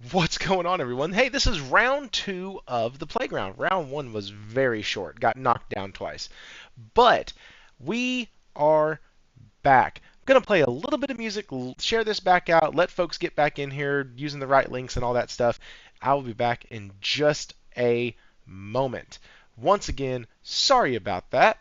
What's going on, everyone? Hey, this is round two of the playground. Round one was very short, got knocked down twice. But we are back. I'm going to play a little bit of music, share this back out, let folks get back in here using the right links and all that stuff. I will be back in just a moment. Once again, sorry about that.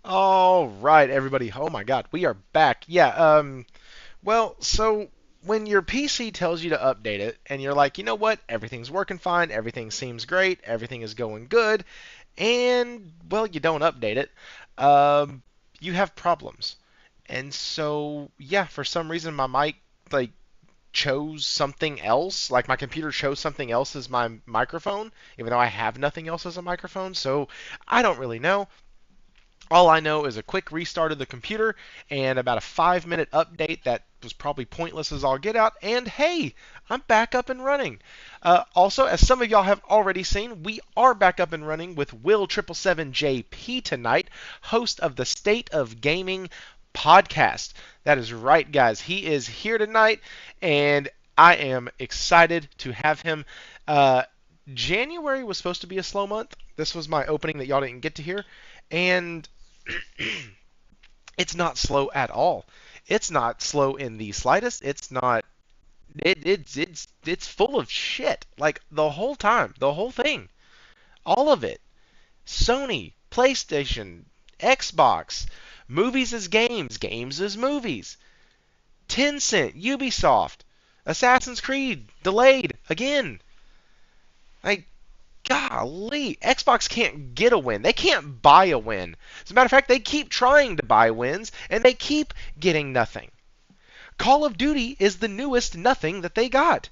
All right, everybody. Oh my God, we are back. Yeah. Well, so when your PC tells you to update it, and you're like, you know what, everything's working fine, everything seems great, everything is going good, and well, you don't update it, you have problems. And so, yeah, for some reason, my mic like chose something else. Like my computer chose something else as my microphone, even though I have nothing else as a microphone. So I don't really know. All I know is a quick restart of the computer and about a 5-minute update that was probably pointless as all get out. And hey, I'm back up and running. Also, as some of y'all have already seen, we are back up and running with Will 777JP tonight, host of the State of Gaming podcast. That is right, guys. He is here tonight, and I am excited to have him. January was supposed to be a slow month. This was my opening that y'all didn't get to hear. And it's not slow at all. It's not slow in the slightest. It's not. It's full of shit. Like the whole time, the whole thing, all of it. Sony, PlayStation, Xbox. Movies is games. Games is movies. Tencent, Ubisoft, Assassin's Creed, delayed again. Like, golly, Xbox can't get a win. They can't buy a win. As a matter of fact, they keep trying to buy wins, and they keep getting nothing. Call of Duty is the newest nothing that they got.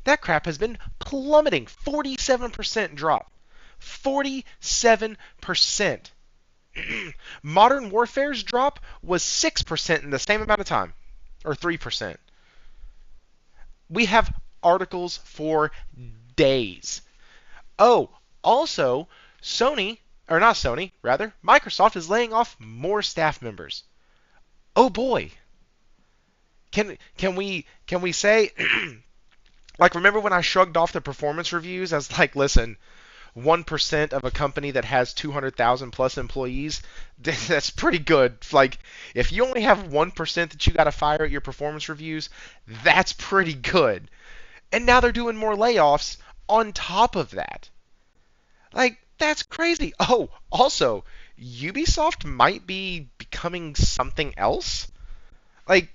That crap has been plummeting. 47% drop. 47%. Modern Warfare's drop was 6% in the same amount of time. Or 3%. We have articles for days. Oh, also, Microsoft is laying off more staff members. Oh boy. Can we say like, remember when I shrugged off the performance reviews as like, listen, 1% of a company that has 200,000 plus employees, that's pretty good. Like, if you only have 1% that you got to fire at your performance reviews, that's pretty good. And now they're doing more layoffs on top of that. Like, that's crazy. Oh, also, Ubisoft might be becoming something else. Like,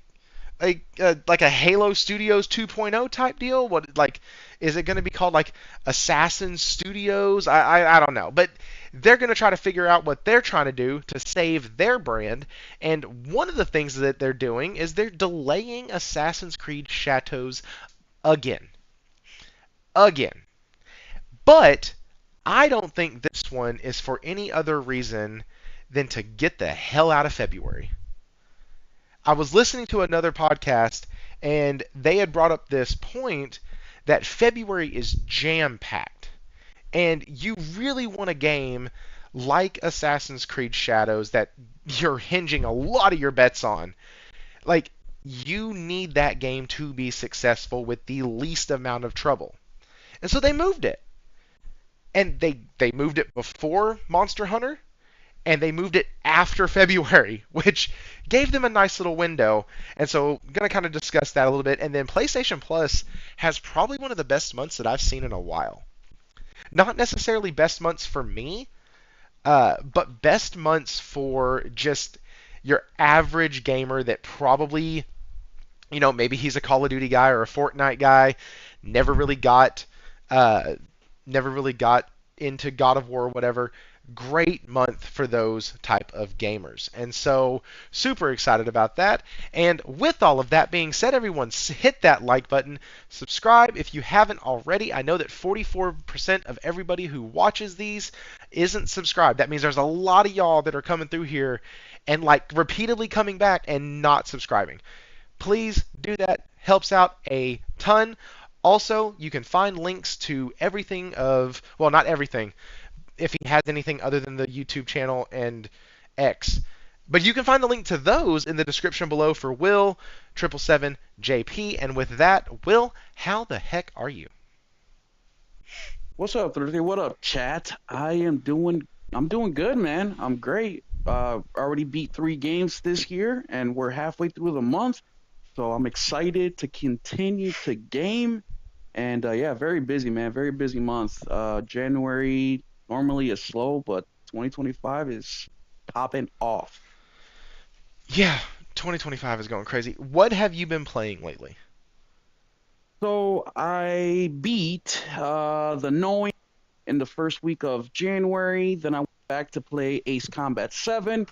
like a Halo Studios 2.0 type deal? What, like, is it going to be called like Assassin Studios? I don't know, but they're going to try to figure out what they're trying to do to save their brand. And one of the things that they're doing is they're delaying Assassin's Creed Chateaus again. But I don't think this one is for any other reason than to get the hell out of February. I was listening to another podcast, and they had brought up this point that February is jam-packed. And you really want a game like Assassin's Creed Shadows that you're hinging a lot of your bets on. Like, you need that game to be successful with the least amount of trouble. And so they moved it. And they moved it before Monster Hunter, and they moved it after February, which gave them a nice little window. And so I'm going to kind of discuss that a little bit. And then PlayStation Plus has probably one of the best months that I've seen in a while. Not necessarily best months for me, but best months for just your average gamer that probably, maybe he's a Call of Duty guy or a Fortnite guy, never really got into God of War or whatever. Great month for those type of gamers. And so, super excited about that. And with all of that being said, everyone, hit that like button. Subscribe if you haven't already. I know that 44% of everybody who watches these isn't subscribed. That means there's a lot of y'all that are coming through here and like repeatedly coming back and not subscribing. Please do that. Helps out a ton. Also, you can find links to everything not everything, if he has anything other than the YouTube channel and X. But you can find the link to those in the description below for Will, 777JP. And with that, Will, how the heck are you? What's up, Thursday? What up, chat? I'm doing good, man. I'm great. Already beat 3 games this year, and we're halfway through the month. So I'm excited to continue to game. And yeah, very busy, man. Very busy month. January normally is slow, but 2025 is popping off. Yeah, 2025 is going crazy. What have you been playing lately? So I beat the Knowing in the first week of January. Then I went back to play Ace Combat 7.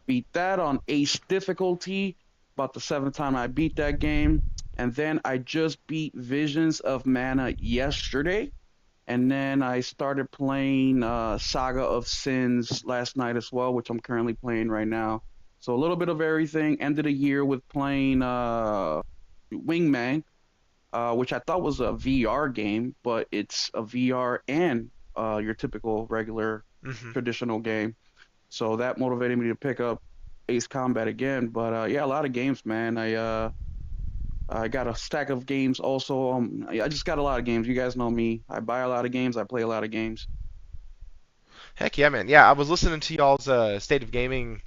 Beat that on Ace difficulty. About the 7th time I beat that game. And then I just beat Visions of Mana yesterday. And then I started playing Saga of Sins last night as well, which I'm currently playing right now. So a little bit of everything. Ended the year with playing Wingman, which I thought was a VR game, but it's a VR and your typical regular traditional game. So that motivated me to pick up Ace Combat again. But yeah, a lot of games, man. I got a stack of games also. I just got a lot of games. You guys know me. I buy a lot of games. I play a lot of games. Heck yeah, man. Yeah, I was listening to y'all's State of Gaming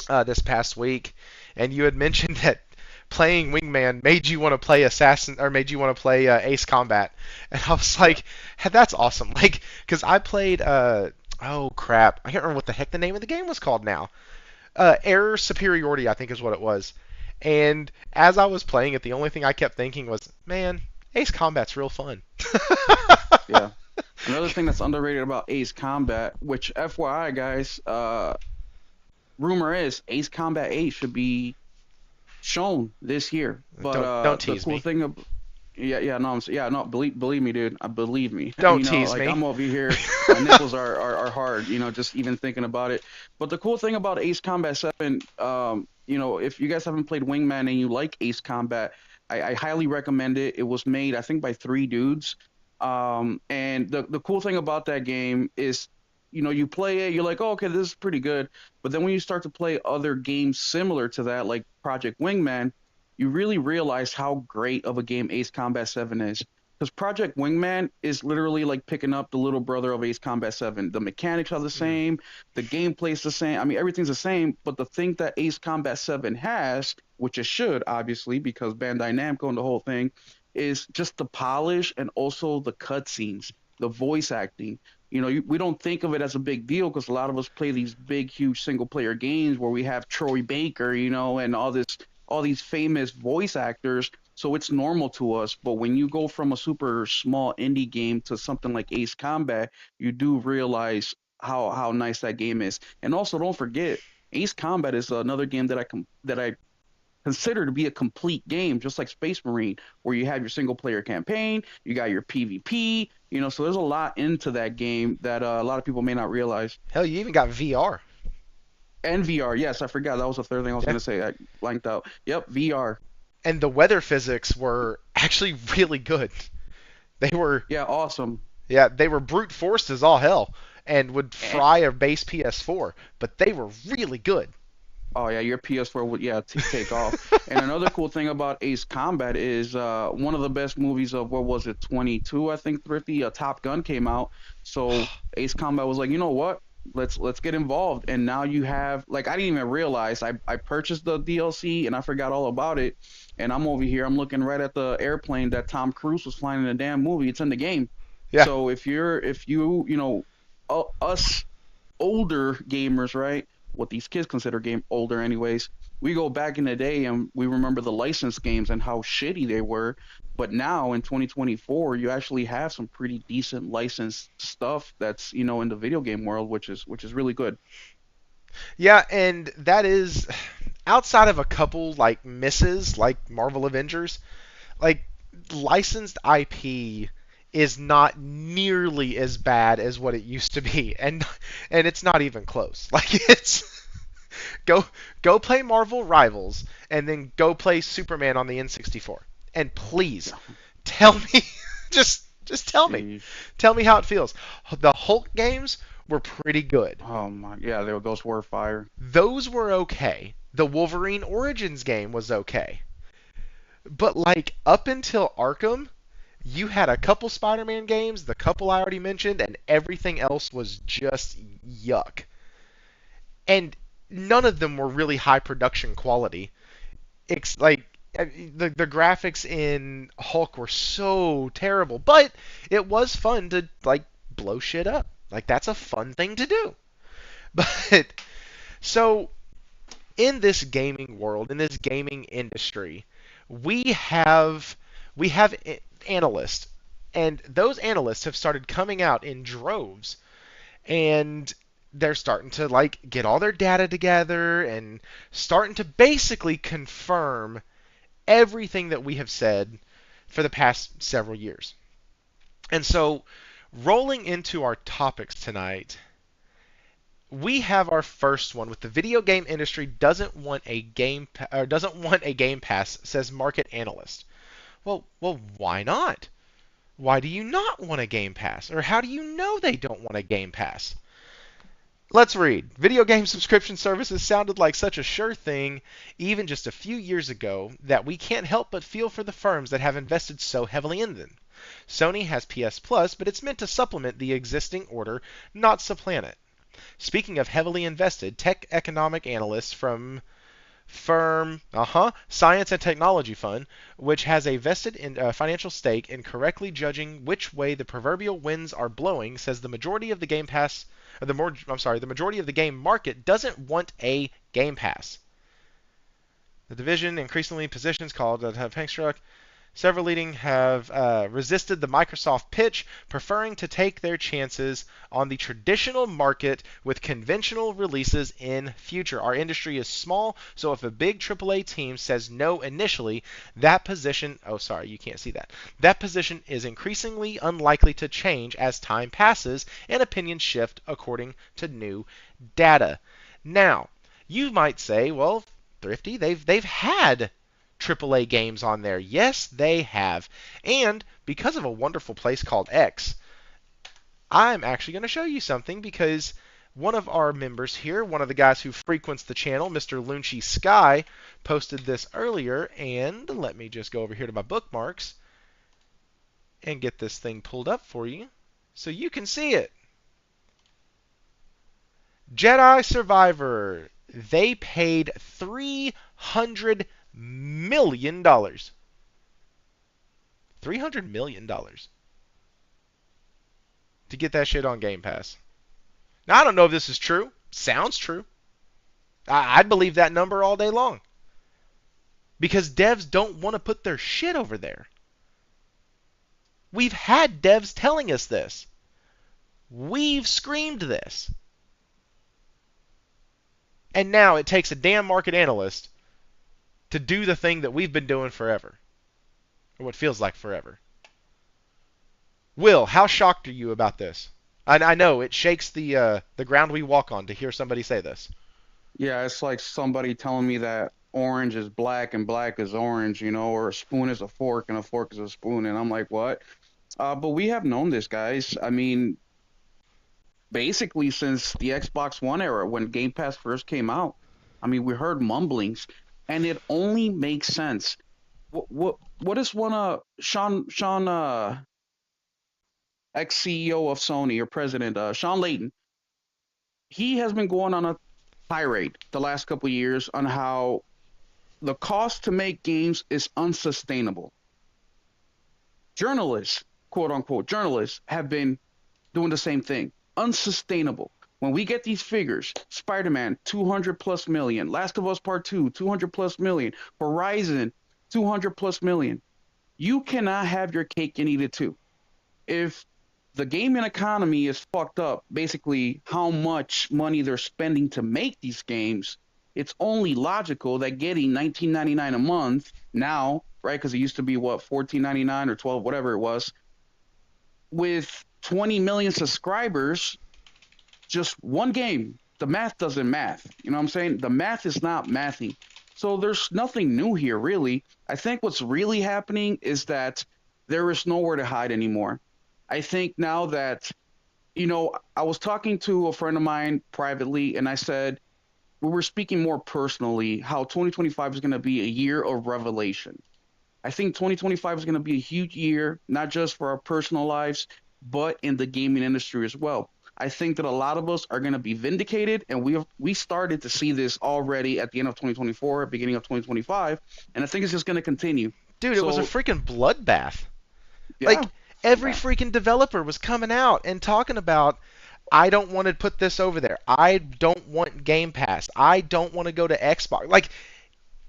this past week, and you had mentioned that playing Wingman made you want to play Ace Combat. And I was like, hey, that's awesome. Like, because I played Oh crap! I can't remember what the heck the name of the game was called now. Error Superiority, I think is what it was. And as I was playing it, the only thing I kept thinking was, man, Ace Combat's real fun. Yeah. Another thing that's underrated about Ace Combat, which FYI guys, rumor is Ace Combat 8 should be shown this year. But Don't the tease cool me. thing of yeah, no, yeah, no, believe me, dude. Believe me. Don't tease Like me. I'm over here, my nipples are hard, just even thinking about it. But the cool thing about Ace Combat 7, if you guys haven't played Wingman and you like Ace Combat, I highly recommend it. It was made, I think, by three dudes. And the cool thing about that game is, you play it, you're like, oh, okay, this is pretty good. But then when you start to play other games similar to that, like Project Wingman, you really realize how great of a game Ace Combat 7 is. Because Project Wingman is literally like picking up the little brother of Ace Combat 7. The mechanics are the Mm. same, the gameplay's the same. I mean, everything's the same. But the thing that Ace Combat 7 has, which it should, obviously, because Bandai Namco and the whole thing, is just the polish and also the cutscenes, the voice acting. We don't think of it as a big deal because a lot of us play these big, huge single player games where we have Troy Baker, and all these famous voice actors. So it's normal to us. But when you go from a super small indie game to something like Ace Combat, you do realize how nice that game is. And also, don't forget, Ace Combat is another game that I consider to be a complete game, just like Space Marine, where you have your single player campaign, you got your PvP, so there's a lot into that game that a lot of people may not realize. Hell, you even got VR. And VR, yes, I forgot. That was the third thing I was Yeah. going to say. I blanked out. Yep, VR. And the weather physics were actually really good. They were, Yeah, awesome. yeah, they were brute forced as all hell and would And, fry a base PS4, but they were really good. oh, yeah, your PS4 would, yeah, take off. And another cool thing about Ace Combat is one of the best movies of, what was it, 22, I think, Thrifty, Top Gun came out. So Ace Combat was like, you know what? Let's get involved. And now you have, like, I didn't even realize I purchased the DLC and I forgot all about it. And I'm over here, I'm looking right at the airplane that Tom Cruise was flying in the damn movie. It's in the game. Yeah. So if you, us older gamers, right? What these kids consider game older anyways. We go back in the day and we remember the licensed games and how shitty they were. But now in 2024, you actually have some pretty decent licensed stuff that's, in the video game world, which is really good. Yeah, and that is outside of a couple like misses like Marvel Avengers, like licensed IP is not nearly as bad as what it used to be, and it's not even close. Like it's go go play Marvel Rivals and then go play Superman on the N64. And please tell me just Sheesh. tell me how it feels. The Hulk games were pretty good. Oh my, yeah, those were fire. Those were okay. The Wolverine Origins game was okay. But like up until Arkham, you had a couple Spider-Man games, the couple I already mentioned, and everything else was just yuck. And none of them were really high production quality. It's like the graphics in Hulk were so terrible, but it was fun to like blow shit up. Like that's a fun thing to do. But so in this gaming world, in this gaming industry, we have analysts, and those analysts have started coming out in droves, and they're starting to like get all their data together and starting to basically confirm everything that we have said for the past several years. And so, rolling into our topics tonight, we have our first one with the video game industry doesn't want a game pass, says market analyst. Well, why not? Why do you not want a game pass? Or how do you know they don't want a game pass? Let's read. Video game subscription services sounded like such a sure thing even just a few years ago that we can't help but feel for the firms that have invested so heavily in them. Sony has PS Plus, but it's meant to supplement the existing order, not supplant it. Speaking of heavily invested, tech economic analysts from firm Science and Technology Fund, which has a vested financial stake in correctly judging which way the proverbial winds are blowing, says the majority of the Game Pass the majority of the game market doesn't want a Game Pass. The division increasingly positions called Pankstruck. Several leading have resisted the Microsoft pitch, preferring to take their chances on the traditional market with conventional releases in future. Our industry is small, so if a big AAA team says no initially, that position, oh sorry, you can't see that. That position is increasingly unlikely to change as time passes and opinions shift according to new data. Now, you might say, well, Thrifty, they've had AAA games on there. Yes, they have. And because of a wonderful place called X, I'm actually going to show you something because one of our members here, one of the guys who frequents the channel, Mr. Lunchy Sky, posted this earlier. And let me just go over here to my bookmarks and get this thing pulled up for you so you can see it. Jedi Survivor. They paid $300 million. $300 million to get that shit on Game Pass. Now, I don't know if this is true. Sounds true. I'd believe that number all day long. Because devs don't want to put their shit over there. We've had devs telling us this. We've screamed this. And now it takes a damn market analyst to do the thing that we've been doing forever. Or what feels like forever. Will, how shocked are you about this? I know it shakes the ground we walk on to hear somebody say this. Yeah, it's like somebody telling me that orange is black and black is orange, or a spoon is a fork and a fork is a spoon. And I'm like, what? But we have known this, guys. I mean, basically since the Xbox One era when Game Pass first came out. I mean, we heard mumblings, and it only makes sense. What is one Sean ex-CEO of Sony or president Sean Layton? He has been going on a tirade the last couple of years on how the cost to make games is unsustainable. Journalists, quote unquote journalists, have been doing the same thing. Unsustainable. When we get these figures, Spider-Man, 200 plus million, Last of Us Part 2, 200 plus million, Horizon, 200 plus million, you cannot have your cake and eat it too. If the gaming economy is fucked up, basically how much money they're spending to make these games, it's only logical that getting $19.99 a month now, right, because it used to be, what, $14.99 or $12, whatever it was, with 20 million subscribers, just one game, the math doesn't math. You know what I'm saying? The math is not mathing. So there's nothing new here, really. I think what's really happening is that there is nowhere to hide anymore. I think now that, I was talking to a friend of mine privately, and I said, we were speaking more personally, how 2025 is going to be a year of revelation. I think 2025 is going to be a huge year, not just for our personal lives, but in the gaming industry as well. I think that a lot of us are going to be vindicated, and we started to see this already at the end of 2024, beginning of 2025, and I think it's just going to continue. Dude, it was a freaking bloodbath. Yeah, like, every freaking developer was coming out and talking about, I don't want to put this over there. I don't want Game Pass. I don't want to go to Xbox. Like,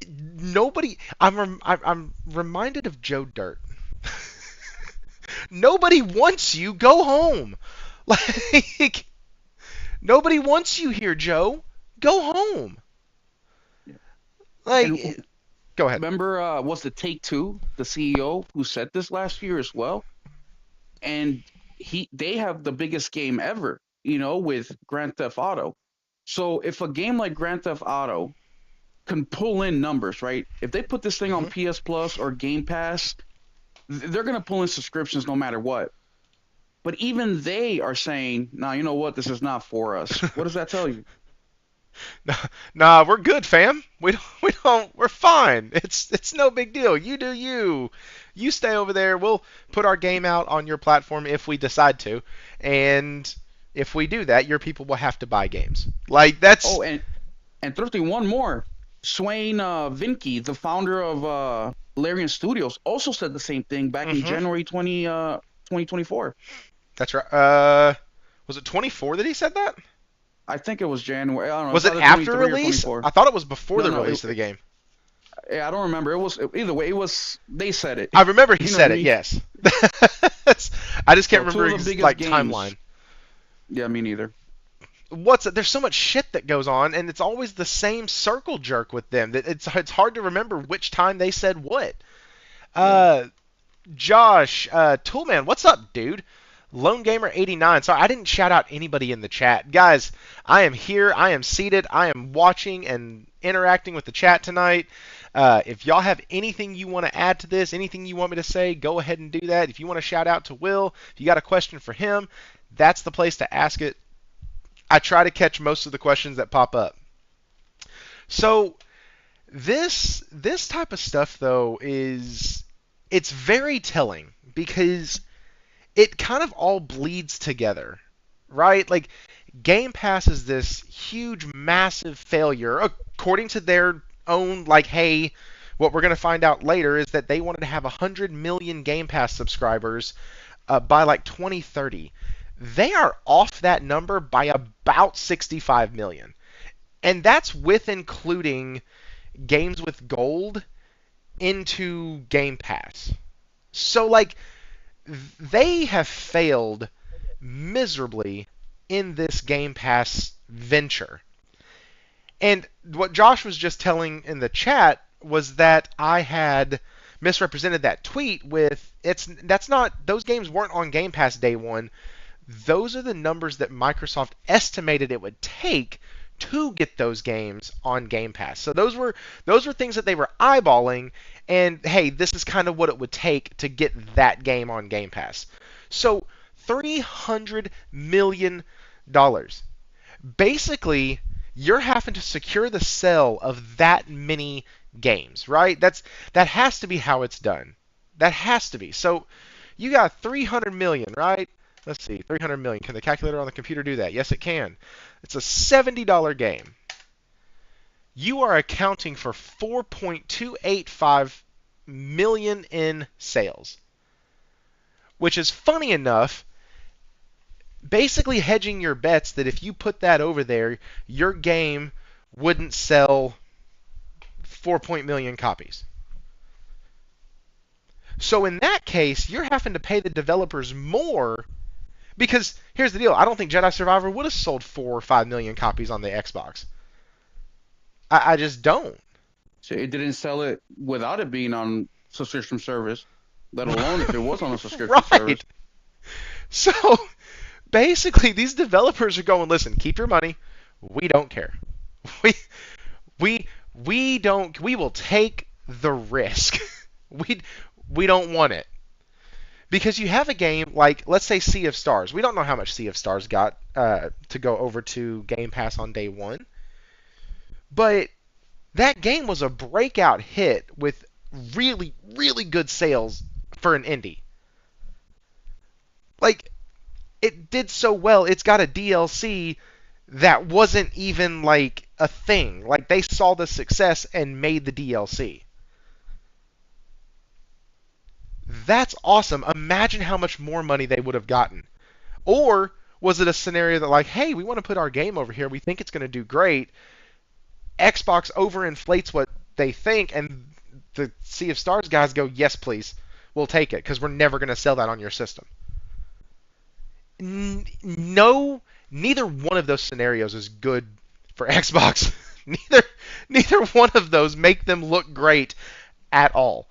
nobody. I'm reminded of Joe Dirt. Nobody wants you. Go home. Like, nobody wants you here, Joe. Go home. Like, and go ahead. remember, was the Take-Two, the CEO, who said this last year as well? And they have the biggest game ever, with Grand Theft Auto. So if a game like Grand Theft Auto can pull in numbers, right? If they put this thing on PS Plus or Game Pass, they're going to pull in subscriptions no matter what. But even they are saying, nah, you know what? This is not for us. What does that tell you? Nah, we're good, fam. We're fine. It's no big deal. You do you. You stay over there. We'll put our game out on your platform if we decide to. And if we do that, your people will have to buy games. Like, that's... Oh, and Thrifty, one more. Swain Vinke, the founder of Larian Studios, also said the same thing back in January 2024. That's right. Was it 24 that he said that? I think it was January. I don't know. Was It's it either after 23 or release? 24. I thought it was before No, the no. release of the game. Yeah, I don't remember. It was either way. It was. They said it. I remember he You know what said I it. mean? Yes. I just can't So two remember of the biggest like games. timeline. Yeah, me neither. There's so much shit that goes on, and it's always the same circle jerk with them that it's hard to remember which time they said what. Yeah. Uh, Josh, Toolman, what's up, dude? Lone Gamer 89. Sorry, I didn't shout out anybody in the chat. Guys, I am here. I am seated. I am watching and interacting with the chat tonight. If y'all have anything you want to add to this, anything you want me to say, go ahead and do that. If you want to shout out to Will, if you got a question for him, that's the place to ask it. I try to catch most of the questions that pop up. So this type of stuff though it's very telling because it kind of all bleeds together, right? Like Game Pass is this huge, massive failure according to their own. Like, hey, what we're going to find out later is that they wanted to have 100 million Game Pass subscribers by like 2030. They are off that number by about 65 million. And that's with including games with gold into Game Pass. So, like, they have failed miserably in this Game Pass venture. And what Josh was just telling in the chat was that I had misrepresented that tweet with that's not those games weren't on Game Pass day one. Those are the numbers that Microsoft estimated it would take to get those games on Game Pass. So those were things that they were eyeballing, and hey, this is kind of what it would take to get that game on Game Pass. So $300 million. Basically, you're having to secure the sale of that many games, right? That has to be how it's done. That has to be. So you got 300 million, right? Let's see, 300 million. Can the calculator on the computer do that? Yes, it can. It's a $70 game. You are accounting for 4.285 million in sales, which is funny enough, basically hedging your bets that if you put that over there, your game wouldn't sell 4 million copies. So in that case, you're having to pay the developers more because here's the deal. I don't think Jedi Survivor would have sold 4 or 5 million copies on the Xbox. I just don't. So it didn't sell it without it being on subscription service, let alone if it was on a subscription service. Right. So basically, these developers are going, listen, keep your money. We don't care. We we don't. We will take the risk. We don't want it because you have a game like, let's say, Sea of Stars. We don't know how much Sea of Stars got to go over to Game Pass on day one, but that game was a breakout hit with really, really good sales for an indie. Like, it did so well, it's got a DLC that wasn't even like a thing. Like, they saw the success and made the DLC. That's awesome. Imagine how much more money they would have gotten. Or was it a scenario that, like, hey, we want to put our game over here, we think it's going to do great. Xbox overinflates what they think, and the Sea of Stars guys go, yes, please, we'll take it, because we're never going to sell that on your system. No, neither one of those scenarios is good for Xbox. neither one of those make them look great at all.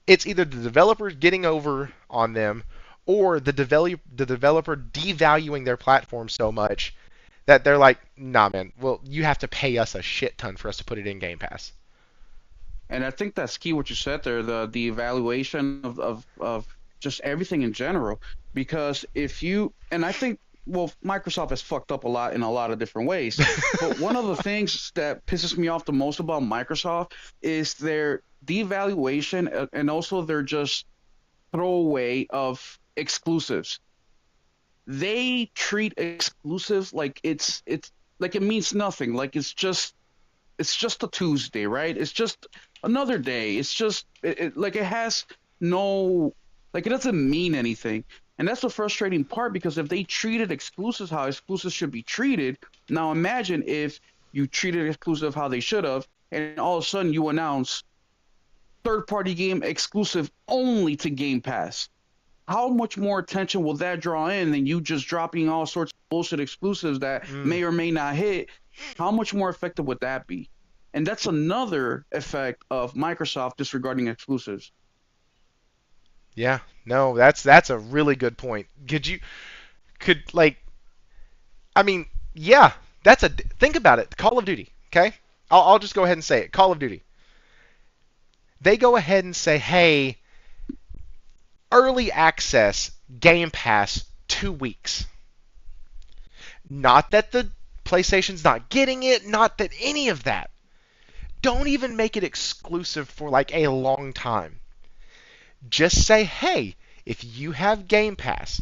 It's either the developers getting over on them or the developer devaluing their platform so much that they're like, nah, man, well, you have to pay us a shit ton for us to put it in Game Pass. And I think that's key what you said there, the evaluation of just everything in general. Because if you, and I think, well, Microsoft has fucked up a lot in a lot of different ways. But one of the things that pisses me off the most about Microsoft is their devaluation and also their just throwaway of exclusives. They treat exclusives like it's like it means nothing. Like it's just a Tuesday, right? It's just another day. It's just like it has no, like it doesn't mean anything. And that's the frustrating part because if they treated exclusives how exclusives should be treated, now imagine if you treated exclusive how they should have, and all of a sudden you announce third party game exclusive only to Game Pass. How much more attention will that draw in than you just dropping all sorts of bullshit exclusives that Mm, may or may not hit? How much more effective would that be? And that's another effect of Microsoft disregarding exclusives. yeah, no, that's a really good point. Could like I mean, yeah, that's a think about it. Call of Duty, okay? I'll just go ahead and say it. Call of Duty. They go ahead and say, "Hey, early access Game Pass 2 weeks." Not that the PlayStation's not getting it, not that any of that. Don't even make it exclusive for like a long time. Just say, "Hey, if you have Game Pass,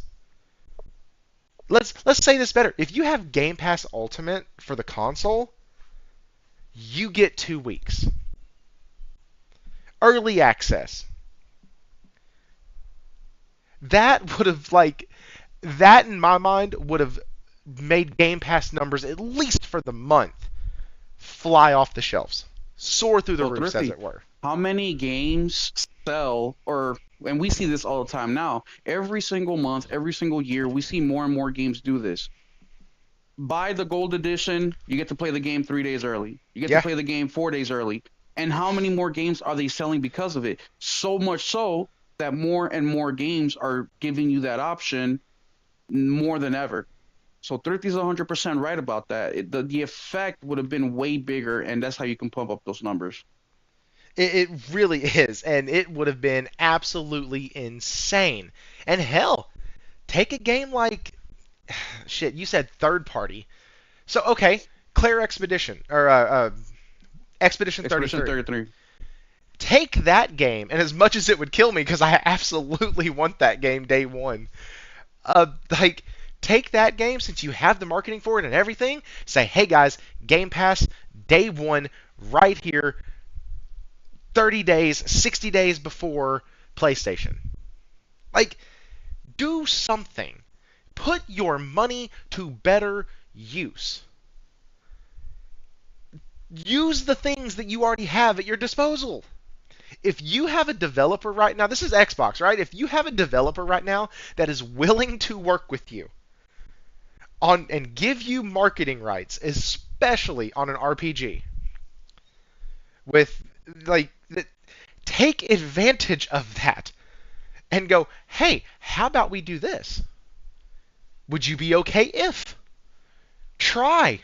let's say this better. If you have Game Pass Ultimate for the console, you get 2 weeks. Early access." That would have like that in my mind would have made Game Pass numbers at least for the month fly off the shelves, soar through the So roofs, as Thrifty, it were. how many games sell or and we see this all the time now. Every single month, every single year, we see more and more games do this. Buy the gold edition, you get to play the game 3 days early. You get to Yeah, play the game 4 days early. And how many more games are they selling because of it? So much so that more and more games are giving you that option more than ever. So Thrifty's 100% right about that. The effect would have been way bigger, and that's how you can pump up those numbers. it really is, and it would have been absolutely insane. And hell, take a game like shit. You said third party, so okay, Claire Expedition or Expedition Expedition 33. 33. Take that game, and as much as it would kill me because I absolutely want that game day one, like take that game since you have the marketing for it and everything. Say, hey guys, Game Pass day one right here, 30 days, 60 days before PlayStation. Like, do something. Put your money to better use. Use the things that you already have at your disposal. If you have a developer right now, this is Xbox, right? If you have a developer right now that is willing to work with you on and give you marketing rights, especially on an RPG, with like take advantage of that and go, hey, how about we do this? Would you be okay if? Try.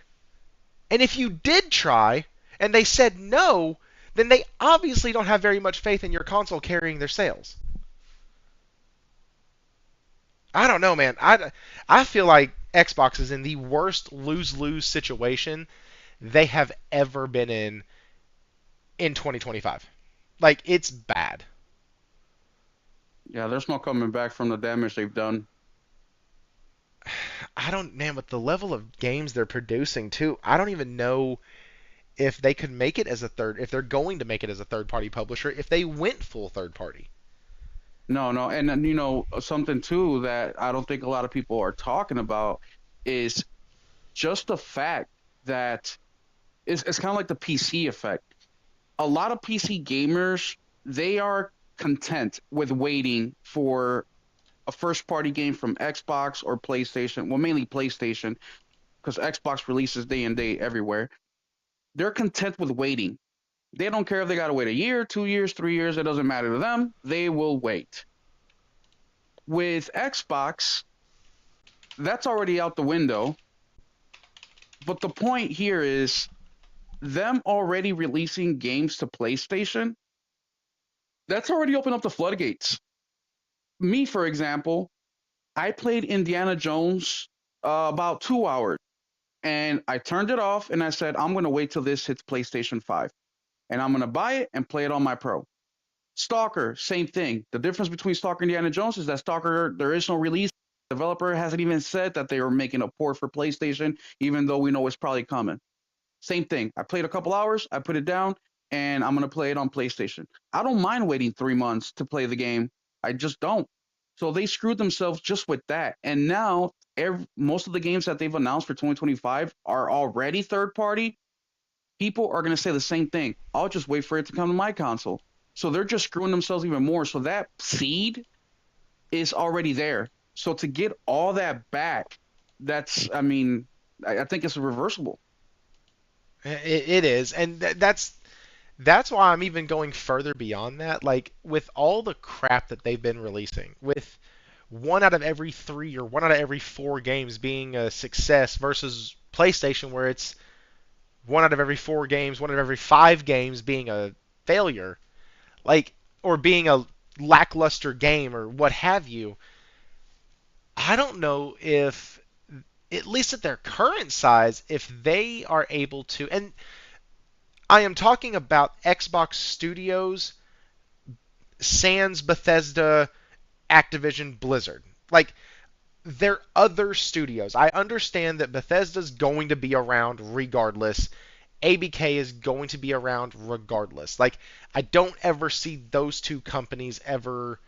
And if you did try and they said no, then they obviously don't have very much faith in your console carrying their sales. I don't know, man. I feel like Xbox is in the worst lose-lose situation they have ever been in 2025. Like it's bad. Yeah, there's no coming back from the damage they've done. I don't, man, with the level of games they're producing too, I don't even know if they could make it as a third, if they're going to make it as a third party publisher, if they went full third party. No, no, and then, something too that I don't think a lot of people are talking about is just the fact that it's kind of like the PC effect. A lot of PC gamers, they are content with waiting for a first party game from Xbox or PlayStation, well, mainly PlayStation, because Xbox releases day and day everywhere. They're content with waiting. They don't care if they got to wait a year, 2 years, 3 years. It doesn't matter to them. They will wait. With Xbox, that's already out the window. But the point here is them already releasing games to PlayStation, that's already opened up the floodgates. Me, for example, I played Indiana Jones about 2 hours and I turned it off and I said, I'm going to wait till this hits PlayStation 5 and I'm going to buy it and play it on my Pro. Stalker, same thing. The difference between Stalker and Indiana Jones is that Stalker, there is no release. The developer hasn't even said that they were making a port for PlayStation, even though we know it's probably coming. Same thing. I played a couple hours, I put it down, and I'm going to play it on PlayStation. I don't mind waiting 3 months to play the game. I just don't. So they screwed themselves just with that. And now most of the games that they've announced for 2025 are already third party. People are going to say the same thing. I'll just wait for it to come to my console. So they're just screwing themselves even more. So that seed is already there. So to get all that back, I mean, I think it's reversible. It is, and that's why I'm even going further beyond that. Like with all the crap that they've been releasing, with one out of every three or one out of every four games being a success versus PlayStation, where it's one out of every four games, one out of every five games being a failure, like or being a lackluster game or what have you. I don't know if, at least at their current size, if they are able to, and I am talking about Xbox Studios, sans Bethesda, Activision, Blizzard. Like, they're other studios. I understand that Bethesda's going to be around regardless. ABK is going to be around regardless. Like, I don't ever see those two companies ever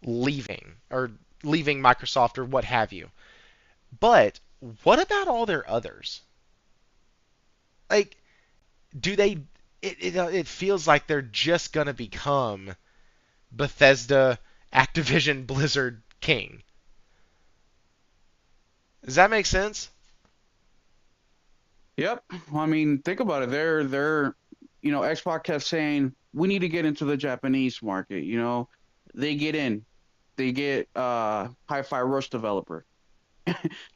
leaving or leaving Microsoft or what have you. But what about all their others? Like, do they? It feels like they're just gonna become Bethesda, Activision, Blizzard King. Does that make sense? Yep. I mean, think about it. Xbox kept saying we need to get into the Japanese market. They get in. They get Hi-Fi Rush developer.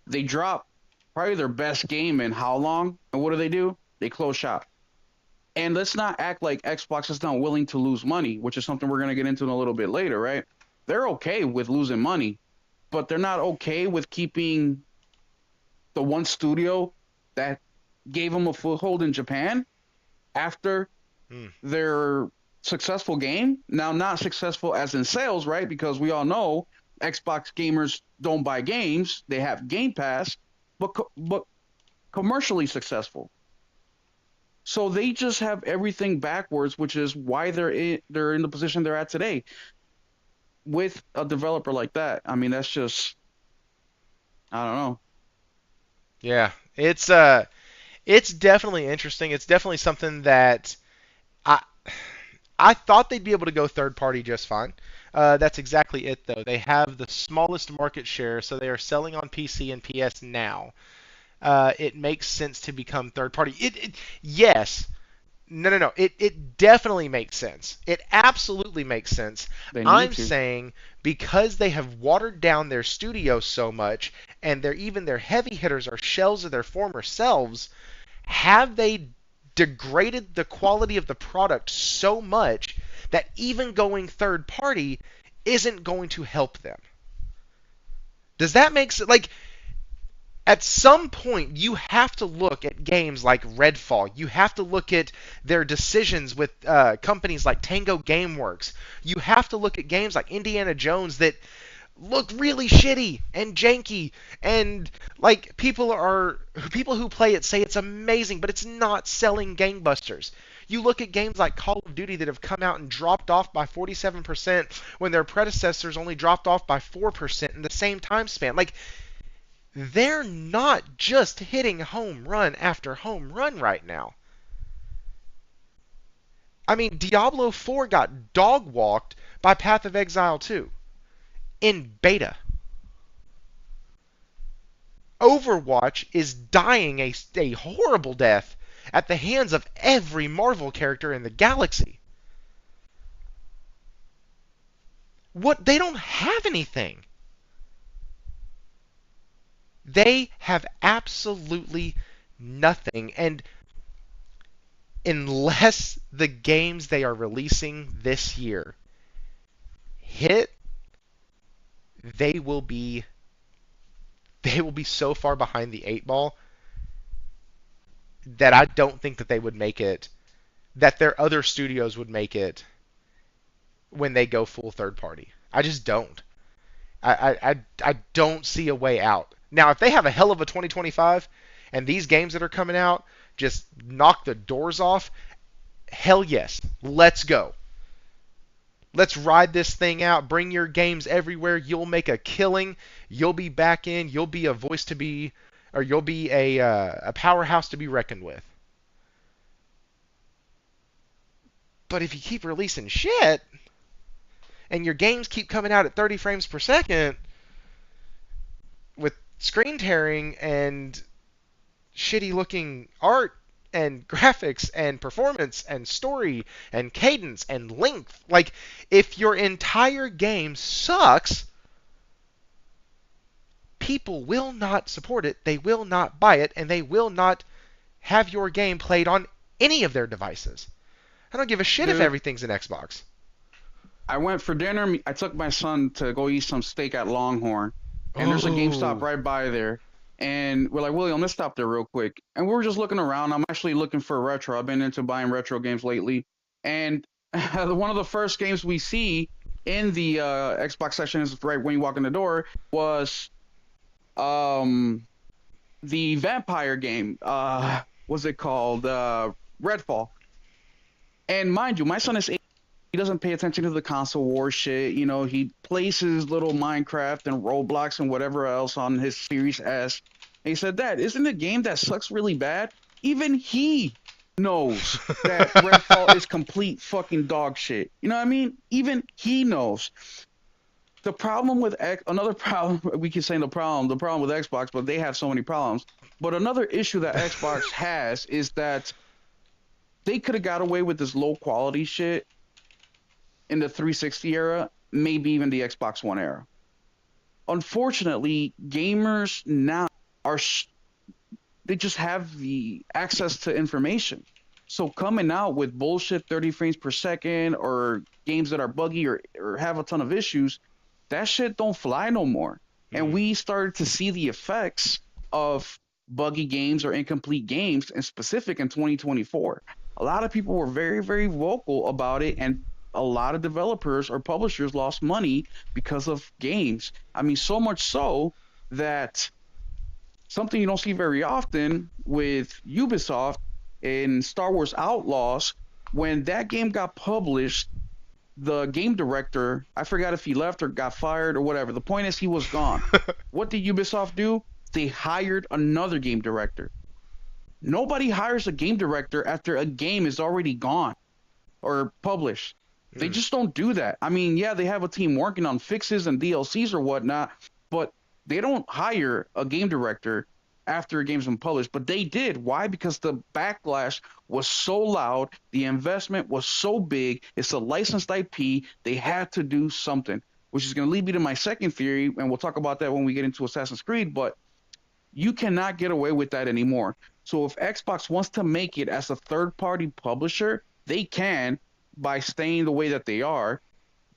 They drop probably their best game in how long? And what do? They close shop. And let's not act like Xbox is not willing to lose money, which is something we're going to get into in a little bit later, right? They're okay with losing money, but they're not okay with keeping the one studio that gave them a foothold in Japan after Hmm. their successful game. Now, not successful as in sales, right? Because we all know Xbox gamers don't buy games; they have Game Pass, but commercially successful. So they just have everything backwards, which is why they're in the position they're at today with a developer like that. I mean, that's just I don't know. Yeah, it's definitely interesting. It's definitely something that I I thought they'd be able to go third party just fine. That's exactly it, though. They have the smallest market share, so they are selling on PC and PS now. It makes sense to become third party. Yes. No, no, no. It definitely makes sense. It absolutely makes sense. They need I'm to. saying because they have watered down their studio so much, and even their heavy hitters are shells of their former selves, have they degraded the quality of the product so much that even going third party isn't going to help them? Does that make sense? Like, at some point, you have to look at games like Redfall. You have to look at their decisions with companies like Tango Gameworks. You have to look at games like Indiana Jones that look really shitty and janky, and like people who play it say it's amazing, but it's not selling gangbusters. You look at games like Call of Duty that have come out and dropped off by 47% when their predecessors only dropped off by 4% in the same time span. Like, they're not just hitting home run after home run right now. I mean, Diablo 4 got dog walked by Path of Exile 2 in beta. Overwatch is dying a horrible death at the hands of every Marvel character in the galaxy. What? They don't have anything. They have absolutely nothing. And unless the games they are releasing this year hit, they will be they will be so far behind the eight ball that I don't think that they would make it, that their other studios would make it when they go full third party. I just don't. I don't see a way out. Now, if they have a hell of a 2025 and these games that are coming out just knock the doors off, hell yes, let's go. Let's ride this thing out. Bring your games everywhere. You'll make a killing. You'll be back in. You'll be a voice to be, or you'll be a powerhouse to be reckoned with. But if you keep releasing shit and your games keep coming out at 30 frames per second with screen tearing and shitty looking art and graphics and performance and story and cadence and length, like if your entire game sucks, people will not support it, they will not buy it, and they will not have your game played on any of their devices. I don't give a shit if Dude, everything's an Xbox. I went for dinner. I took my son to go eat some steak at Longhorn, and there's a GameStop Oh. right by there. And we're like, William, let's stop there real quick. And we were just looking around. I'm actually looking for retro. I've been into buying retro games lately. And one of the first games we see in the Xbox section is right when you walk in the door was um, the vampire game. What's it called? Redfall. And mind you, my son is 8. He doesn't pay attention to the console war shit. You know, he plays his little Minecraft and Roblox and whatever else on his Series S. And he said, Dad, isn't a game that sucks really bad? Even he knows that Redfall is complete fucking dog shit. You know what I mean? Even he knows. The problem with another problem, we keep saying the problem with Xbox, but they have so many problems. But another issue that Xbox has is that they could have got away with this low quality shit in the 360 era, maybe even the Xbox One era. Unfortunately, gamers now are they just have the access to information. So coming out with bullshit 30 frames per second or games that are buggy or have a ton of issues, that shit don't fly no more. And Mm. we started to see the effects of buggy games or incomplete games in specific in 2024. A lot of people were very, very vocal about it, and a lot of developers or publishers lost money because of games. I mean, so much so that something you don't see very often with Ubisoft in Star Wars Outlaws, when that game got published, the game director, I forgot if he left or got fired or whatever. The point is he was gone. What did Ubisoft do? They hired another game director. Nobody hires a game director after a game is already gone or published. They Mm. just don't do that. I mean, yeah, they have a team working on fixes and DLCs or whatnot, but they don't hire a game director after a game's been published. But they did. Why? Because the backlash was so loud, the investment was so big, it's a licensed IP, they had to do something, which is going to lead me to my second theory, and we'll talk about that when we get into Assassin's Creed, but you cannot get away with that anymore. So if Xbox wants to make it as a third-party publisher, they can by staying the way that they are.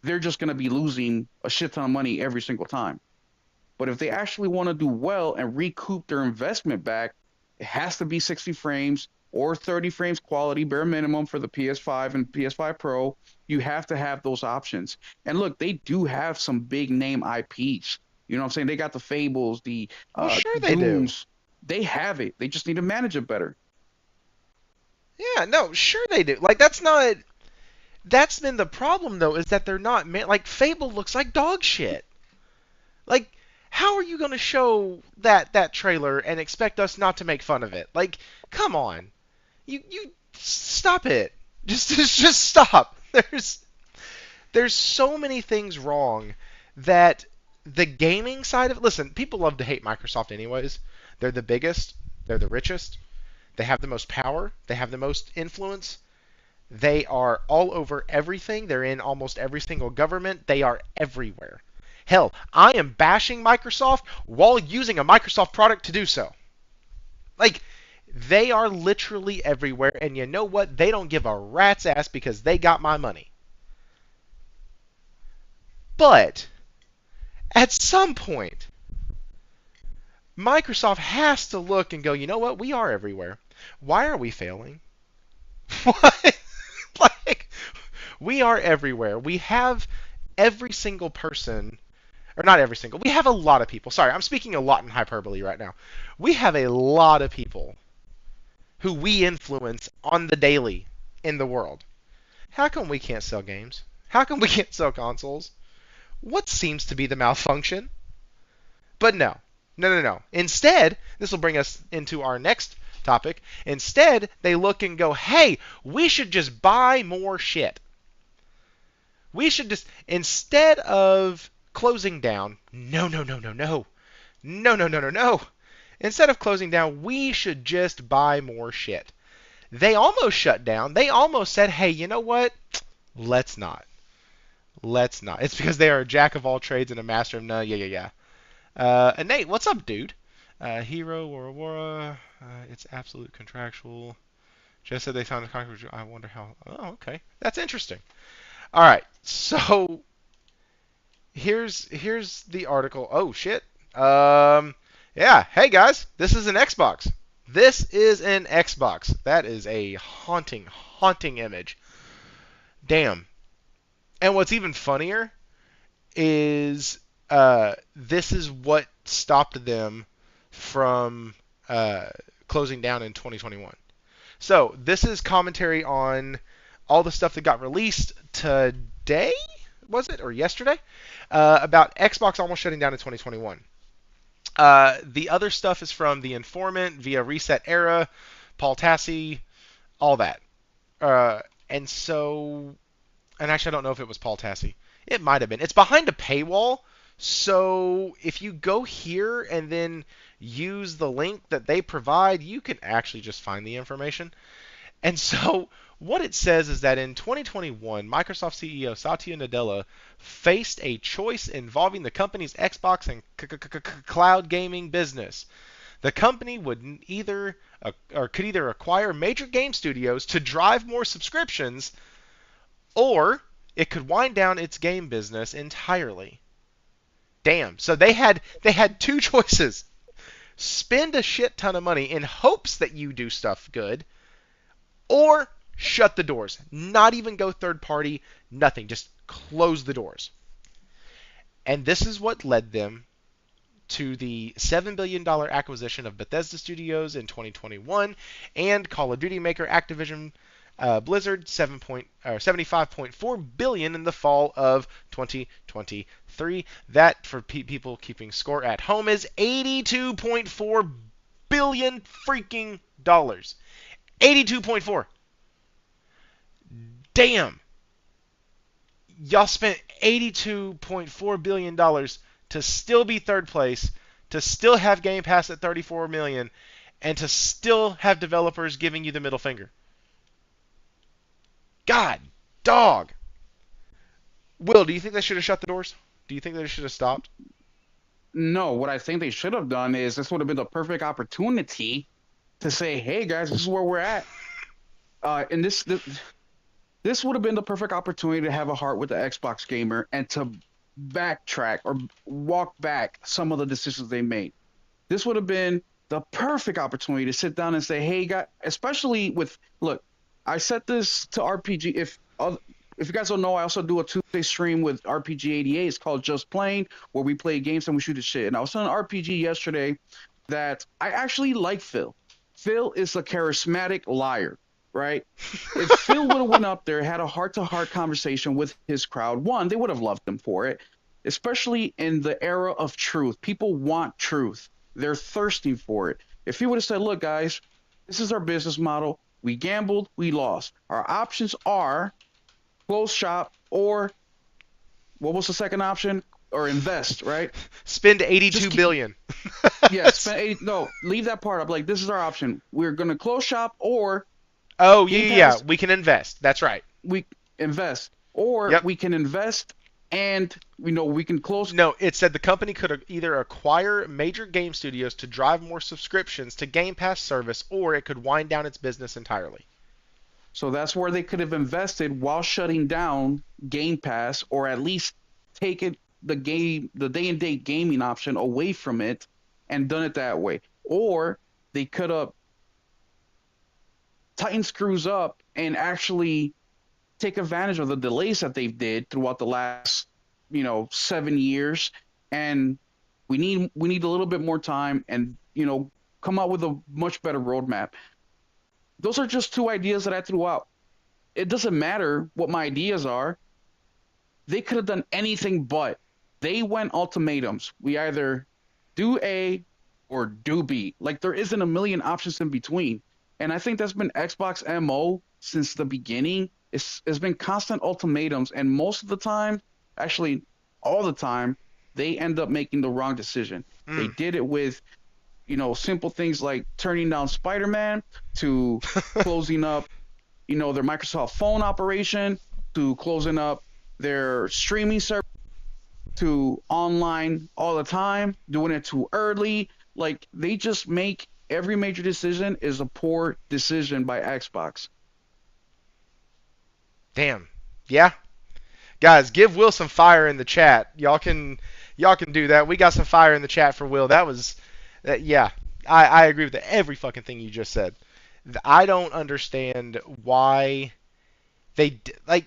They're just going to be losing a shit ton of money every single time. But if they actually want to do well and recoup their investment back, it has to be 60 frames or 30 frames quality, bare minimum for the PS5 and PS5 Pro. You have to have those options. And look, they do have some big name IPs. You know what I'm saying? They got the Fables, the Well, sure they do. Dooms. They have it. They just need to manage it better. Yeah, no, sure they do. Like that's not. That's been the problem though, is that they're not like Fable looks like dog shit. Like, how are you gonna show that trailer and expect us not to make fun of it? Like, come on, you stop it. Just stop. There's so many things wrong that the gaming side of it. Listen, people love to hate Microsoft anyways. They're the biggest. They're the richest. They have the most power. They have the most influence. They are all over everything. They're in almost every single government. They are everywhere. Hell, I am bashing Microsoft while using a Microsoft product to do so. Like, they are literally everywhere, and you know what? They don't give a rat's ass because they got my money. But, at some point, Microsoft has to look and go, you know what? We are everywhere. Why are we failing? What? Like, we are everywhere. We have every single person, or not every single, we have a lot of people. Sorry, I'm speaking a lot in hyperbole right now. We have a lot of people who we influence on the daily in the world. How come we can't sell games? How come we can't sell consoles? What seems to be the malfunction? But no. No, no, no. Instead, this will bring us into our next topic. Instead, they look and go, hey, we should just buy more shit. We should just, instead of closing down, no, no, no, no, no. No, no, no, no, no. Instead of closing down, we should just buy more shit. They almost shut down. They almost said, hey, you know what? Let's not. Let's not. It's because they are a jack of all trades and a master of none. Yeah, yeah, yeah. And Nate, what's up, dude? Hero, Wara Wara. It's absolute contractual. Just said they found a contract. I wonder how. Oh, okay. That's interesting. All right. So here's the article. Oh shit. Yeah. Hey guys, this is an Xbox. This is an Xbox. That is a haunting, haunting image. Damn. And what's even funnier is this is what stopped them from closing down in 2021. So this is commentary on all the stuff that got released today, was it, or yesterday, about Xbox almost shutting down in 2021. The other stuff is from The Informant, via Reset Era, Paul Tassi, all that. And so, and actually I don't know if it was Paul Tassi. It might have been. It's behind a paywall, so if you go here and then use the link that they provide, you can actually just find the information. And so what it says is that in 2021, Microsoft CEO Satya Nadella faced a choice involving the company's Xbox and cloud gaming business. The company would either or could either acquire major game studios to drive more subscriptions, or it could wind down its game business entirely. Damn. So they had two choices. Spend a shit ton of money in hopes that you do stuff good, or shut the doors. Not even go third party, nothing. Just close the doors. And this is what led them to the $7 billion acquisition of Bethesda Studios in 2021 and Call of Duty maker Activision Blizzard $75.4 billion in the fall of 2023. That, for people keeping score at home, is $82.4 billion freaking dollars. 82.4. Damn. Y'all spent $82.4 billion to still be third place, to still have Game Pass at 34 million, and to still have developers giving you the middle finger. God, dog. Will, do you think they should have shut the doors? Do you think they should have stopped? No, what I think they should have done is this would have been the perfect opportunity to say, "Hey guys, this is where we're at," and this would have been the perfect opportunity to have a heart with the Xbox gamer and to backtrack or walk back some of the decisions they made. This would have been the perfect opportunity to sit down and say, "Hey guys," especially with look, I set this to RPG. If you guys don't know, I also do a Tuesday stream with RPG88. It's called Just Playing, where we play games and we shoot the shit. And I was telling RPG yesterday that I actually like Phil. Phil is a charismatic liar, right? If Phil would have went up there, had a heart-to-heart conversation with his crowd, one, they would have loved him for it, especially in the era of truth. People want truth. They're thirsty for it. If he would have said, "Look, guys, this is our business model. We gambled, we lost. Our options are close shop or what was the second option? Or invest, right? Spend 82 billion. Yeah, spend 80. No, leave that part up. Like, this is our option. We're going to close shop or Oh, yeah, we can invest. That's right. We invest. Or Yep. we can invest and, we can close. No, it said the company could either acquire major game studios to drive more subscriptions to Game Pass service, or it could wind down its business entirely. So that's where they could have invested while shutting down Game Pass, or at least taken the day-and-date gaming option away from it and done it that way. Or they could have tightened screws up and actually take advantage of the delays that they did throughout the last, 7 years. And we need a little bit more time and, come out with a much better roadmap. Those are just two ideas that I threw out. It doesn't matter what my ideas are. They could have done anything but. They went ultimatums. We either do A or do B. Like there isn't a million options in between. And I think that's been Xbox MO since the beginning. It's been constant ultimatums, and most of the time, actually all the time, they end up making the wrong decision. They Mm. did it with, simple things like turning down Spider-Man, to closing up, their Microsoft phone operation, to closing up their streaming service, to online all the time, doing it too early. Like they just make every major decision is a poor decision by Xbox. Damn. Yeah. Guys, give Will some fire in the chat. Y'all can do that. We got some fire in the chat for Will. That was that yeah. I agree with every fucking thing you just said. I don't understand why like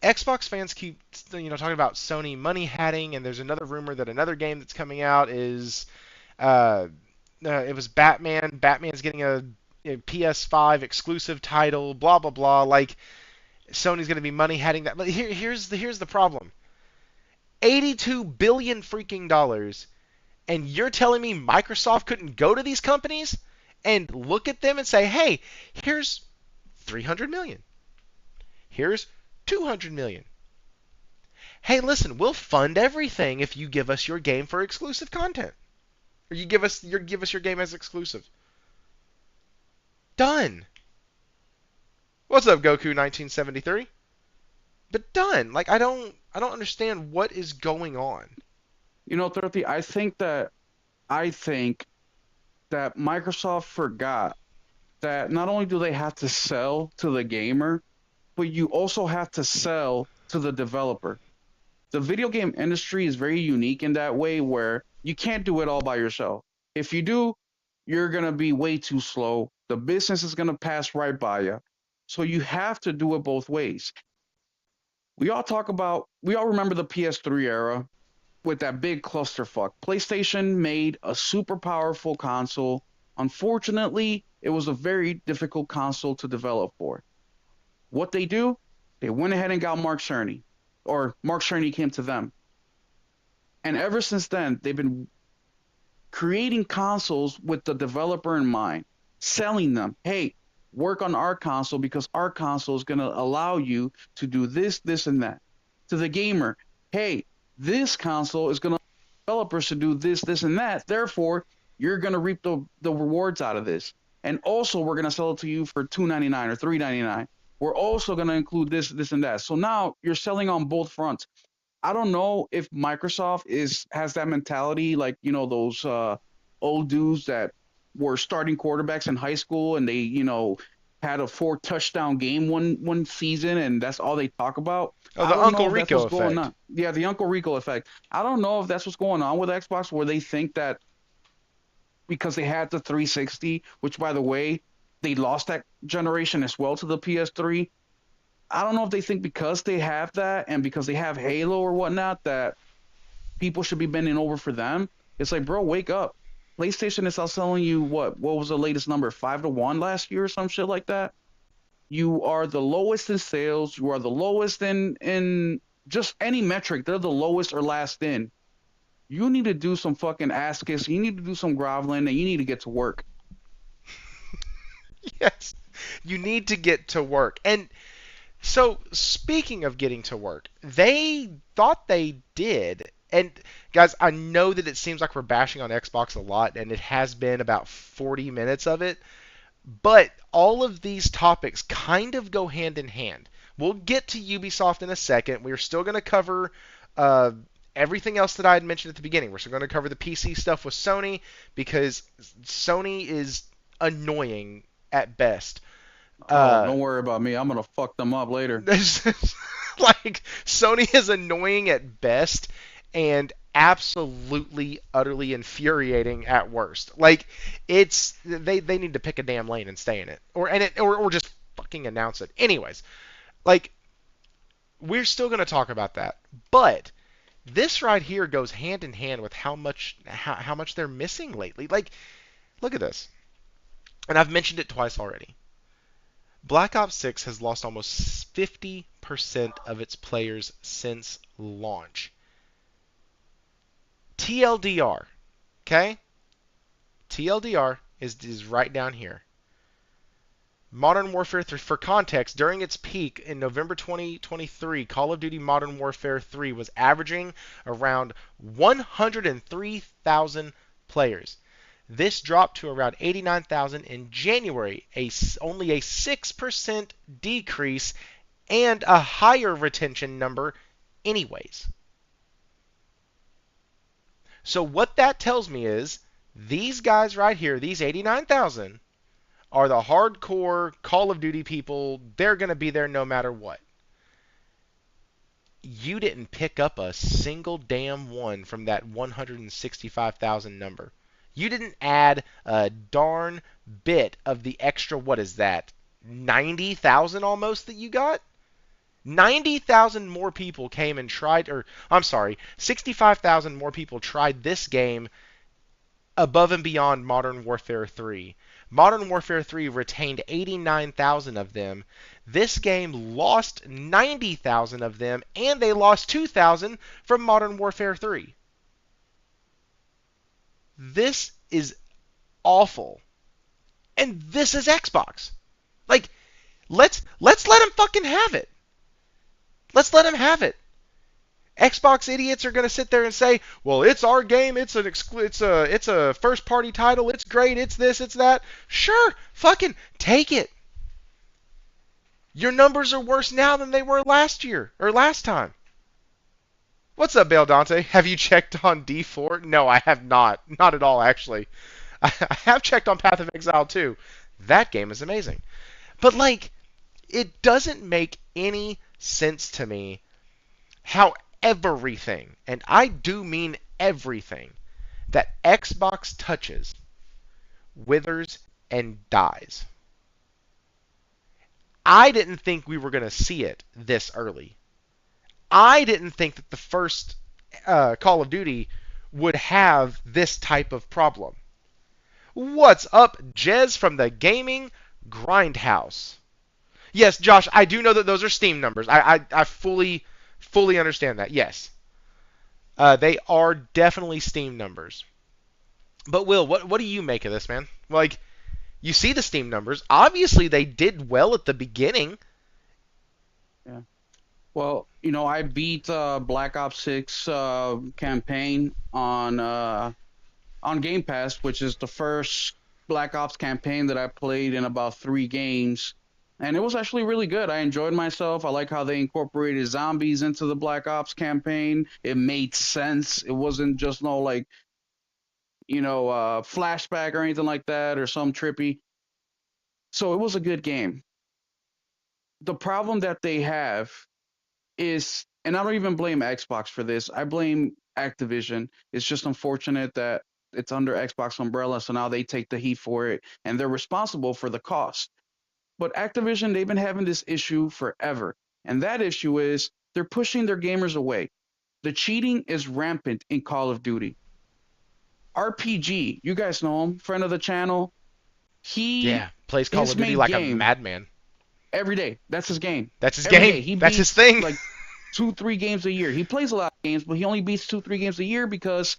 Xbox fans keep talking about Sony money hatting, and there's another rumor that another game that's coming out is uh, it was Batman. Batman's getting a PS5 exclusive title. Blah blah blah. Like Sony's going to be money hatting that. But here's the problem. 82 billion freaking dollars, and you're telling me Microsoft couldn't go to these companies and look at them and say, "Hey, here's 300 million. Here's 200 million. Hey, listen, we'll fund everything if you give us your game for exclusive content. Or you give us your game as exclusive." Done. What's up, Goku 1973? But done. Like I don't understand what is going on. Dorothy, I think that Microsoft forgot that not only do they have to sell to the gamer, but you also have to sell to the developer. The video game industry is very unique in that way where you can't do it all by yourself. If you do, you're going to be way too slow. The business is going to pass right by you. So you have to do it both ways. We all remember the PS3 era with that big clusterfuck. PlayStation made a super powerful console. Unfortunately, it was a very difficult console to develop for. What they do, they went ahead and got Mark Cerny, or Mark Cerny came to them. And ever since then, they've been creating consoles with the developer in mind, selling them. Hey, work on our console because our console is going to allow you to do this, this, and that. To the gamer, hey, this console is going to allow developers to do this, this, and that. Therefore, you're going to reap the rewards out of this. And also, we're going to sell it to you for $2.99 or $3.99. We're also going to include this, this, and that. So now you're selling on both fronts. I don't know if Microsoft is has that mentality, like those old dudes that were starting quarterbacks in high school, and they had a 4 touchdown game one season, and that's all they talk about. Oh, I the don't know Uncle if that's Rico what's going effect. on. Yeah, the Uncle Rico effect. I don't know if that's what's going on with Xbox, where they think that because they had the 360, which by the way, they lost that generation as well to the PS3. I don't know if they think because they have that and because they have Halo or whatnot that people should be bending over for them. It's like, bro, wake up. PlayStation is out selling you what was the latest number? 5-1 last year or some shit like that. You are the lowest in sales. You are the lowest in just any metric. They're the lowest or last in. You need to do some fucking ass kissing. You need to do some groveling, and you need to get to work. Yes. You need to get to work. And so, speaking of getting to work, they thought they did. And guys, I know that it seems like we're bashing on Xbox a lot, and it has been about 40 minutes of it, but all of these topics kind of go hand in hand. We'll get to Ubisoft in a second. We're still going to cover uh, everything else that I had mentioned at the beginning. We're still going to cover the PC stuff with Sony because Sony is annoying at best. Oh, Uh, don't worry about me. I'm gonna fuck them up later. like Sony is annoying at best and absolutely utterly infuriating at worst. Like they need to pick a damn lane and stay in it, or just fucking announce it. Anyways, like we're still gonna talk about that, but this right here goes hand in hand with how much they're missing lately. Like look at this, and I've mentioned it twice already. Black Ops 6 has lost almost 50% 5% of its players since launch. TLDR, okay? TLDR is right down here. Modern Warfare 3, for context, during its peak in November 2023, Call of Duty Modern Warfare 3 was averaging around 103,000 players. This dropped to around 89,000 in January, only a 6% decrease and a higher retention number anyways. So what that tells me is these guys right here, these 89,000, are the hardcore Call of Duty people. They're going to be there no matter what. You didn't pick up a single damn one from that 165,000 number. You didn't add a darn bit of the extra, what is that, 90,000 almost that you got? 90,000 more people came and tried, or I'm sorry, 65,000 more people tried this game above and beyond Modern Warfare 3. Modern Warfare 3 retained 89,000 of them. This game lost 90,000 of them, and they lost 2,000 from Modern Warfare 3. This is awful. And this is Xbox. Like, let's let them fucking have it. Let's let them have it. Xbox idiots are going to sit there and say, "Well, it's our game. It's a first party title. It's great. It's this. It's that." Sure, fucking take it. Your numbers are worse now than they were last year or last time. What's up, Bale Dante? Have you checked on D4? No, I have not. Not at all, actually. I have checked on Path of Exile too. That game is amazing. But like, it doesn't make any sense to me how everything, and I do mean everything, that Xbox touches withers and dies. I didn't think we were going to see it this early. I didn't think that the first Call of Duty would have this type of problem. What's up, Jez from the Gaming Grindhouse? Yes, Josh, I do know that those are Steam numbers. I fully understand that. Yes. They are definitely Steam numbers. But Will, what do you make of this, man? Like, you see the Steam numbers. Obviously, they did well at the beginning. Yeah. Well, I beat Black Ops 6 campaign on Game Pass, which is the first Black Ops campaign that I played in about 3 games. And it was actually really good. I enjoyed myself. I like how they incorporated zombies into the Black Ops campaign. It made sense. It wasn't just no flashback or anything like that or some trippy. So it was a good game. The problem that they have is, and I don't even blame Xbox for this. I blame Activision. It's just unfortunate that it's under Xbox umbrella, so now they take the heat for it, and they're responsible for the cost. But Activision, they've been having this issue forever. And that issue is they're pushing their gamers away. The cheating is rampant in Call of Duty. RPG, you guys know him, friend of the channel. He plays Call of Duty like a madman. Every day. That's his game. That's his game. That's his thing. Like 2-3 games a year. He plays a lot of games, but he only beats 2-3 games a year because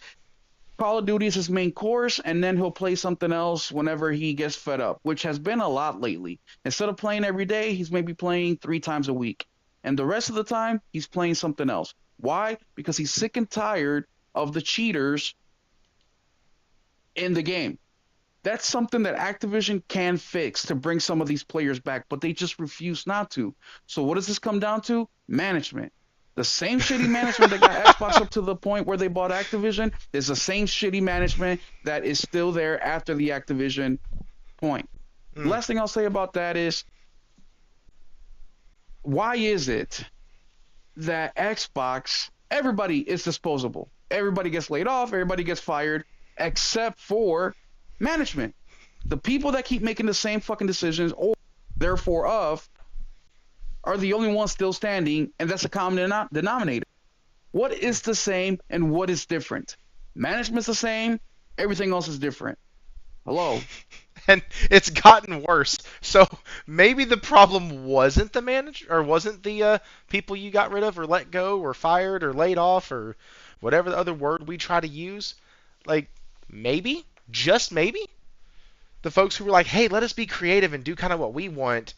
Call of Duty is his main course, and then he'll play something else whenever he gets fed up, which has been a lot lately. Instead of playing every day, he's maybe playing 3 times a week. And the rest of the time, he's playing something else. Why? Because he's sick and tired of the cheaters in the game. That's something that Activision can fix to bring some of these players back, but they just refuse not to. So what does this come down to? Management. The same shitty management that got Xbox up to the point where they bought Activision is the same shitty management that is still there after the Activision point. The last thing I'll say about that is, why is it that Xbox, everybody is disposable? Everybody gets laid off, everybody gets fired, except for management. The people that keep making the same fucking decisions, or therefore are the only ones still standing, and that's a common denominator. What is the same and what is different? Management's the same, everything else is different. Hello. And it's gotten worse. So maybe the problem wasn't the manager or wasn't the people you got rid of or let go or fired or laid off or whatever the other word we try to use. Like maybe, just maybe, the folks who were like, "Hey, let us be creative and do kind of what we want."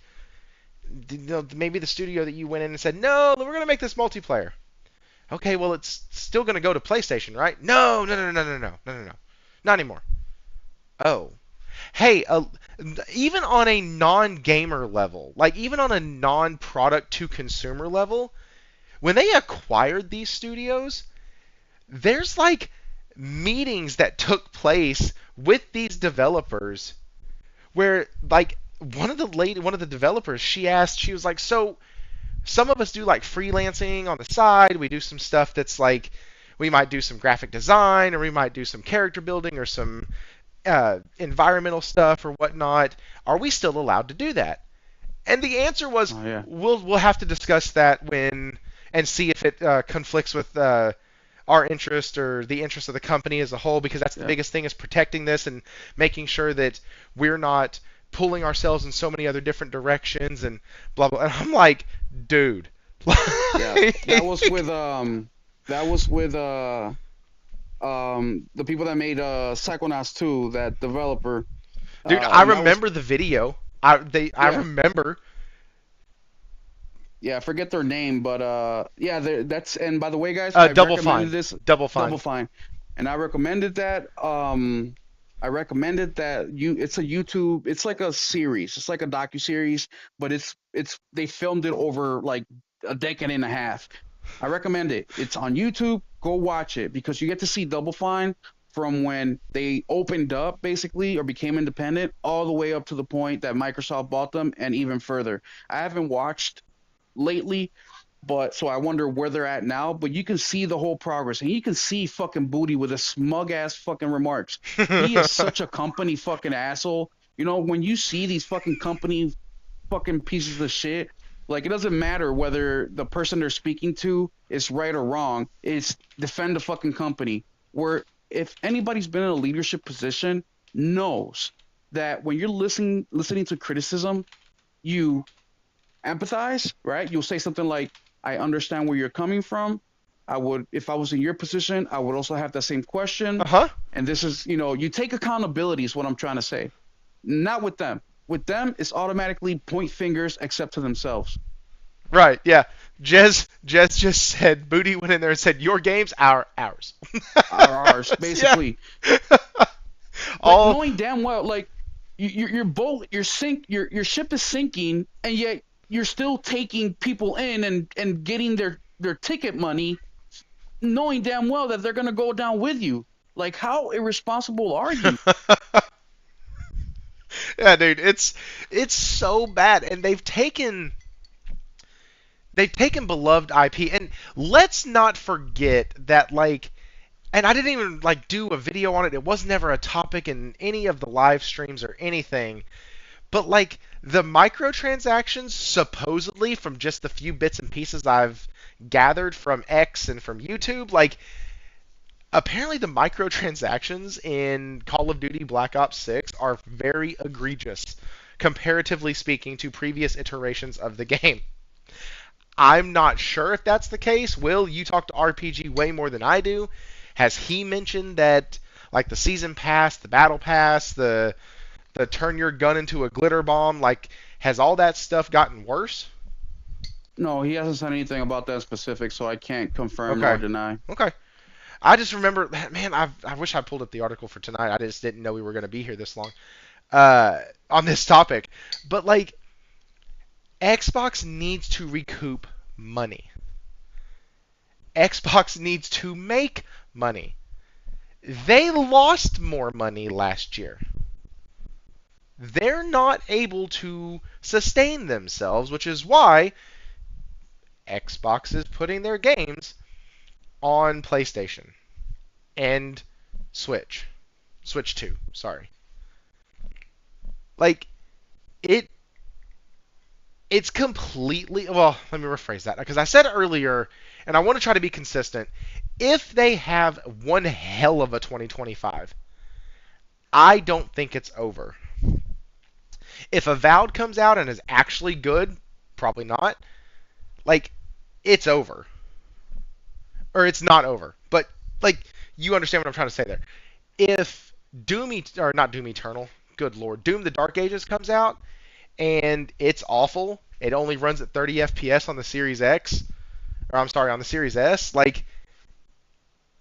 Maybe the studio that you went in and said, "No, we're going to make this multiplayer." Okay, well it's still going to go to PlayStation, right? No, no, no, no, no, no, no, no, no, not anymore. Oh, hey, even on a non-gamer level, like even on a non-product to consumer level, when they acquired these studios, there's like meetings that took place with these developers where like one of the developers, she was like, "So some of us do like freelancing on the side. We do some stuff that's like we might do some graphic design or we might do some character building or some environmental stuff or whatnot. Are we still allowed to do that?" And the answer was, Oh yeah. we'll have to discuss that when and see if it conflicts with our interest or the interest of the company as a whole, because that's the Yeah. biggest thing is protecting this and making sure that we're not pulling ourselves in so many other different directions and blah blah. And I'm like, dude, Yeah. That was like, with that was with the people that made Psychonauts 2, that developer. dude, I And that was, remember the video. I yeah. remember. Yeah, I forget their name, but yeah, that's, and by the way, guys, I Double recommended Fine. this. Double Double Fine. Fine, and I recommended that it's a YouTube, it's like a series, it's like a docu series, but it's they filmed it over like a decade and a half. I recommend it. It's on YouTube. Go watch it because you get to see Double Fine from when they opened up basically or became independent all the way up to the point that Microsoft bought them and even further. I haven't watched lately, but so I wonder where they're at now. But you can see the whole progress, and you can see fucking Booty with his smug ass fucking remarks. He is such a company fucking asshole. You know, when you see these fucking company fucking pieces of shit, like it doesn't matter whether the person they're speaking to is right or wrong. It's defend the fucking company. Where if anybody's been in a leadership position knows that when you're listening to criticism, you empathize, right? You'll say something like, I understand where you're coming from. I would, if I was in your position, I would also have that same question. Uh-huh. And this is, you take accountability, is what I'm trying to say. Not with them. With them, it's automatically point fingers except to themselves. Right, yeah. Jez just said Booty went in there and said, "Your games, ours." Ours, Yeah. basically. But All knowing damn well, like, your boat, your ship is sinking, and yet you're still taking people in and getting their ticket money, knowing damn well that they're gonna go down with you. Like, how irresponsible are you? Yeah, dude, it's so bad and they've taken beloved IP, and let's not forget that like, and I didn't even like do a video on it. It was never a topic in any of the live streams or anything. But like the microtransactions, supposedly from just the few bits and pieces I've gathered from X and from YouTube, like apparently the microtransactions in Call of Duty Black Ops 6 are very egregious, comparatively speaking to previous iterations of the game. I'm not sure if that's the case. Will, you talk to RPG way more than I do. Has he mentioned that like the season pass, the battle pass, the turn your gun into a glitter bomb, like has all that stuff gotten worse? No, he hasn't said anything about that specific, so I can't confirm nor Okay. deny. Okay. I just remember, man, I wish I pulled up the article for tonight. I just didn't know we were going to be here this long on this topic. But like, Xbox needs to recoup money. Xbox needs to make money. They lost more money last year. They're not able to sustain themselves, which is why Xbox is putting their games on PlayStation and Switch. Switch 2, sorry. Like it it's completely, well, let me rephrase that because I said earlier and I want to try to be consistent. If they have one hell of a 2025, I don't think it's over. If Avowed comes out and is actually good, probably not. Like, it's over. Or it's not over. But, like, you understand what I'm trying to say there. If or not Doom Eternal, good lord, Doom the Dark Ages comes out and it's awful, it only runs at 30 FPS on the Series X, or I'm sorry, on the Series S, like,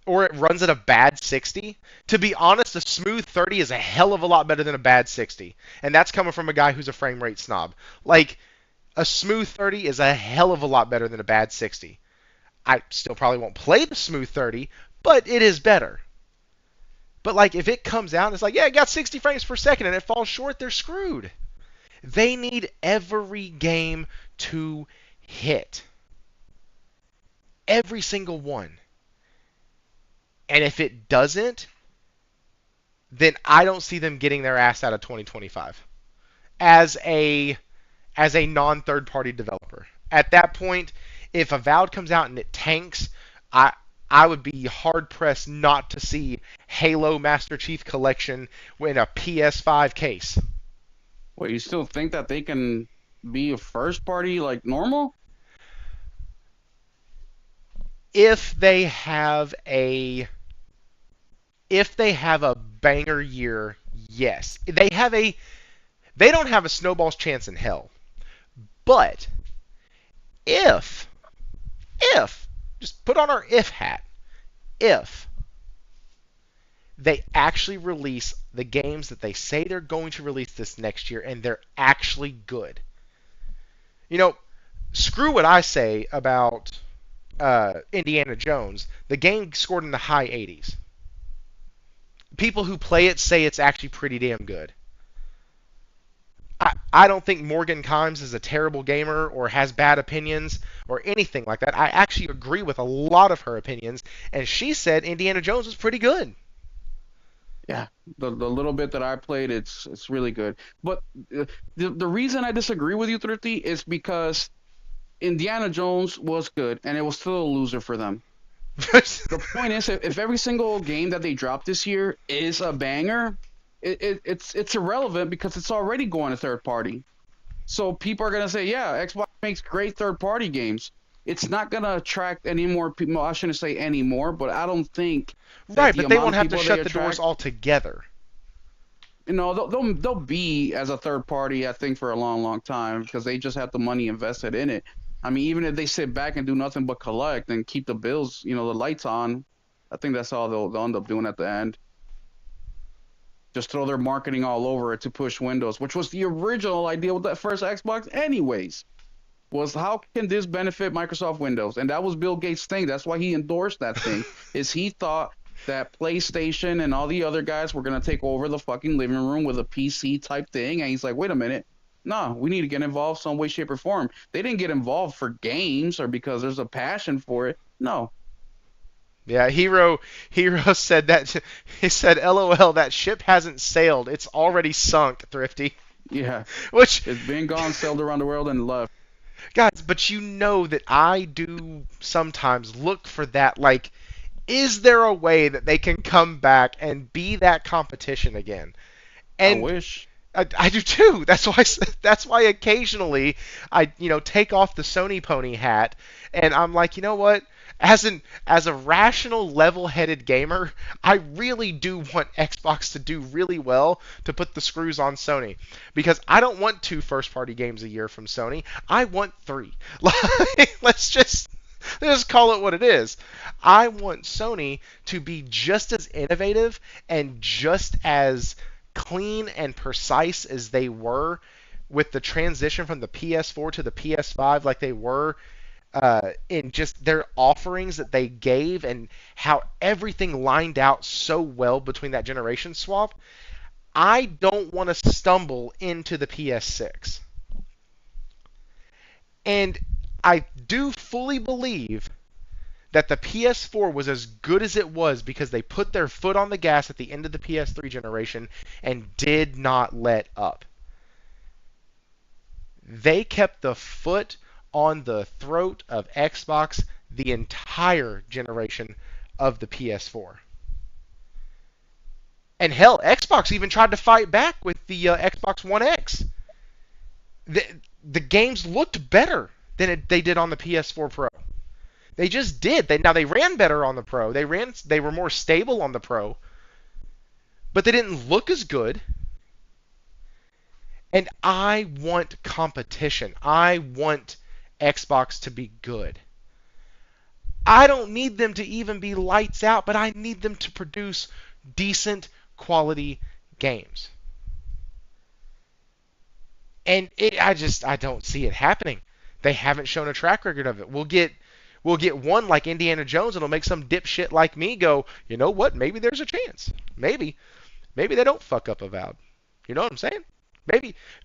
or it runs at a bad 60. To be honest, a smooth 30 is a hell of a lot better than a bad 60. And that's coming from a guy who's a frame rate snob. Like, a smooth 30 is a hell of a lot better than a bad 60. I still probably won't play the smooth 30, but it is better. But like if it comes out and it's like, yeah, it got 60 frames per second and it falls short, they're screwed. They need every game to hit. Every single one. And if it doesn't, then I don't see them getting their ass out of 2025 as a non third party developer. At that point, if Avowed comes out and it tanks, I I would be hard pressed not to see Halo Master Chief Collection in a PS5 case. Well, you still think that they can be a first party like normal? If they have a banger year, yes. They don't have a snowball's chance in hell. But if just put on our if hat, if they actually release the games that they say they're going to release this next year and they're actually good. You know, screw what I say about Indiana Jones. The game scored in the high 80s. People who play it say it's actually pretty damn good. I don't think Morgan Kimes is a terrible gamer or has bad opinions or anything like that. I actually agree with a lot of her opinions, and she said Indiana Jones was pretty good. Yeah, the little bit that I played, it's really good. But the reason I disagree with you, Thrifty, is because Indiana Jones was good, and it was still a loser for them. The point is, if every single game that they drop this year is a banger, it's irrelevant because it's already going to third party. So people are gonna say, yeah, Xbox makes great third party games. It's not gonna attract any more people. I shouldn't say any more, but I don't think Right, the but they amount won't of have to people shut they the doors attract, altogether. you know, they'll be as a third party, I think, for a long, long time because they just have the money invested in it. I mean, even if they sit back and do nothing but collect and keep the bills, you know, the lights on, I think that's all they'll end up doing at the end. Just throw their marketing all over it to push Windows, which was the original idea with that first Xbox, anyways. Was how can this benefit Microsoft Windows? And that was Bill Gates' thing. That's why he endorsed that thing. Is he thought that PlayStation and all the other guys were gonna take over the fucking living room with a PC type thing, and he's like, wait a minute, no, we need to get involved some way, shape, or form. They didn't get involved for games or because there's a passion for it. No. Yeah, Hero said that. He said, "LOL, that ship hasn't sailed. It's already sunk, Thrifty." Yeah. Which, It's been gone, sailed around the world, and left. guys, but you know that I do sometimes look for that. Like, is there a way that they can come back and be that competition again? I And wish. I do too. That's why occasionally I take off the Sony pony hat and I'm like, you know what? As a rational, level-headed gamer, I really do want Xbox to do really well to put the screws on Sony because I don't want 2 first-party games a year from Sony. I want 3. Let's just call it what it is. I want Sony to be just as innovative and just as clean and precise as they were with the transition from the PS4 to the PS5, like they were in just their offerings that they gave and how everything lined out so well between that generation swap. I don't want to stumble into the PS6. And I do fully believe that the PS4 was as good as it was because they put their foot on the gas at the end of the PS3 generation and did not let up. They kept the foot on the throat of Xbox the entire generation of the PS4. And hell, Xbox even tried to fight back with the Xbox One X. The, the games looked better than they did on the PS4 Pro. They just did. They ran better on the Pro. They were more stable on the Pro, but they didn't look as good. And I want competition. I want Xbox to be good. I don't need them to even be lights out, but I need them to produce decent quality games. And I don't see it happening. They haven't shown a track record of it. We'll get one like Indiana Jones, and it'll make some dipshit like me go, you know what? Maybe there's a chance. Maybe they don't fuck up Avowed. You know what I'm saying?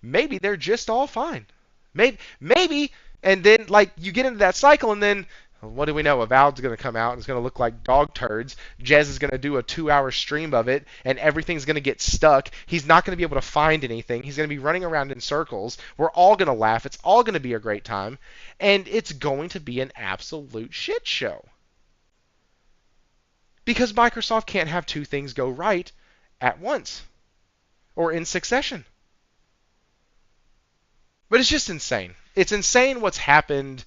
Maybe they're just all fine. Maybe, and then like you get into that cycle, and then what do we know? Avowed's going to come out and it's going to look like dog turds. Jez is going to do a 2-hour stream of it, and everything's going to get stuck. He's not going to be able to find anything. He's going to be running around in circles. We're all going to laugh. It's all going to be a great time, and it's going to be an absolute shit show because Microsoft can't have two things go right at once or in succession. But it's just insane. It's insane what's happened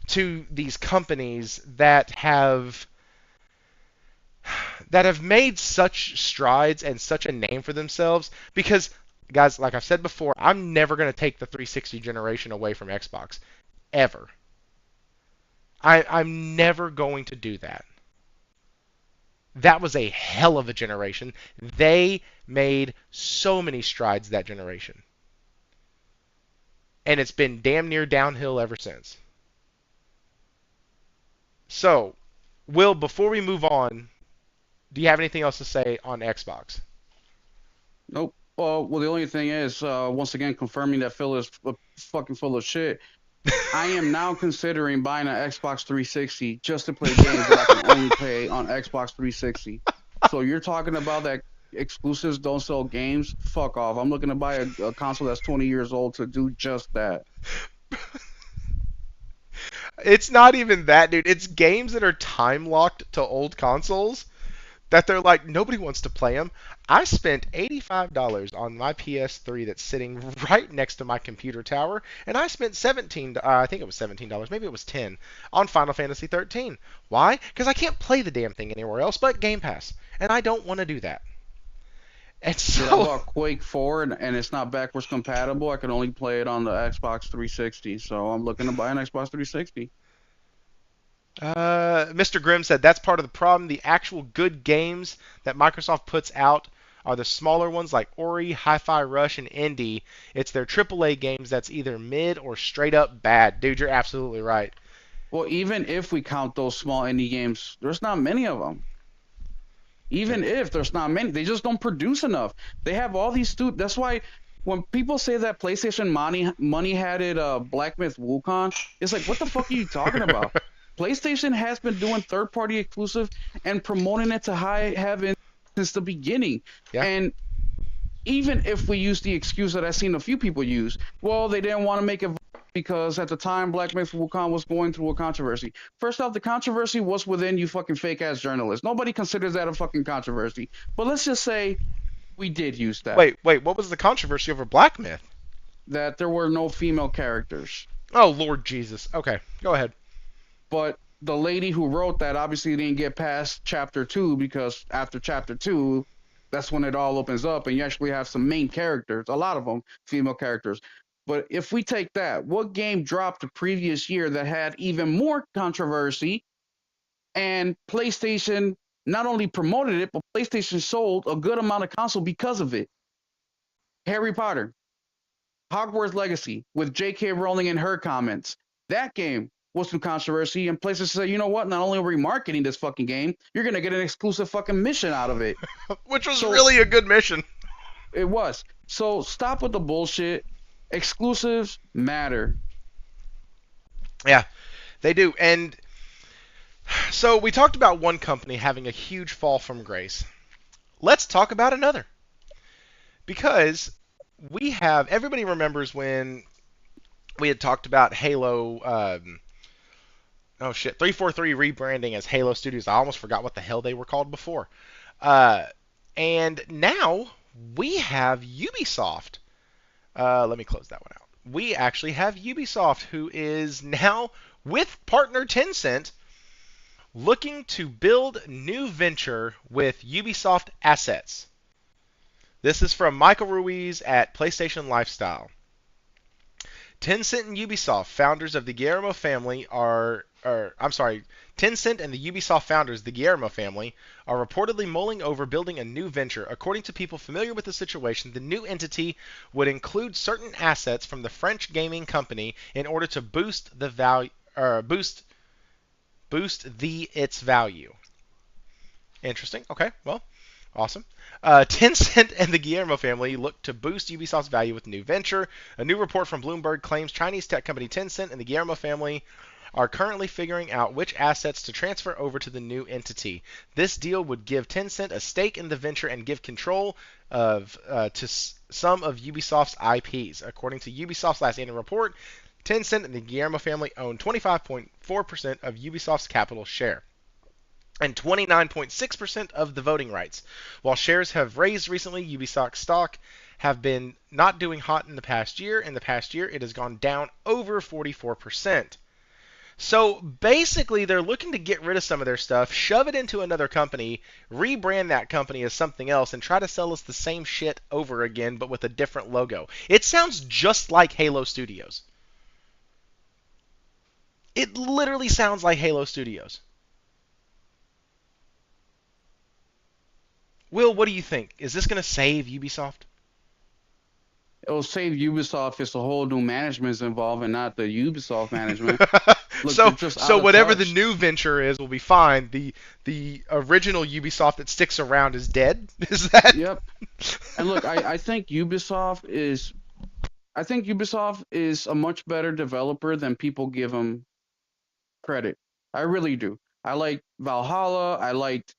to these companies that have made such strides and such a name for themselves because guys, like I've said before, I'm never going to take the 360 generation away from Xbox ever. I'm never going to do that. That was a hell of a generation. They made so many strides that generation. And it's been damn near downhill ever since. So, Will, before we move on, do you have anything else to say on Xbox? Nope. Well, the only thing is, once again, confirming that Phil is fucking full of shit. I am now considering buying an Xbox 360 just to play games that I can only play on Xbox 360. So you're talking about that exclusives don't sell games? Fuck off. I'm looking to buy a console that's 20 years old to do just that. It's not even that, dude. It's games that are time locked to old consoles that they're like, nobody wants to play them. I spent $85 on my PS3 that's sitting right next to my computer tower, and I spent I think it was $17, maybe it was 10 on Final Fantasy 13. Why? Because I can't play the damn thing anywhere else but Game Pass, and I don't want to do that. And Dude, I so, bought Quake 4 and it's not backwards compatible. I can only play it on the Xbox 360, so I'm looking to buy an Xbox 360. Mr. Grimm said that's part of the problem. The actual good games that Microsoft puts out are the smaller ones like Ori, Hi-Fi Rush, and Indie. It's their AAA games that's either mid or straight up bad. Dude, you're absolutely right. Well, even if we count those small indie games, there's not many of them. Even if there's not many, they just don't produce enough. They have all these That's why when people say that PlayStation money had it Black Myth Wukong, it's like, what the fuck are you talking about? PlayStation has been doing third-party exclusive and promoting it to high heaven since the beginning. Yeah. And even if we use the excuse that I've seen a few people use, well, they didn't want to make it because at the time Black Myth Wukong was going through a controversy. First off, the controversy was within you fucking fake-ass journalists. Nobody considers that a fucking controversy. But let's just say we did use that. Wait, what was the controversy over Black Myth? That there were no female characters. Oh, Lord Jesus. Okay, go ahead. But the lady who wrote that obviously didn't get past chapter 2 because after chapter 2, that's when it all opens up and you actually have some main characters, a lot of them female characters. But if we take that, what game dropped the previous year that had even more controversy and PlayStation not only promoted it, but PlayStation sold a good amount of console because of it? Harry Potter, Hogwarts Legacy with J.K. Rowling and her comments. That game was some controversy, and PlayStation said, you know what, not only are we marketing this fucking game, you're going to get an exclusive fucking mission out of it. Which was really a good mission. It was. So stop with the bullshit. Exclusives matter. Yeah, they do. And so we talked about one company having a huge fall from grace. Let's talk about another. Because everybody remembers when we had talked about Halo, 343 rebranding as Halo Studios. I almost forgot what the hell they were called before. And now we have Ubisoft. Let me close that one out. We actually have Ubisoft, who is now with partner Tencent looking to build new venture with Ubisoft assets. This is from Michael Ruiz at PlayStation Lifestyle. Tencent and Ubisoft, founders of the Guillermo family, Tencent and the Ubisoft founders, the Guillermo family, are reportedly mulling over building a new venture. According to people familiar with the situation, the new entity would include certain assets from the French gaming company in order to boost the value, its value. Interesting. Okay. Well, awesome. Tencent and the Guillermo family look to boost Ubisoft's value with new venture. A new report from Bloomberg claims Chinese tech company Tencent and the Guillermo family are currently figuring out which assets to transfer over to the new entity. This deal would give Tencent a stake in the venture and give control of some of Ubisoft's IPs. According to Ubisoft's last annual report, Tencent and the Guillermo family own 25.4% of Ubisoft's capital share and 29.6% of the voting rights. While shares have raised recently, Ubisoft stock have been not doing hot in the past year. In the past year, it has gone down over 44%. So basically, they're looking to get rid of some of their stuff, shove it into another company, rebrand that company as something else, and try to sell us the same shit over again, but with a different logo. It sounds just like Halo Studios. It literally sounds like Halo Studios. Will, what do you think? Is this going to save Ubisoft? It'll save Ubisoft if the whole new management is involved and not the Ubisoft management. Look, so they're just out so of whatever the touch. new venture is will be fine. The original Ubisoft that sticks around is dead. Is that? Yep. And look, I think Ubisoft is a much better developer than people give them credit. I really do. I like Valhalla. I liked,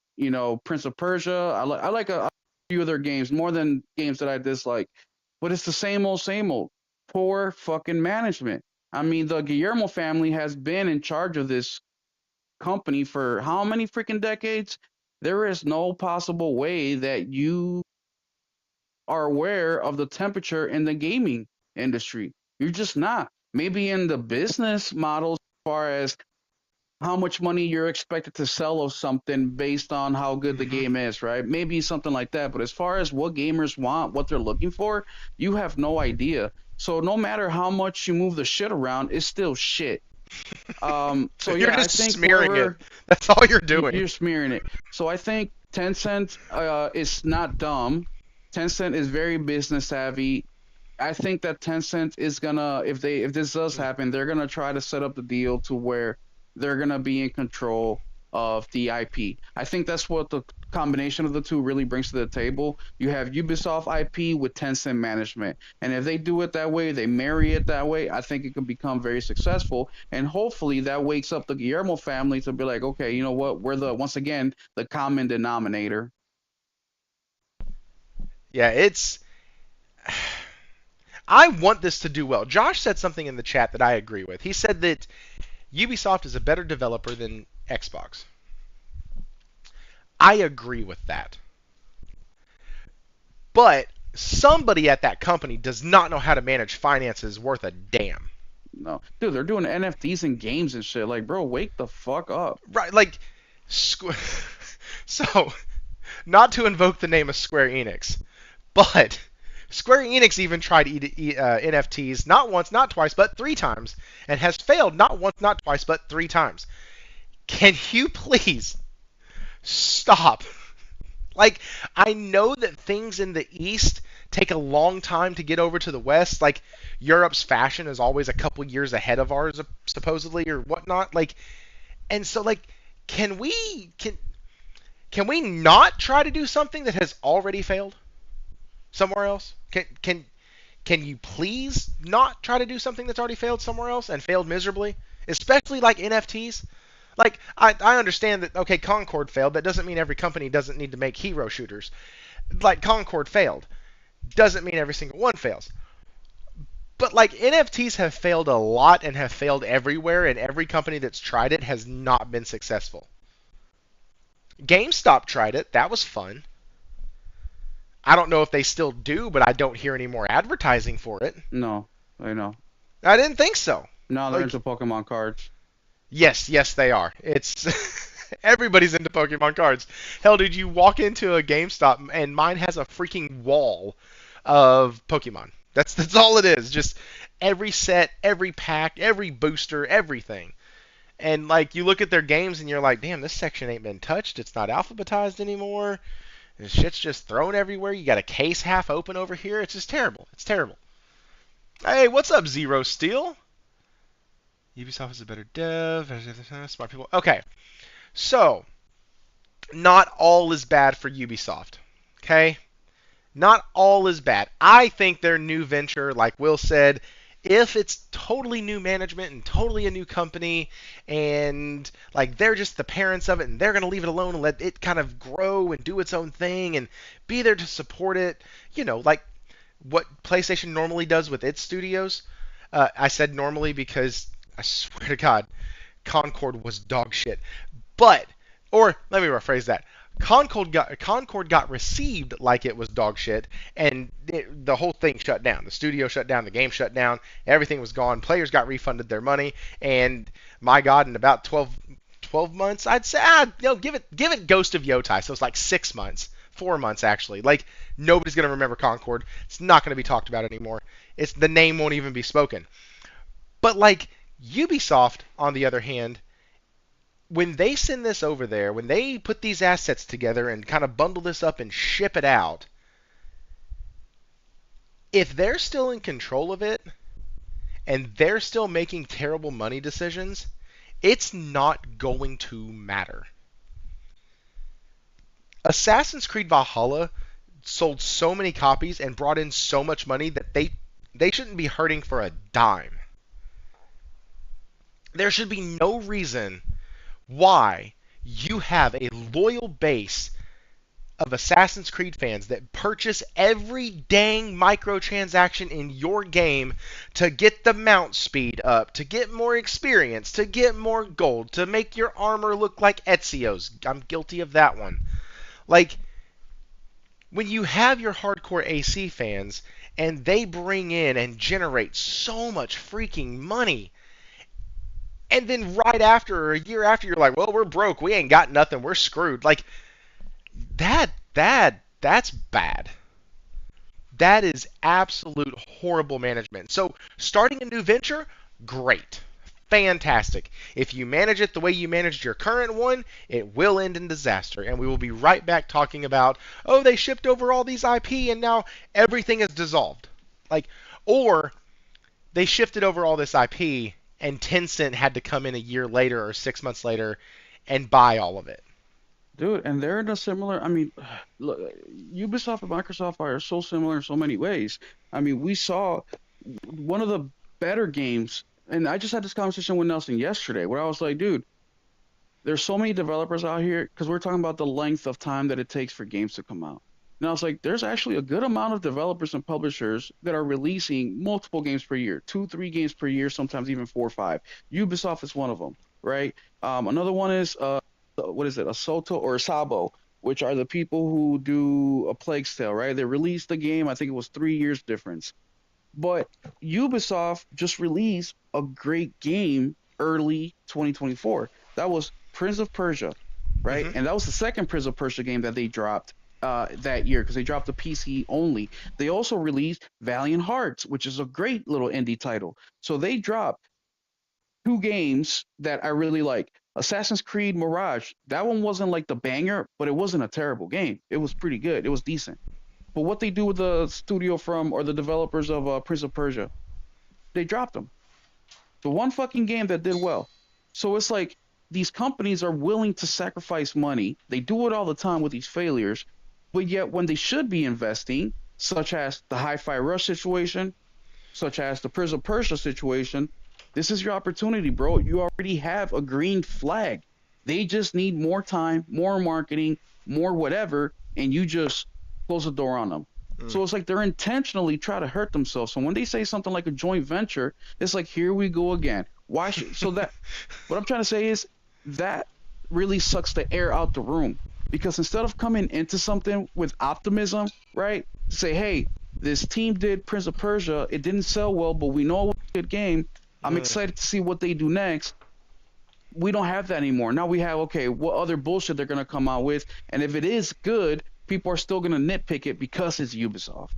Prince of Persia. I like a few of their games more than games that I dislike. But it's the same old, same old. Poor fucking management. I mean, the Guillermo family has been in charge of this company for how many freaking decades? There is no possible way that you are aware of the temperature in the gaming industry. You're just not. Maybe in the business models, as far as how much money you're expected to sell of something based on how good the Mm-hmm. game is, right? Maybe something like that. But as far as what gamers want, what they're looking for, you have no idea. So no matter how much you move the shit around, it's still shit. So You're yeah, I just think smearing it. whoever That's all you're doing. you're smearing it. So I think Tencent is not dumb. Tencent is very business savvy. I think that Tencent is gonna, if this does happen, they're gonna try to set up the deal to where they're gonna be in control of the IP. I think that's what the combination of the two really brings to the table. You have Ubisoft IP with Tencent management, and if they do it that way, they marry it that way, I think it can become very successful. And hopefully that wakes up the Guillermo family to be like, okay, you know what? We're the once again the common denominator. Yeah, it's. I want this to do well. Josh said something in the chat that I agree with. He said that Ubisoft is a better developer than Xbox. I agree with that. But somebody at that company does not know how to manage finances worth a damn. No, dude, they're doing NFTs and games and shit. Like, bro, wake the fuck up. Right, like, so, not to invoke the name of Square Enix, but Square Enix even tried NFTs not once, not twice, but three times, and has failed not once, not twice, but three times. Can you please stop? Like, I know that things in the East take a long time to get over to the West. Like, Europe's fashion is always a couple years ahead of ours, supposedly, or whatnot. Like, and so, like, can we can we not try to do something that has already failed somewhere else? Can you please not try to do something that's already failed somewhere else and failed miserably? Especially like NFTs. Like, I understand that, okay, Concord failed. That doesn't mean every company doesn't need to make hero shooters. Like, Concord failed. Doesn't mean every single one fails. But, like, NFTs have failed a lot and have failed everywhere, and every company that's tried it has not been successful. GameStop tried it. That was fun. I don't know if they still do, but I don't hear any more advertising for it. No, I know. I didn't think so. Now they're Like, into Pokemon cards. yes, they are. It's everybody's into Pokemon cards. Hell, dude, you walk into a GameStop and mine has a freaking wall of Pokemon. That's all it is. Just every set, every pack, every booster, everything. And like you look at their games and you're like, damn, this section ain't been touched. It's not alphabetized anymore. This shit's just thrown everywhere. You got a case half open over here. It's just terrible. It's terrible. Hey, what's up, Zero Steel? Ubisoft is a better dev. Smart people. Okay, so not all is bad for Ubisoft. Okay, not all is bad. I think their new venture, like Will said, if it's totally new management and totally a new company and like they're just the parents of it and they're going to leave it alone and let it kind of grow and do its own thing and be there to support it, like what PlayStation normally does with its studios. I said normally because I swear to God, Concord was dog shit. But, or let me rephrase that. Concord got received like it was dog shit, and the whole thing shut down. The studio shut down, the game shut down, everything was gone. Players got refunded their money, and my God, in about 12 months, I'd say, give it Ghost of Yotai. So it's like 6 months, 4 months actually. Like nobody's gonna remember Concord. It's not gonna be talked about anymore. The name won't even be spoken. But like Ubisoft, on the other hand, when they send this over there, when they put these assets together and kind of bundle this up and ship it out, if they're still in control of it and they're still making terrible money decisions, it's not going to matter. Assassin's Creed Valhalla sold so many copies and brought in so much money that they shouldn't be hurting for a dime. There should be no reason why you have a loyal base of Assassin's Creed fans that purchase every dang microtransaction in your game to get the mount speed up, to get more experience, to get more gold, to make your armor look like Ezio's. I'm guilty of that one. Like, when you have your hardcore AC fans and they bring in and generate so much freaking money, and then right after, or a year after, you're like, well, we're broke. We ain't got nothing. We're screwed. Like, that's bad. That is absolute horrible management. So, starting a new venture, great. Fantastic. If you manage it the way you managed your current one, it will end in disaster. And we will be right back talking about, oh, they shipped over all these IP and now everything is dissolved. Like, or they shifted over all this IP and Tencent had to come in a year later or 6 months later and buy all of it. Dude, and they're in a similar. I mean, look, Ubisoft and Microsoft are so similar in so many ways. I mean, we saw one of the better games, and I just had this conversation with Nelson yesterday, where I was like, dude, there's so many developers out here because we're talking about the length of time that it takes for games to come out. And I was like, there's actually a good amount of developers and publishers that are releasing multiple games per year, 2-3 games per year, sometimes even 4 or 5. Ubisoft is one of them, right? Another one is what is it, Asoto or Sabo, which are the people who do A Plague's Tale, right? They released the game, I think it was 3 years difference. But Ubisoft just released a great game early 2024. That was Prince of Persia, right? Mm-hmm. And that was the second Prince of Persia game that they dropped that year because they dropped the PC only. They also released Valiant Hearts, which is a great little indie title. So they dropped 2 games that I really like. Assassin's Creed Mirage, that one wasn't like the banger, but it wasn't a terrible game. It was pretty good. It was decent. But what they do with the studio from, or the developers of Prince of Persia, they dropped them. The one fucking game that did well. So it's like these companies are willing to sacrifice money. They do it all the time with these failures. But yet when they should be investing, such as the Hi-Fi Rush situation, such as the Prince of Persia situation, this is your opportunity, bro. You already have a green flag. They just need more time, more marketing, more whatever, and you just close the door on them. So it's like they're intentionally trying to hurt themselves. So when they say something like a joint venture, it's like, here we go again. Why should, so that what I'm trying to say is that really sucks the air out the room. because instead of coming into something with optimism, right? Say, hey, this team did Prince of Persia. It didn't sell well, but we know it was a good game. I'm Mm. excited to see what they do next. We don't have that anymore. Now we have, okay, what other bullshit they're going to come out with. And if it is good, people are still going to nitpick it because it's Ubisoft.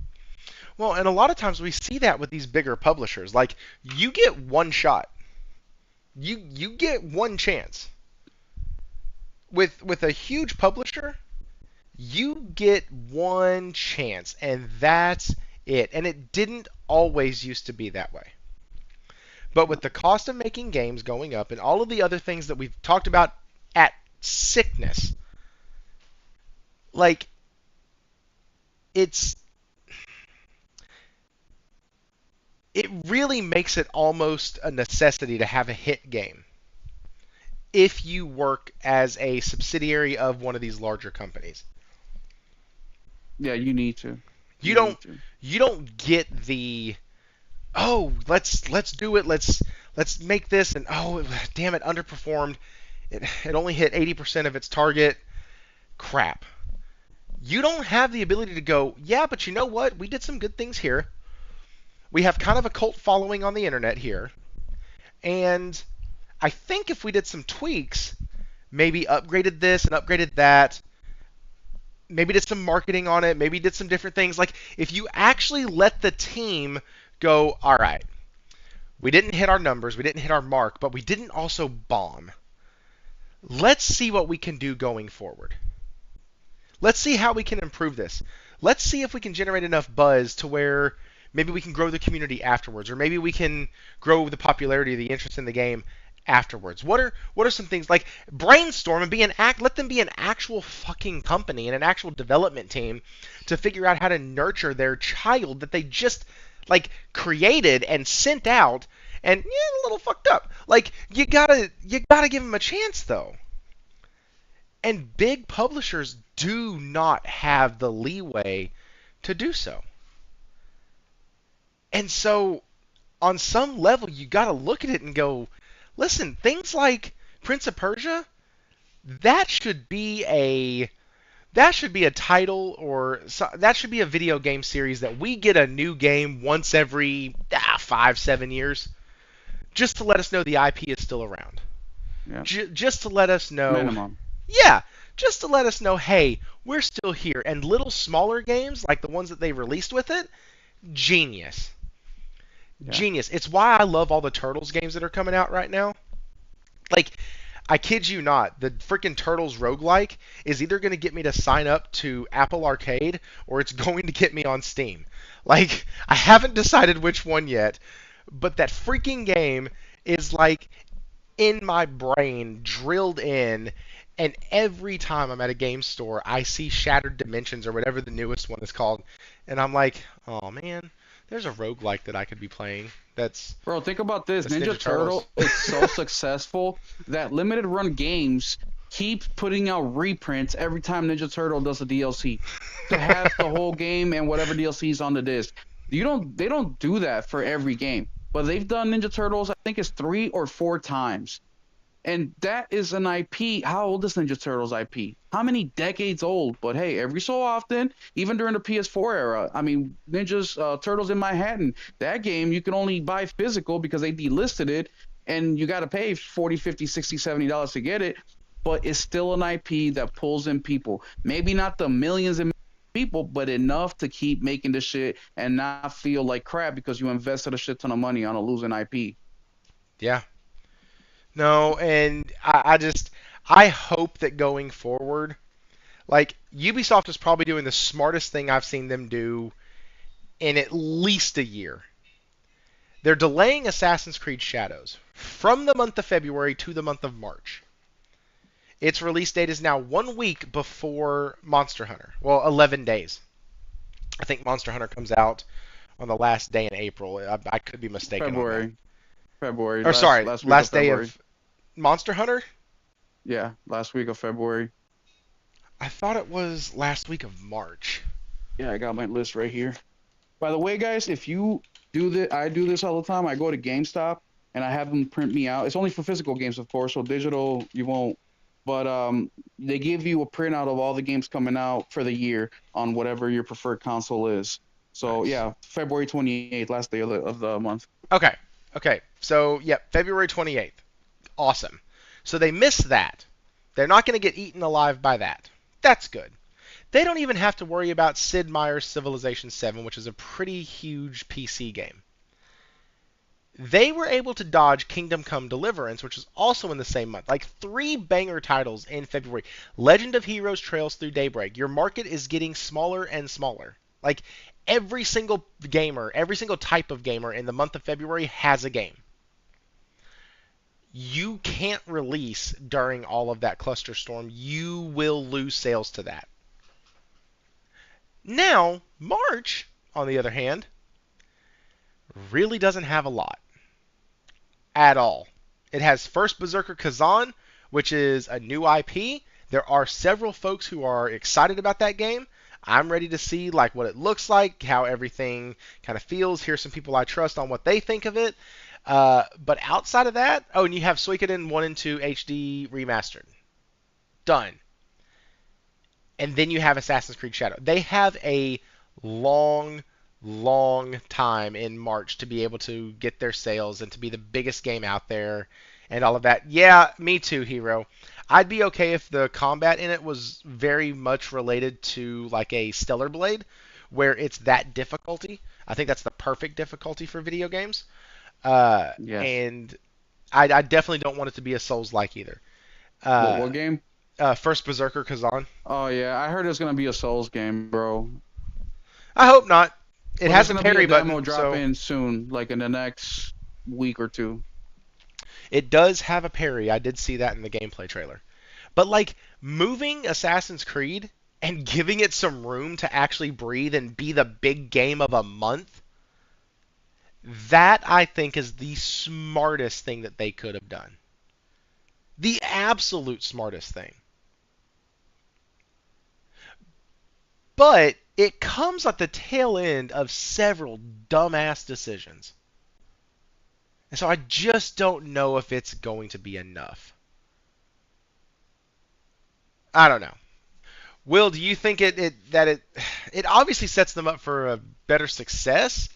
Well, and a lot of times we see that with these bigger publishers. Like, you get one shot. You get one chance. With a huge publisher, you get one chance, and that's it. And it didn't always used to be that way. But with the cost of making games going up and all of the other things that we've talked about at sickness, like it's it really makes it almost a necessity to have a hit game if you work as a subsidiary of one of these larger companies. Yeah, you need to. You You don't need to. you don't get the oh, let's do it. Let's make this and oh, damn it underperformed. It only hit 80% of its target. Crap. You don't have the ability to go, yeah, but you know what? We did some good things here. We have kind of a cult following on the internet here. And I think if we did some tweaks, maybe upgraded this and upgraded that, maybe did some marketing on it, maybe did some different things. Like, if you actually let the team go, all right, we didn't hit our numbers, we didn't hit our mark, but we didn't also bomb. Let's see what we can do going forward. Let's see how we can improve this. Let's see if we can generate enough buzz to where maybe we can grow the community afterwards, or maybe we can grow the popularity, the interest in the game afterwards. What are some things like brainstorm and let them be an actual fucking company and an actual development team to figure out how to nurture their child that they just like created and sent out and a little fucked up. Like you gotta give them a chance though. And big publishers do not have the leeway to do so. And so, on some level, you got to look at it and go, listen, things like Prince of Persia, that should be a title that should be a video game series that we get a new game once every 5-7 years, just to let us know the IP is still around. Yeah. Just to let us know. Minimum. Yeah, just to let us know, hey, we're still here. And little smaller games, like the ones that they released with it, genius. Yeah. Genius. It's why I love all the Turtles games that are coming out right now. Like, I kid you not, the freaking Turtles roguelike is either going to get me to sign up to Apple Arcade or it's going to get me on Steam. Like, I haven't decided which one yet, but that freaking game is like in my brain, drilled in, and every time I'm at a game store, I see Shattered Dimensions or whatever the newest one is called, and I'm like, oh man, there's a roguelike that I could be playing. Bro, think about this. That's Ninja Ninja Turtles. Turtle is so successful that limited run games keep putting out reprints every time Ninja Turtle does a DLC to have the whole game and whatever DLC is on the disc. They don't do that for every game, but they've done Ninja Turtles. I think it's 3 or 4 times. And that is an IP. How old is Ninja Turtles IP? How many decades old? But hey, every so often, even during the PS4 era, I mean, Turtles in Manhattan, that game you can only buy physical because they delisted it, and you got to pay $40, $50, $60, $70 to get it. But it's still an IP that pulls in people. Maybe not the millions and people, but enough to keep making the shit and not feel like crap because you invested a shit ton of money on a losing IP. Yeah. No, and I hope that going forward, like Ubisoft is probably doing the smartest thing I've seen them do in at least a year. They're delaying Assassin's Creed Shadows from the month of February to the month of March. Its release date is now 1 week before Monster Hunter. Well, 11 days. I think Monster Hunter comes out on the last day in April. I could be mistaken on that. February. Or sorry, last week last of day February. of Monster Hunter? Yeah, last week of February. I thought it was last week of March. Yeah, I got my list right here. By the way, guys, if you do this, I do this all the time. I go to GameStop and I have them print me out. It's only for physical games, of course, so digital you won't But they give you a printout of all the games coming out for the year on whatever your preferred console is. So Nice. yeah, February 28th, last day of the month. Okay. Okay. So, yep, February 28th. Awesome. So they missed that. They're not going to get eaten alive by that. That's good. They don't even have to worry about Sid Meier's Civilization 7, which is a pretty huge PC game. They were able to dodge Kingdom Come Deliverance, which is also in the same month. Like three banger titles in February. Legend of Heroes Trails Through Daybreak. Your market is getting smaller and smaller. Like every single gamer, every single type of gamer in the month of February has a game. You can't release during all of that cluster storm. You will lose sales to that. Now, March, on the other hand, really doesn't have a lot at all. It has First Berserker Kazan, which is a new IP. There are several folks who are excited about that game. I'm ready to see like what it looks like, how everything kind of feels. Here's some people I trust on what they think of it. But outside of that, oh, and you have Suikoden 1 and 2 HD remastered. Done. And then you have Assassin's Creed Shadow. They have a long, long time in March to be able to get their sales and to be the biggest game out there and all of that. Yeah, me too, Hero. I'd be okay if the combat in it was very much related to like a Stellar Blade, where it's that difficulty. I think that's the perfect difficulty for video games. Yes. And I definitely don't want it to be a Souls-like either. Uh, What game? First Berserker Kazan. Oh yeah, I heard it's gonna be a Souls game, bro. I hope not. It But there's has a gonna be a parry demo button, so dropping soon, like in the next week or two. it does have a parry. I did see that in the gameplay trailer. But like moving Assassin's Creed and giving it some room to actually breathe and be the big game of a month, that I think is the smartest thing that they could have done. The absolute smartest thing. But it comes at the tail end of several dumbass decisions. And so I just don't know if it's going to be enough. I don't know. Will, do you think it obviously sets them up for a better success?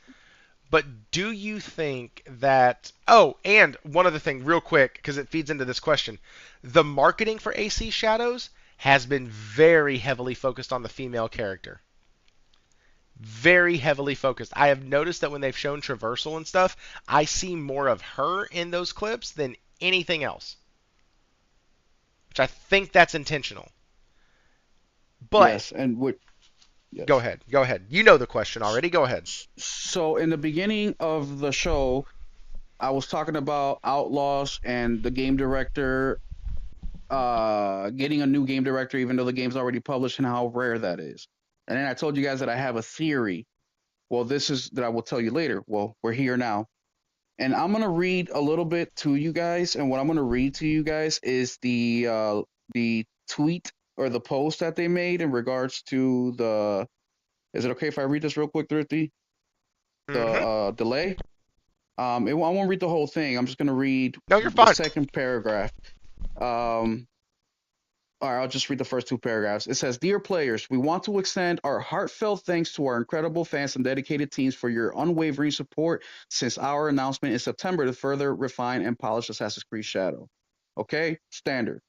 But do you think that? Oh, and one other thing, real quick, because it feeds into this question: the marketing for AC Shadows has been very heavily focused on the female character. Very heavily focused. I have noticed that when they've shown traversal and stuff, I see more of her in those clips than anything else, which I think that's intentional. But Yes, and what? go Yes. ahead. Go ahead. You know the question already. Go ahead. So in the beginning of the show, I was talking about Outlaws and the game director getting a new game director even though the game's already published and how rare that is. And then I told you guys that I have a theory. Well, this is that I will tell you later. Well, we're here now. And I'm gonna read a little bit to you guys, and what I'm gonna read to you guys is the tweet or the post that they made in regards to the. Is it okay if I read this real quick, Thrifty? The Mm-hmm. delay. I won't read the whole thing. I'm just gonna read No, you're the fine. second paragraph. Um, all right, I'll just read the first two paragraphs. It says, "Dear players, we want to extend our heartfelt thanks to our incredible fans and dedicated teams for your unwavering support since our announcement in September to further refine and polish Assassin's Creed Shadow." Okay, standard.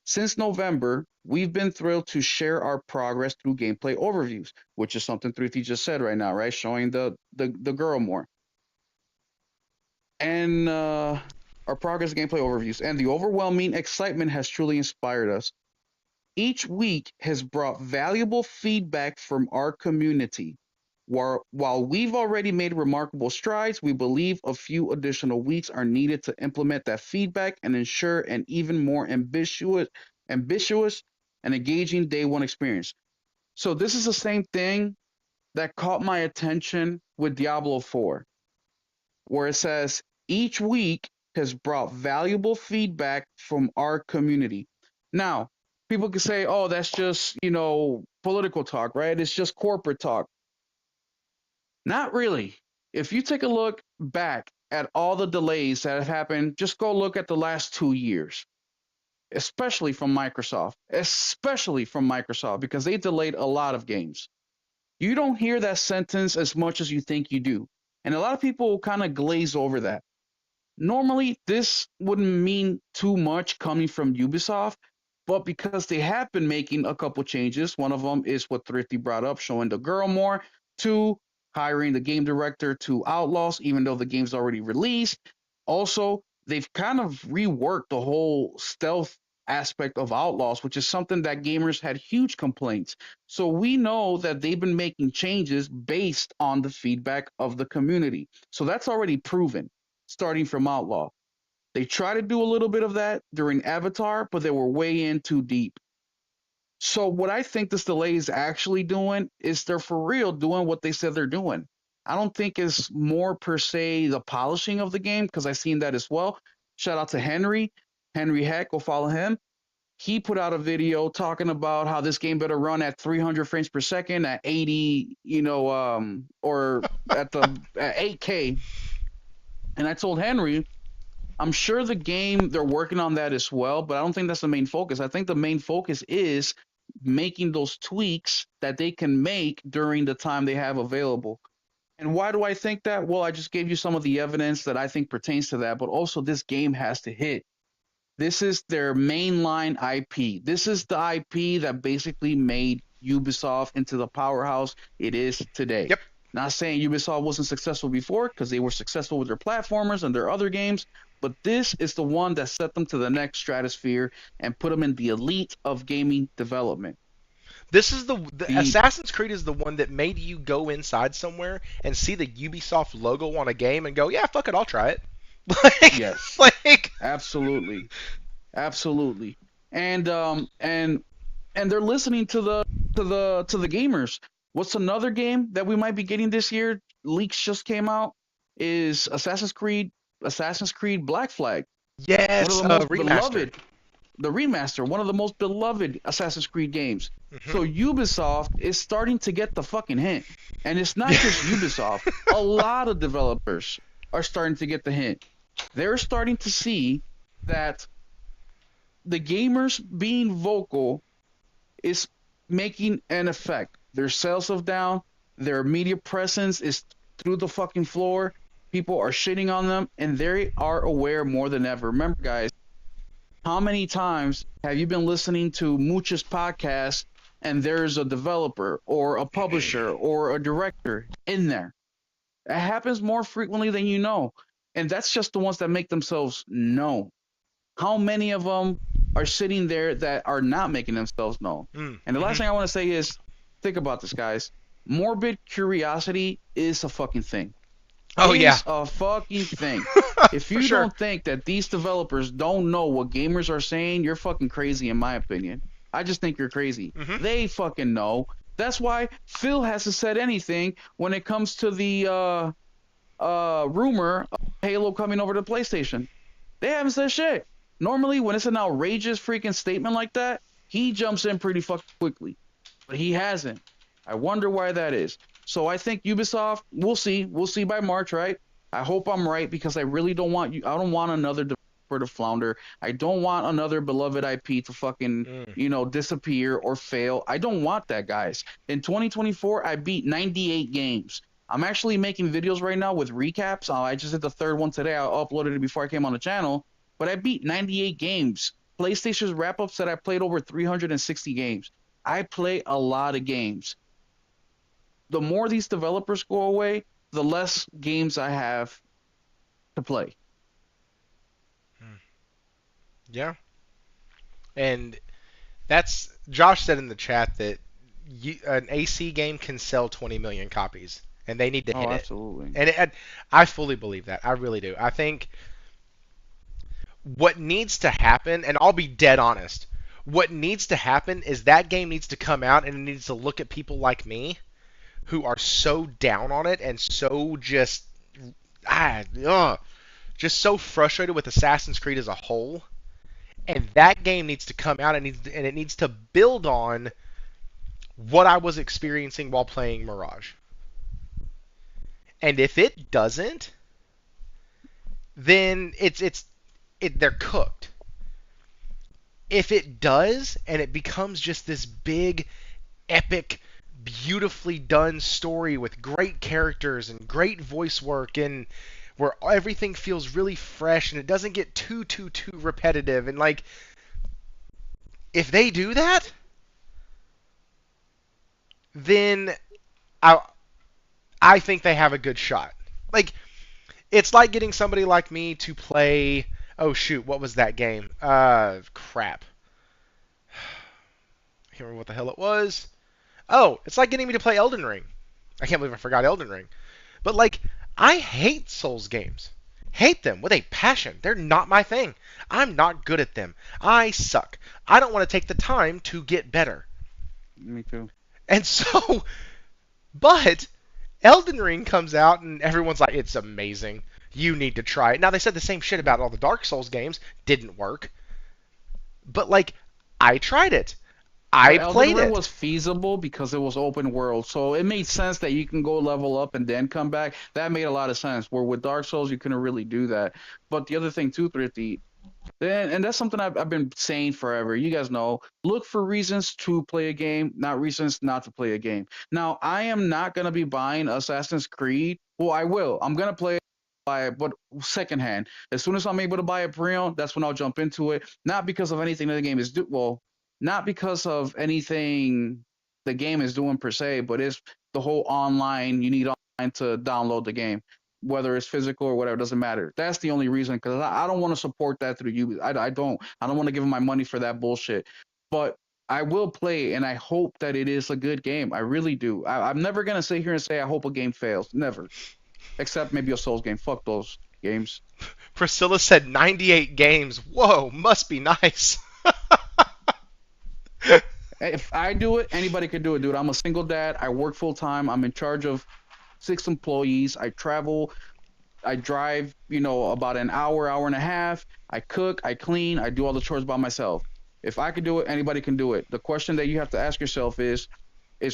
Since November, we've been thrilled to share our progress through gameplay overviews, which is something Thrifty just said right now, right? Showing the girl more. And our progress gameplay overviews. And the overwhelming excitement has truly inspired us. Each week has brought valuable feedback from our community. While we've already made remarkable strides, we believe a few additional weeks are needed to implement that feedback and ensure an even more ambitious and engaging day one experience. So this is the same thing that caught my attention with Diablo 4, where it says each week has brought valuable feedback from our community. Now, people can say, oh, that's just, political talk, right? It's just corporate talk. Not really. If you take a look back at all the delays that have happened, just go look at the last 2 years. especially from Microsoft, because they delayed a lot of games. You don't hear that sentence as much as you think you do. And a lot of people kind of glaze over that. Normally, this wouldn't mean too much coming from Ubisoft, but because they have been making a couple changes, one of them is what Thrifty brought up, showing the girl more, two, hiring the game director to Outlaws, even though the game's already released. Also, they've kind of reworked the whole stealth aspect of Outlaws, which is something that gamers had huge complaints. So we know that they've been making changes based on the feedback of the community. So that's already proven, starting from Outlaw. They tried to do a little bit of that during Avatar, but they were way in too deep. So what I think this delay is actually doing is they're for real doing what they said they're doing. I don't think it's more per se the polishing of the game, because I've seen that as well. Shout out to Henry Heck, go follow him. He put out a video talking about how this game better run at 300 frames per second at 80, or at 8K. And I told Henry, I'm sure the game they're working on that as well, but I don't think that's the main focus. I think the main focus is making those tweaks that they can make during the time they have available. And why do I think that? Well, I just gave you some of the evidence that I think pertains to that, but also this game has to hit. This is their mainline IP. This is the IP that basically made Ubisoft into the powerhouse it is today. Yep. Not saying Ubisoft wasn't successful before, because they were successful with their platformers and their other games, but this is the one that set them to the next stratosphere and put them in the elite of gaming development. This is the The Assassin's Creed is the one that made you go inside somewhere and see the Ubisoft logo on a game and go, yeah, fuck it, I'll try it. Like, Yes, like, absolutely, absolutely, and they're listening to the gamers. What's another game that we might be getting this year? Leaks just came out. Is Assassin's Creed Black Flag, one of yes, the most remaster. beloved, the remaster, one of the most beloved Assassin's Creed games. So Hmm. Ubisoft is starting to get the fucking hint, and it's not just Ubisoft. A lot of developers are starting to get the hint. They're starting to see that the gamers being vocal is making an effect. Their sales are down. Their media presence is through the fucking floor. People are shitting on them, and they are aware more than ever. Remember, guys, how many times have you been listening to Muchas podcasts and there's a developer or a publisher or a director in there? It happens more frequently than you know. And that's just the ones that make themselves known. How many of them are sitting there that are not making themselves known? And the last Mm-hmm. thing I want to say is, think about this, guys. Morbid curiosity is a fucking thing. Oh yeah, Is a fucking thing. If for you sure. don't think that these developers don't know what gamers are saying, you're fucking crazy, in my opinion. I just think you're crazy. Hmm. They fucking know. That's why Phil hasn't said anything when it comes to the rumor of Halo coming over to PlayStation. They haven't said shit. Normally, when it's an outrageous freaking statement like that, he jumps in pretty fucking quickly. But he hasn't. I wonder why that is. So I think Ubisoft, we'll see. We'll see by March, right? I hope I'm right, because I really don't want you. I don't want another developer to flounder. I don't want another beloved IP to fucking, Mm. disappear or fail. I don't want that, guys. In 2024, I beat 98 games. I'm actually making videos right now with recaps. I just did the third one today. I uploaded it before I came on the channel. But I beat 98 games. PlayStation's wrap up said I played over 360 games. I play a lot of games. The more these developers go away, the less games I have to play. Yeah, and that's Josh said in the chat that an AC game can sell 20 million copies, and they need to Oh, hit it. absolutely. And I fully believe that. I really do. I think what needs to happen, and I'll be dead honest, what needs to happen is that game needs to come out and it needs to look at people like me who are so down on it and so ah, ugh, just so frustrated with Assassin's Creed as a whole. And that game needs to come out and it needs to build on what I was experiencing while playing Mirage. And if it doesn't, then they're cooked. if it does and it becomes just this big, epic, beautifully done story with great characters and great voice work and where everything feels really fresh and it doesn't get too repetitive and like if they do that, then I I think they have a good shot. Like it's like getting somebody like me to play. Oh shoot, what was that game? Crap. I can't remember what the hell it was. Oh, it's like getting me to play Elden Ring. I can't believe I forgot Elden Ring. But like, I hate Souls games. Hate them with a passion. They're not my thing. I'm not good at them. I suck. I don't want to take the time to get better. Me too. And so, but Elden Ring comes out and everyone's like, it's amazing. You need to try it. Now, they said the same shit about all the Dark Souls games. Didn't work. But, like, I tried it. I But Elden played Ring it. was feasible because it was open world, so it made sense that you can go level up and then come back. That made a lot of sense. Where with Dark Souls, you couldn't really do that. But the other thing too, Thrifty, and that's something I've been saying forever. You guys know, look for reasons to play a game, not reasons not to play a game. Now, I am not gonna be buying Assassin's Creed. Well, I will. I'm gonna buy it, but secondhand. As soon as I'm able to buy a pre-owned, that's when I'll jump into it. Not because of anything that the game is well, not because of anything the game is doing per se, but it's the whole online. You need online to download the game, whether it's physical or whatever. Doesn't matter. That's the only reason because I don't want to support that through you. I don't. I don't want to give them my money for that bullshit. But I will play, and I hope that it is a good game. I really do. I'm never gonna sit here and say I hope a game fails. Never. Except maybe a Souls game. Fuck those games. Priscilla said 98 games. Whoa, must be nice. If I do it, anybody can do it, dude. I'm a single dad. I work full time. I'm in charge of 6 employees. I travel. I drive, about an hour, hour and a half. I cook. I clean. I do all the chores by myself. If I can do it, anybody can do it. The question that you have to ask yourself is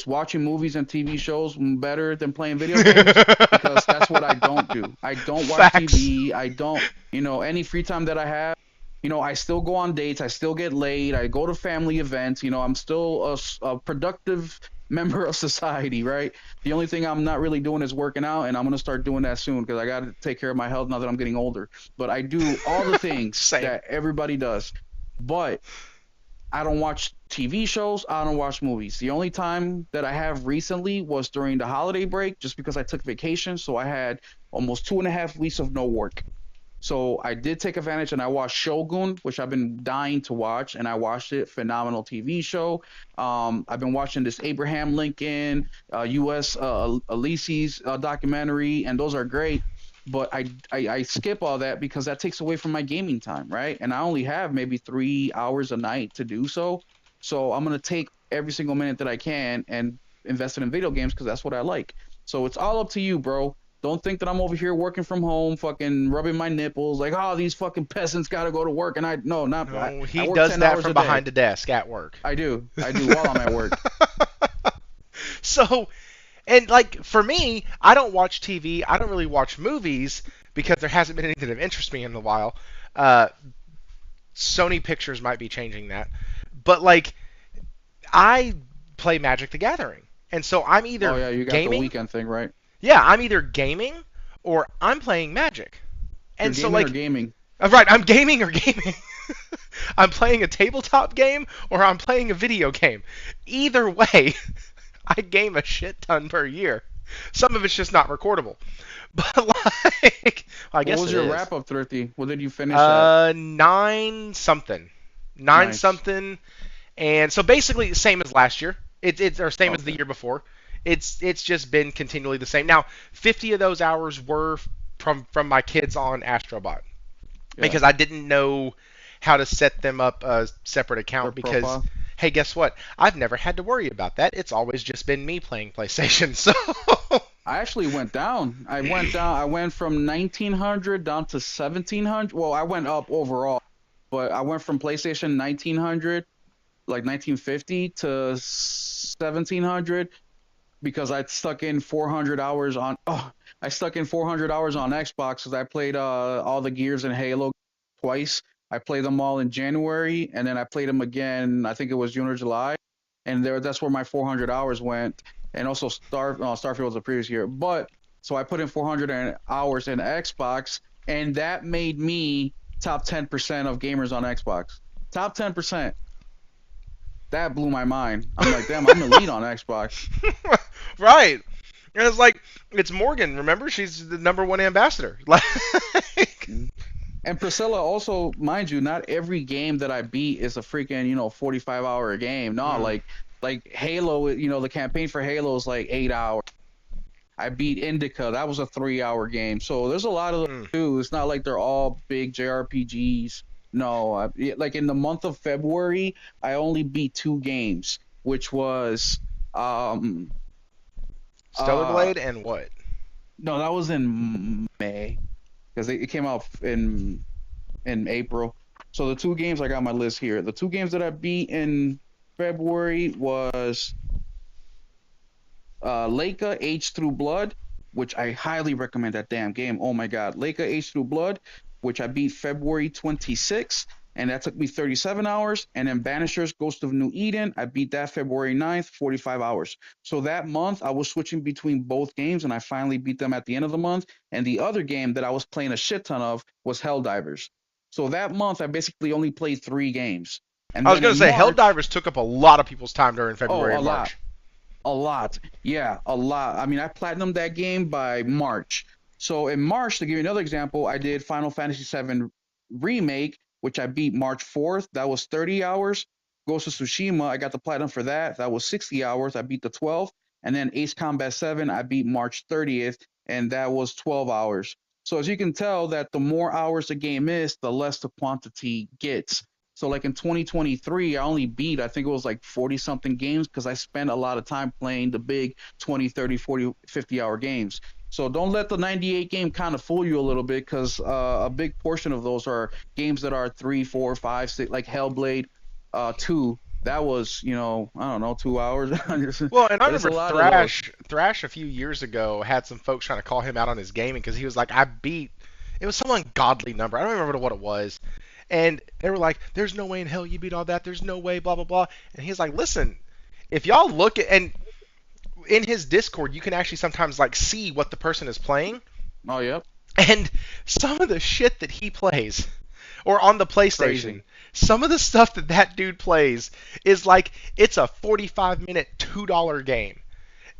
watching movies and TV shows better than playing video games? Because that's what I don't do. I don't watch Facts. TV. I don't, any free time that I have, I still go on dates. I still get laid. I go to family events. I'm still a productive member of society, right? The only thing I'm not really doing is working out, and I'm going to start doing that soon because I got to take care of my health now that I'm getting older. But I do all the things Same. that everybody does. But I don't watch TV shows. I don't watch movies. The only time that I have recently was during the holiday break, just because I took vacation. So I had almost 2.5 weeks of no work. So I did take advantage and I watched Shogun, which I've been dying to watch, and I watched it. Phenomenal TV show. I've been watching this Abraham Lincoln, U.S. Elysees documentary, and those are great. But I skip all that because that takes away from my gaming time, right? And I only have maybe 3 hours a night to do so. So I'm going to take every single minute that I can and invest it in video games because that's what I like. So it's all up to you, bro. Don't think that I'm over here working from home, fucking rubbing my nipples, like, oh, these fucking peasants got to go to work. And No, he I work does 10 that hours from a day. behind the desk at work. I do while I'm at work. So, and like for me, I don't watch TV. I don't really watch movies because there hasn't been anything that interests me in a while. Uh, Sony Pictures might be changing that, but like I play Magic the Gathering, and so I'm Oh either yeah, you got the gaming. weekend thing, right? Yeah, I'm either gaming or I'm playing Magic. You're And so gaming or like gaming. right, I'm gaming or gaming. I'm playing a tabletop game or I'm playing a video game. Either way, I game a shit ton per year. Some of it's just not recordable. But like I What guess was it your is. wrap up, Thrifty? What did you finish at? Nine something. Nine Nice. something. And so basically same as last year. It's or same as the Okay. year before. It's just been continually the same. Now, 50 of those hours were from my kids on Astrobot Yeah. because I didn't know how to set them up a separate Their account because profile. hey, guess what? I've never had to worry about that. It's always just been me playing PlayStation. So I actually went down. I went down. I went from 1900 down to 1700. Well, I went up overall, but I went from PlayStation 1900, like 1950, to 1700 because I stuck in 400 hours on. Oh, I stuck in 400 hours on Xbox because I played all the Gears and Halo twice. I played them all in January, and then I played them again. I think it was June or July, and that's where my 400 hours went. And also Starfield was the previous year, but so I put in 400 hours in Xbox, and that made me top 10% of gamers on Xbox. Top 10%. That blew my mind. I'm like, damn, I'm elite on Xbox. Right. And it's like, it's Morgan. Remember, she's the number one ambassador. Like, Mhm. And Priscilla, also, mind you, not every game that I beat is a freaking, 45-hour game. No, mm, like Halo, the campaign for Halo is like 8 hours. I beat Indica, that was a 3-hour game. So there's a lot of those mm. too. It's not like they're all big JRPGs. No, like in the month of February, I only beat two games, which was um Stellar uh Blade and what? no, that was in May because it came out in April. So the two games I got on my list here. The two games that I beat in February was Leica Age Through Blood, which I highly recommend that damn game. Oh my god, Leica Age Through Blood, which I beat February 26th, and that took me 37 hours. And then Banishers Ghost of New Eden, I beat that February 9th, 45 hours. So that month I was switching between both games, and I finally beat them at the end of the month. And the other game that I was playing a shit ton of was Helldivers. So that month I basically only played three games. I And was then gonna in say March, Helldivers took up a lot of people's time during oh, February a and lot. March. A lot. Yeah, a lot. I mean, I platinumed that game by March. So in March, to give you another example, I did Final Fantasy VII Remake, which I beat March 4th. That was 30 hours. Ghost of Tsushima, I got the platinum for that. That was 60 hours. I beat the 12th. And then Ace Combat 7, I beat March 30th, and that was 12 hours. So as you can tell, that the more hours the game is, the less the quantity gets. So like in 2023, I only beat, I think it was like 40 something games because I spent a lot of time playing the big 20, 30, 40, 50-hour games. So don't let the 98 game kind of fool you a little bit because a big portion of those are games that are 3, 4, 5, 6, like Hellblade 2. That was, I don't know, 2 hours. Well, and I But it's a remember lot of those. Thrash a few years ago had some folks trying to call him out on his gaming because he was like, I beat. It was some ungodly number. I don't remember what it was. And they were like, "There's no way in hell you beat all that. There's no way." Blah blah blah. And he's like, "Listen, if y'all look at and in his Discord, you can actually sometimes like see what the person is playing, Oh, yep. and some of the shit that he plays, or on the PlayStation, Crazy. some of the stuff that that dude plays is like it's a 45-minute $2 game.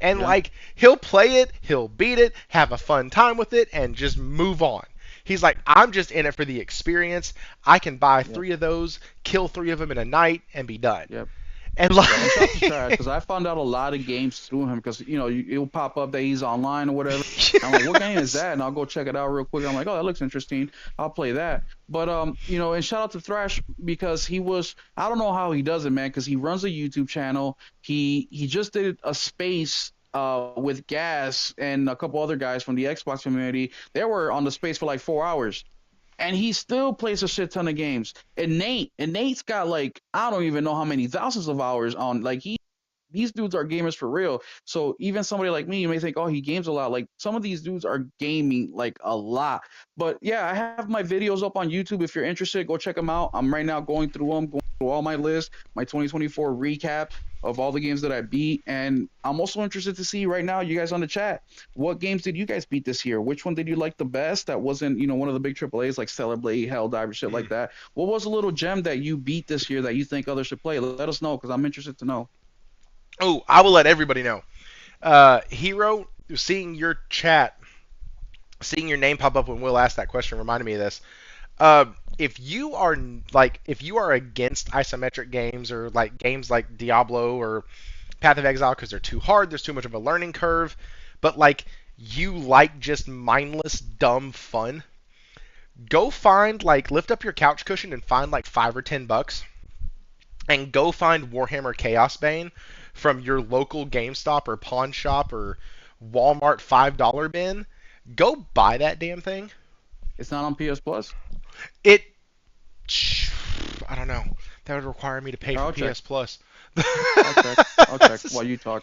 And Yeah. like he'll play it, he'll beat it, have a fun time with it, and just move on. He's like, I'm just in it for the experience. I can buy Yep. three of those, kill three of them in a night, and be done. Yep. And Yeah, and shout out to Trash like, because I found out a lot of games through him because it'll pop up that he's online or whatever. I'm like, what game is yes. that? And I'll go check it out real quick. I'm like, oh, that looks interesting. I'll play that. But and shout out to Thrash because I don't know how he does it, man, because he runs a YouTube channel. He just did a space with Gas and a couple other guys from the Xbox community. They were on the space for like 4 hours and he still plays a shit ton of games. And Nate's got like I don't even know how many thousands of hours on. Like these dudes are gamers for real. So even somebody like me, you may think, oh, he games a lot. Like some of these dudes are gaming like a lot. But yeah, I have my videos up on YouTube. If you're interested, go check them out. I'm right now going through them, going through all my list, my 2024 recap of all the games that I beat. And I'm also interested to see right now, you guys on the chat, what games did you guys beat this year? Which one did you like the best? That wasn't, one of the big triple A's like Stellar Blade, Helldiver, shit like that. What was a little gem that you beat this year that you think others should play? Let us know because I'm interested to know. Oh, I will let everybody know. Hero, seeing your chat, seeing your name pop up when Will asked that question reminded me of this. Uh, if you are against isometric games or like games like Diablo or Path of Exile because they're too hard, there's too much of a learning curve, but like you like just mindless dumb fun, go find like lift up your couch cushion and find like $5 or $10 and go find Warhammer Chaos Bane from your local GameStop or pawn shop or Walmart $5 bin. Go buy that damn thing. It's not on PS Plus. It I don't know. That would require me to pay for I'll check. PS Plus. I'll check. I'll check while you talk.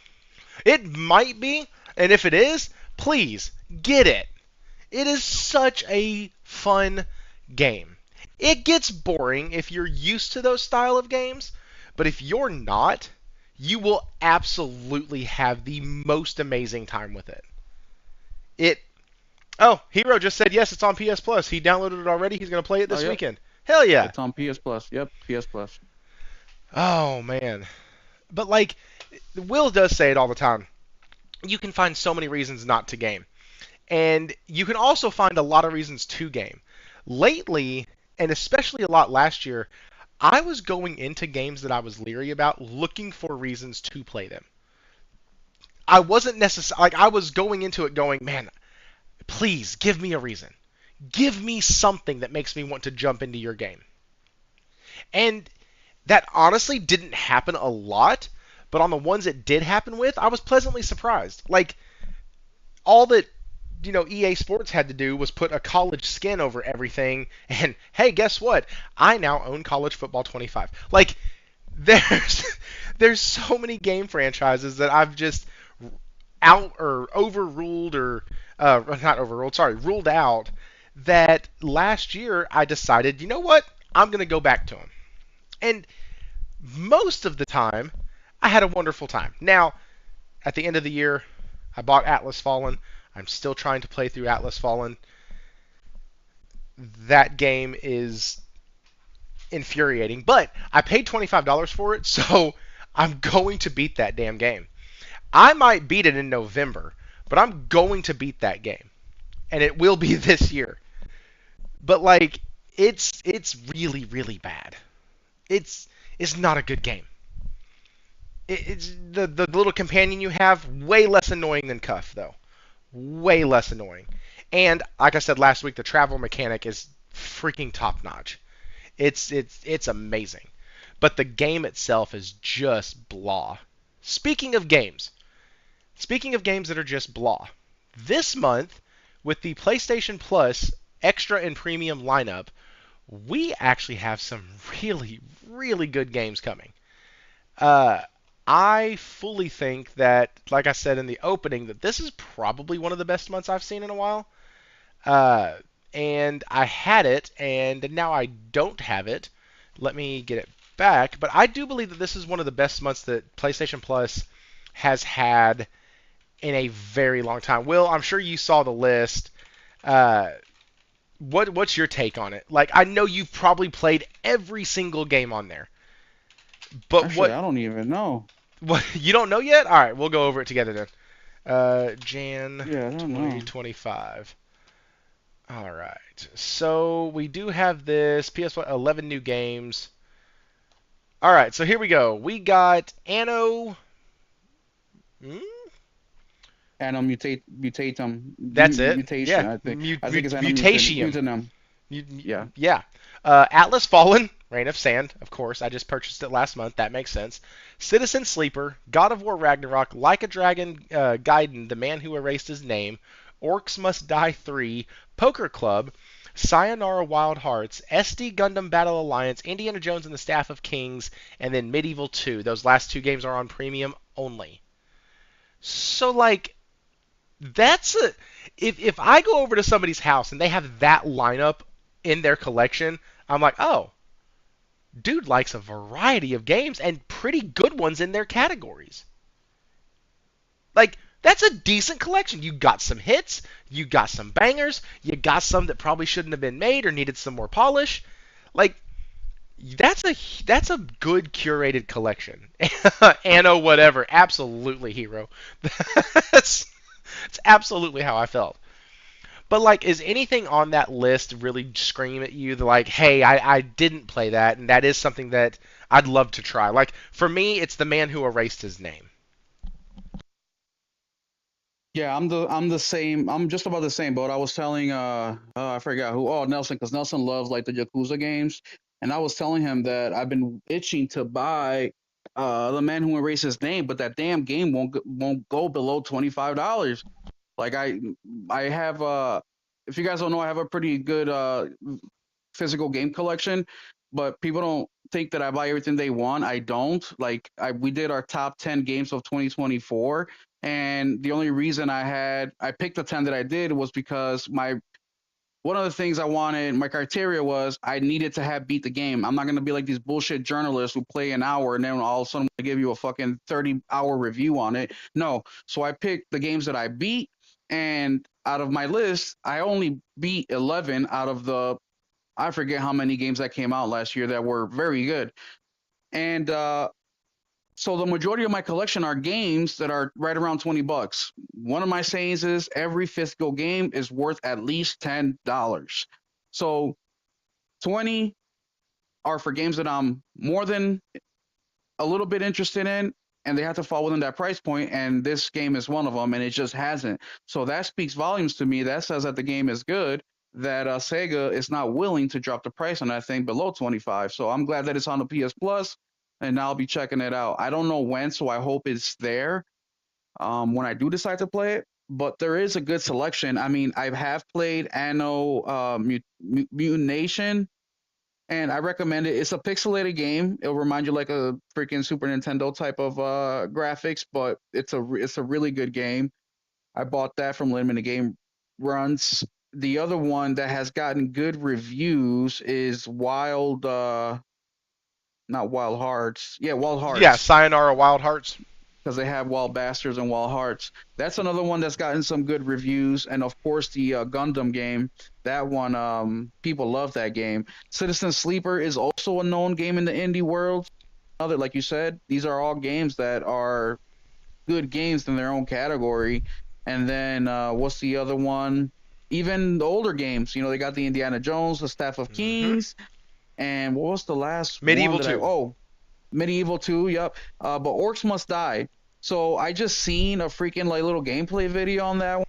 It might be, and if it is, please get it. It is such a fun game. It gets boring if you're used to those style of games, but if you're not, you will absolutely have the most amazing time with it. It Oh, Hero just said yes, it's on PS Plus. He downloaded it already. He's going to play it Oh, this yep. weekend. Hell yeah. It's on PS Plus. Yep, PS Plus. Oh man. But like Will does say it all the time. You can find so many reasons not to game. And you can also find a lot of reasons to game. Lately, and especially a lot last year, I was going into games that I was leery about looking for reasons to play them. I wasn't necessarily like I was going into it going, man, please give me a reason. Give me something that makes me want to jump into your game. And that honestly didn't happen a lot, but on the ones it did happen with, I was pleasantly surprised. Like all that EA Sports had to do was put a college skin over everything, and hey, guess what? I now own College Football 25. Like there's there's so many game franchises that I've just out or overruled or not overruled, sorry, ruled out that last year I decided, you know what? I'm going to go back to them. And most of the time, I had a wonderful time. Now, at the end of the year, I bought Atlas Fallen. I'm still trying to play through Atlas Fallen. That game is infuriating, but I paid $25 for it, so I'm going to beat that damn game. I might beat it in November, but I'm going to beat that game, and it will be this year. But like, it's really really bad. It's not a good game. It's the little companion you have way less annoying than Cuff though, way less annoying. And like I said last week, the travel mechanic is freaking top notch. It's amazing. But the game itself is just blah. Speaking of games, Speaking of games that are just blah, this month with the PlayStation Plus Extra and Premium lineup, we actually have some really, really good games coming. Uh, I fully think that, like I said in the opening, that this is probably one of the best months I've seen in a while. Uh, and I had it, and now I don't have it. Let me get it back. But I do believe that this is one of the best months that PlayStation Plus has had in a very long time. Will, I'm sure you saw the list. Uh, what's your take on it? Like, I know you've probably played every single game on there, but Actually, I don't even know. what you don't know yet? All right, we'll go over it together then. Jan Yeah, I don't know. 2025. All right, so we do have this PS1 11 new games. All right, so here we go. We got Anno. Hmm? Mutatum, That's it. mutation. Yeah, I think it's Mutatium. mutanum. You, Yeah. yeah. Atlas Fallen, Reign of Sand, of course. I just purchased it last month. That makes sense. Citizen Sleeper, God of War Ragnarok, Like a Dragon, Gaiden, The Man Who Erased His Name, Orcs Must Die 3, Poker Club, Sayonara Wild Hearts, SD Gundam Battle Alliance, Indiana Jones and the Staff of Kings, and then Medieval 2. Those last two games are on premium only. So, like, that's a if I go over to somebody's house and they have that lineup in their collection, I'm like, oh, dude likes a variety of games and pretty good ones in their categories. Like that's a decent collection. You got some hits, you got some bangers, you got some that probably shouldn't have been made or needed some more polish. Like that's a good curated collection. Anno whatever, absolutely hero. that's that's absolutely how I felt. But like, is anything on that list really scream at you that like, hey, I didn't play that, and that is something that I'd love to try? Like for me, it's the man who erased his name. Yeah, I'm the same. I'm just about the same boat. I was telling I forgot who. Oh, Nelson, because Nelson loves like the Yakuza games, and I was telling him that I've been itching to buy the man who erased his name, but that damn game won't go below $25. Like I have if you guys don't know, I have a pretty good physical game collection, but people don't think that I buy everything they want. I don't. Like we did our top 10 games of 2024, and the only reason I picked the 10 that I did was because my one of the things I wanted, my criteria was I needed to have beat the game. I'm not gonna be like these bullshit journalists who play an hour and then all of a sudden I give you a fucking 30-hour review on it. No, so I picked the games that I beat, and out of my list, I only beat 11 out of the I forget how many games that came out last year that were very good. And so the majority of my collection are games that are right around $20. One of my sayings is every physical game is worth at least $10. So 20 are for games that I'm more than a little bit interested in, and they have to fall within that price point, and this game is one of them, and it just hasn't. So that speaks volumes to me. That says that the game is good, that Sega is not willing to drop the price on that thing below 25. So I'm glad that it's on the PS Plus, and I'll be checking it out. I don't know when, so I hope it's there when I do decide to play it. But there is a good selection. I mean, I have played Anno Mutation, and I recommend it. It's a pixelated game. It'll remind you like a freaking Super Nintendo type of graphics, but it's a really good game. I bought that from Limited Game Runs. The other one that has gotten good reviews is Wild, not Wild Hearts. Yeah, Wild Yeah, Hearts, Sayonara Wild Hearts. because they have Wild Bastards and Wild Hearts. That's another one that's gotten some good reviews, and of course the Gundam game. That one, people love that game. Citizen Sleeper is also a known game in the indie world. Other, like you said, these are all games that are good games in their own category. And then what's the other one? Even the older games, they got the Indiana Jones, the Staff of Hmm. Kings, and what was the last one Medieval that I? 2. Oh, Medieval 2. Yep. But Orcs Must Die. So I just seen a freaking like little gameplay video on that one,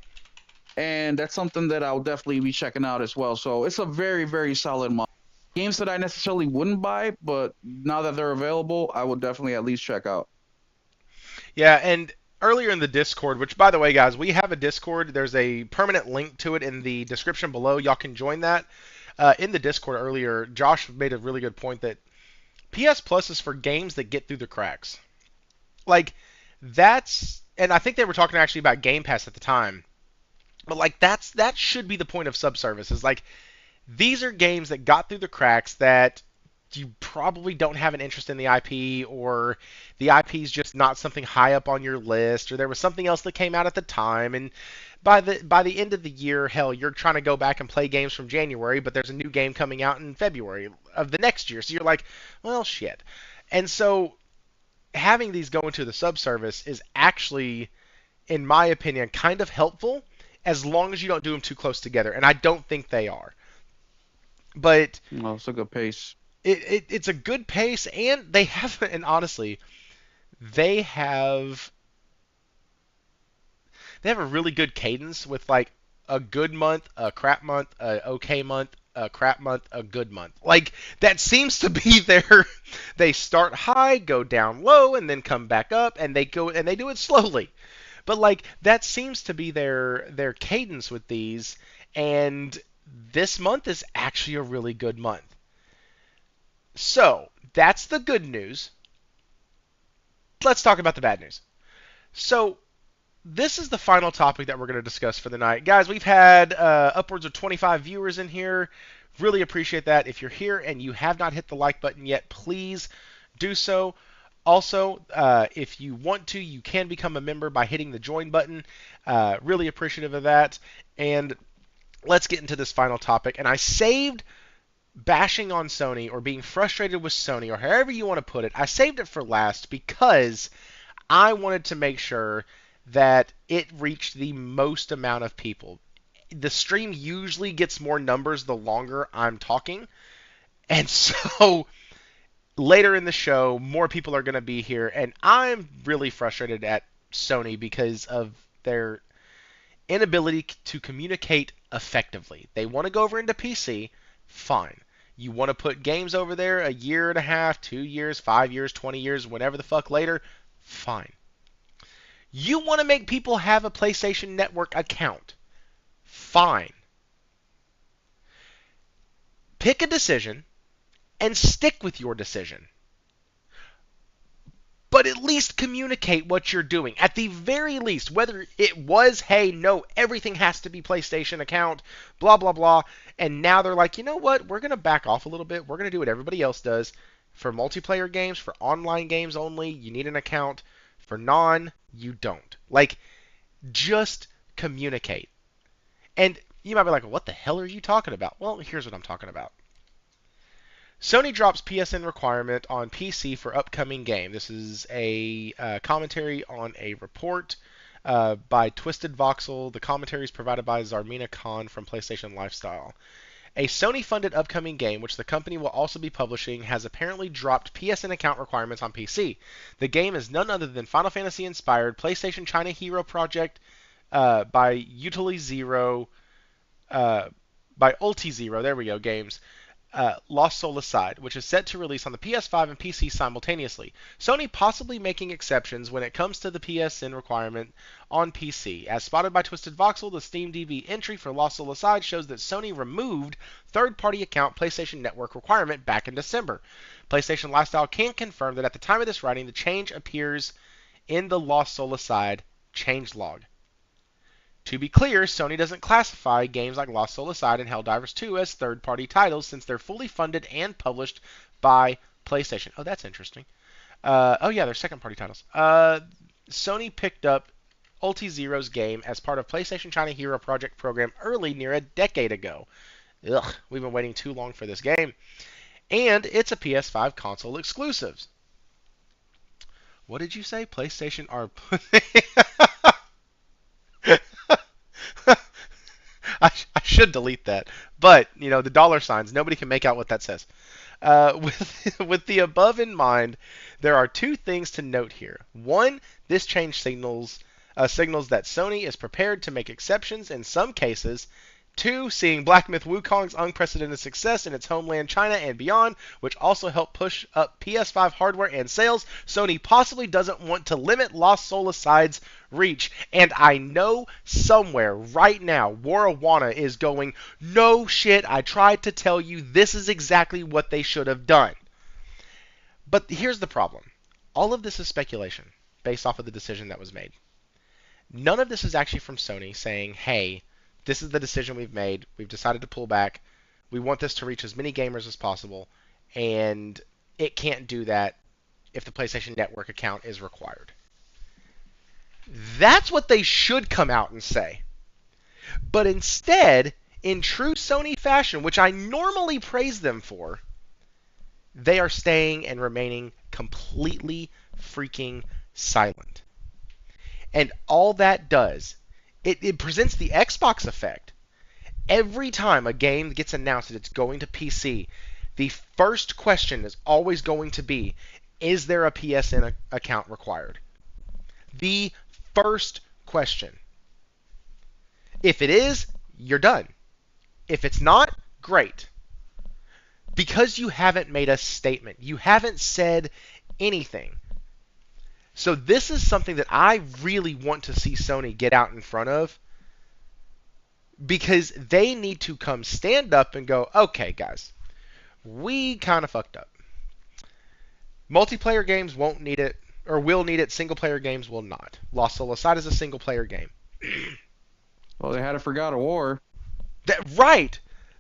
and that's something that I'll definitely be checking out as well. So it's a very very solid month. Games that I necessarily wouldn't buy, but now that they're available, I would definitely at least check out. Yeah, and earlier in the Discord, which by the way, guys, we have a Discord. There's a permanent link to it in the description below. Y'all can join that. In the Discord earlier, Josh made a really good point that PS Plus is for games that get through the cracks. Like and I think they were talking actually about Game Pass at the time. But like that should be the point of subservices. Like these are games that got through the cracks that you probably don't have an interest in the IP, or the IP is just not something high up on your list, or there was something else that came out at the time, and by the end of the year, hell, you're trying to go back and play games from January, but there's a new game coming out in February of the next year, so you're like, well, shit. And so having these go into the subservice is actually, in my opinion, kind of helpful as long as you don't do them too close together, and I don't think they are. But Oh, it's a good pace. it's a good pace, and they have, and honestly, they have they have a really good cadence with like a good month, a crap month, a okay month, a crap month, a good month. Like that seems to be their. They start high, go down low, and then come back up, and they do it slowly. But like that seems to be their cadence with these, and this month is actually a really good month. So that's the good news. Let's talk about the bad news. So this is the final topic that we're going to discuss for the night. Guys, we've had upwards of 25 viewers in here. Really appreciate that. If you're here and you have not hit the like button yet, please do so. Also, if you want to, you can become a member by hitting the join button. Really appreciative of that. And let's get into this final topic. And I saved bashing on Sony or being frustrated with Sony or however you want to put it. I saved it for last because I wanted to make sure that it reached the most amount of people. The stream usually gets more numbers the longer I'm talking. And so later in the show, more people are going to be here. And I'm really frustrated at Sony because of their inability to communicate effectively. They want to go over into PC, fine. You want to put games over there a year and a half, 2 years, 5 years, 20 years, whenever the fuck later, fine. You want to make people have a PlayStation Network account, fine. Pick a decision and stick with your decision. but at least communicate what you're doing. At the very least, whether it was, hey, no, everything has to be PlayStation account, blah, blah, blah, and now they're like, you know what, we're going to back off a little bit. We're going to do what everybody else does. For multiplayer games, for online games only, you need an account. For non, you don't. Like, just communicate. And you might be like, what the hell are you talking about? Well, here's what I'm talking about. Sony drops PSN requirement on PC for upcoming game. This is a commentary on a report by Twisted Voxel. The commentary is provided by Zarmina Khan from PlayStation Lifestyle. A Sony-funded upcoming game, which the company will also be publishing, has apparently dropped PSN account requirements on PC. The game is none other than Final Fantasy-inspired PlayStation China Hero Project by Utility Zero, by Ulti Zero, there we go, games. Lost Soul Aside, which is set to release on the PS5 and PC simultaneously. Sony possibly making exceptions when it comes to the PSN requirement on PC. As spotted by Twisted Voxel, the SteamDB entry for Lost Soul Aside shows that Sony removed third-party account PlayStation Network requirement back in December. PlayStation Lifestyle can confirm that at the time of this writing, the change appears in the Lost Soul Aside changelog. To be clear, Sony doesn't classify games like Lost Soul Aside and Helldivers 2 as third-party titles since they're fully funded and published by PlayStation. Oh, that's interesting. Oh, yeah, they're second-party titles. Sony picked up Ulti Zero's game as part of PlayStation China Hero Project program early, near a decade ago. Ugh, we've been waiting too long for this game. And it's a PS5 console exclusive. What did you say? PlayStation are... I should delete that. But, you know, the dollar signs, nobody can make out what that says. With the above in mind, there are two things to note here. One, this change signals that Sony is prepared to make exceptions in some cases. Two, seeing Black Myth Wukong's unprecedented success in its homeland China and beyond, which also helped push up PS5 hardware and sales, Sony possibly doesn't want to limit Lost Soul Aside's reach. And I know somewhere right now, Warawana is going, no shit, I tried to tell you this is exactly what they should have done. But here's the problem. All of this is speculation based off of the decision that was made. None of this is actually from Sony saying, hey, this is the decision we've made. We've decided to pull back. We want this to reach as many gamers as possible, and it can't do that if the PlayStation Network account is required. That's what they should come out and say. But instead, in true Sony fashion, which I normally praise them for, they are staying and remaining completely freaking silent. And all that does, it presents the Xbox effect. Every time a game gets announced that it's going to PC, the first question is always going to be, is there a PSN account required? The first question. If it is, you're done. If it's not, great. Because you haven't made a statement. You haven't said anything. So this is something that I really want to see Sony get out in front of, because they need to come stand up and go, okay, guys, we kind of fucked up. Multiplayer games won't need it, or will need it. Single-player games will not. Lost Soul Aside is a single-player game. Well, they had a Forgot a War. Right.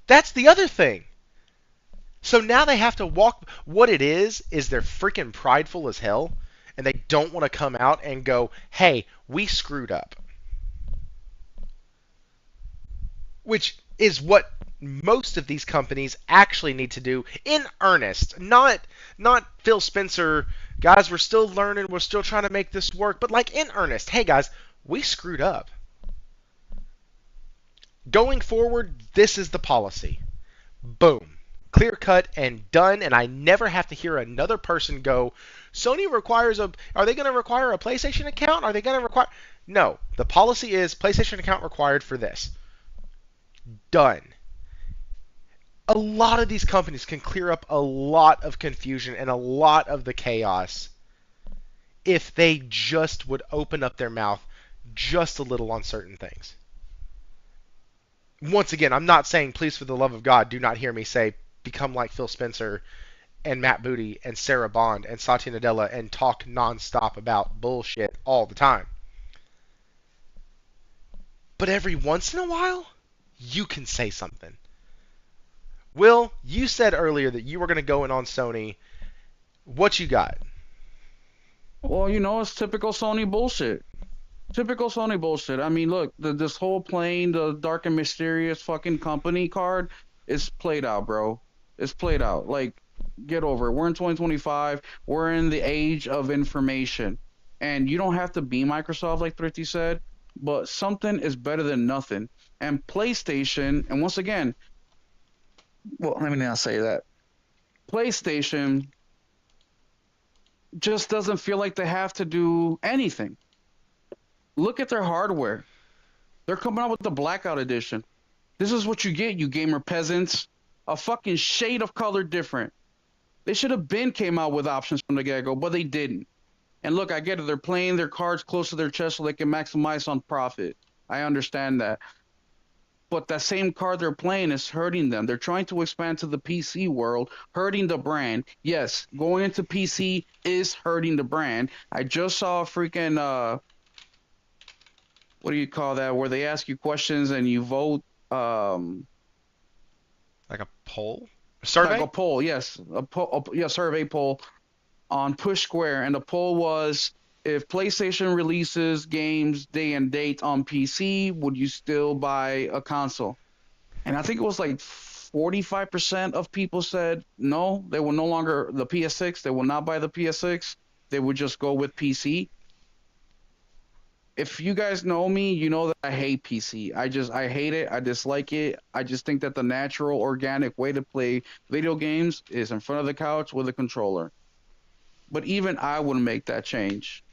That's the other thing. So now they have to walk. What it is they're freaking prideful as hell, and they don't want to come out and go, hey, we screwed up. Which is what most of these companies actually need to do in earnest. Not Phil Spencer, guys, we're still learning, we're still trying to make this work, but like in earnest, hey guys, we screwed up. Going forward, this is the policy. Boom. Clear cut and done, and I never have to hear another person go, Sony requires are they going to require a PlayStation account? Are they going to require... No, the policy is PlayStation account required for this. Done. A lot of these companies can clear up a lot of confusion and a lot of the chaos if they just would open up their mouth just a little on certain things. Once again, I'm not saying, please, for the love of God, do not hear me say, become like Phil Spencer and Matt Booty and Sarah Bond and Satya Nadella and talk nonstop about bullshit all the time. But every once in a while, you can say something. Will, you said earlier that you were going to go in on Sony. What you got? Well, it's typical Sony bullshit. Typical Sony bullshit. I mean, look, this whole playing the dark and mysterious fucking company card is played out, bro. It's played out. Like, get over it. We're in 2025. We're in the age of information. And you don't have to be Microsoft, like Thrifty said, but something is better than nothing. And PlayStation, and once again, well, let me not say that. PlayStation just doesn't feel like they have to do anything. Look at their hardware. They're coming out with the Blackout Edition. This is what you get, you gamer peasants. A fucking shade of color different. They should have came out with options from the get-go, but they didn't. And look, I get it. They're playing their cards close to their chest so they can maximize on profit. I understand that. But that same card they're playing is hurting them. They're trying to expand to the PC world, hurting the brand. Yes, going into PC is hurting the brand. I just saw a freaking what do you call that? Where they ask you questions and you vote. Like a poll? A survey? Like a poll, yes, survey poll on Push Square, and the poll was: if PlayStation releases games day and date on PC, would you still buy a console? And I think it was like 45% of people said no, they will no longer the PS6. They will not buy the PS6. They would just go with PC. If you guys know me, you know that I hate PC. I hate it. I dislike it. I just think that the natural, organic way to play video games is in front of the couch with a controller. But even I wouldn't make that change.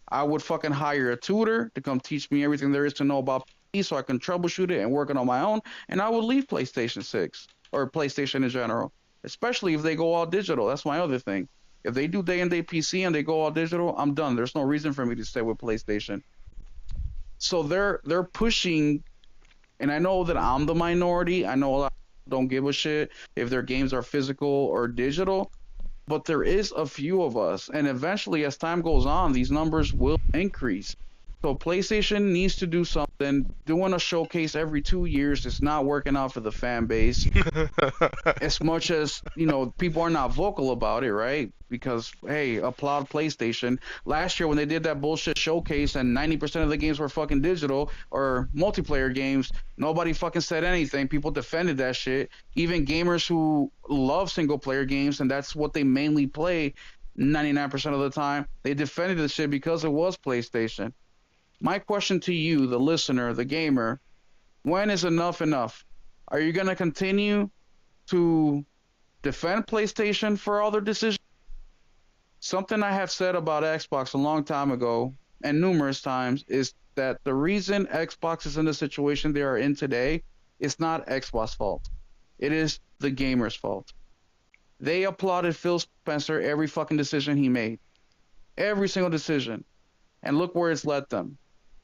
I would fucking hire a tutor to come teach me everything there is to know about PC so I can troubleshoot it and work it on my own. And I would leave PlayStation 6 or PlayStation in general, especially if they go all digital. That's my other thing. If they do day and day PC and they go all digital, I'm done. There's no reason for me to stay with PlayStation. So they're pushing, and I know that I'm the minority. I know a lot of people don't give a shit if their games are physical or digital, but there is a few of us, and eventually, as time goes on, these numbers will increase. So PlayStation needs to do something. Doing a showcase every 2 years is not working out for the fan base. As much as, people are not vocal about it, right? Because, hey, applaud PlayStation. Last year when they did that bullshit showcase and 90% of the games were fucking digital or multiplayer games, nobody fucking said anything. People defended that shit. Even gamers who love single-player games, and that's what they mainly play 99% of the time, they defended the shit because it was PlayStation. My question to you, the listener, the gamer, when is enough enough? Are you going to continue to defend PlayStation for all their decisions? Something I have said about Xbox a long time ago and numerous times is that the reason Xbox is in the situation they are in today is not Xbox's fault. It is the gamers' fault. They applauded Phil Spencer every fucking decision he made. Every single decision. And look where it's led them.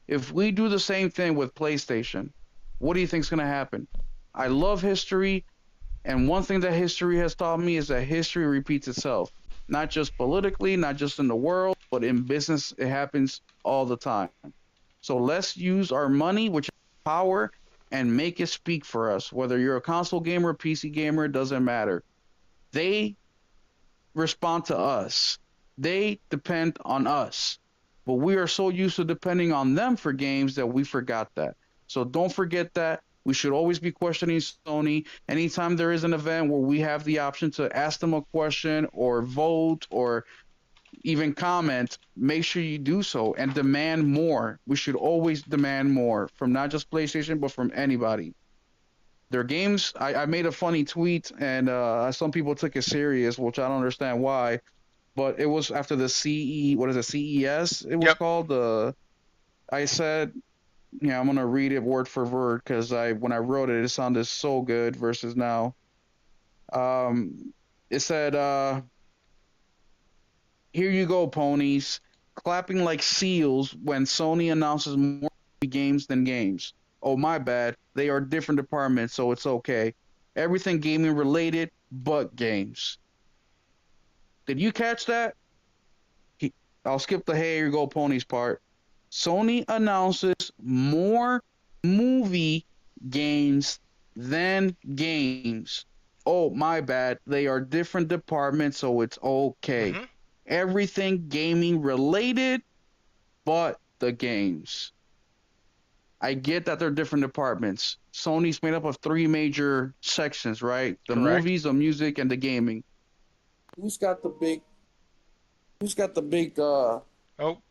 If we do the same thing with PlayStation, what do you think is going to happen? I love history, and one thing that history has taught me is that history repeats itself. Not just politically, not just in the world, but in business, it happens all the time. So let's use our money, which is power, and make it speak for us. Whether you're a console gamer, PC gamer, it doesn't matter. They respond to us. They depend on us. But we are so used to depending on them for games that we forgot that. So don't forget that. We should always be questioning Sony. Anytime there is an event where we have the option to ask them a question or vote or even comment, make sure you do so and demand more. We should always demand more from not just PlayStation, but from anybody. Their games, I made a funny tweet and some people took it serious, which I don't understand why. But it was after the CES it was Yep. called. I said, yeah, I'm gonna read it word for word because when I wrote it, it sounded so good. Versus now, it said, "Here you go, ponies, clapping like seals when Sony announces more games than games. Oh my bad, they are different departments, so it's okay. Everything gaming related, but games." Did you catch that? I'll skip the "Hey, here you go, ponies" part. Sony announces more movie games than games. Oh, my bad. They are different departments, so it's okay. Hmm. Everything gaming related, but the games. I get that they're different departments. Sony's made up of three major sections, right? The Correct. movies, the music, and the gaming. Who's got the big? Who's got the big? Oh, Sorry,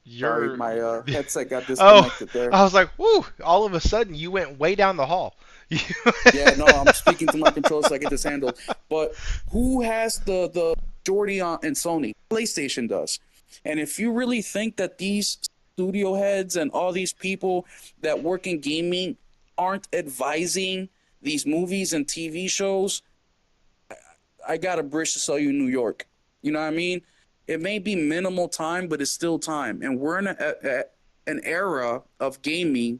you're. my headset got Oh, disconnected there. I was like, whoo! All of a sudden, you went way down the hall. Yeah, no, I'm speaking to my controller so I get this handled. But who has the majority on in Sony? PlayStation does. And if you really think that these studio heads and all these people that work in gaming aren't advising these movies and TV shows, I got a bridge to sell you in New York. You know what I mean? It may be minimal time, but it's still time. And we're in an era of gaming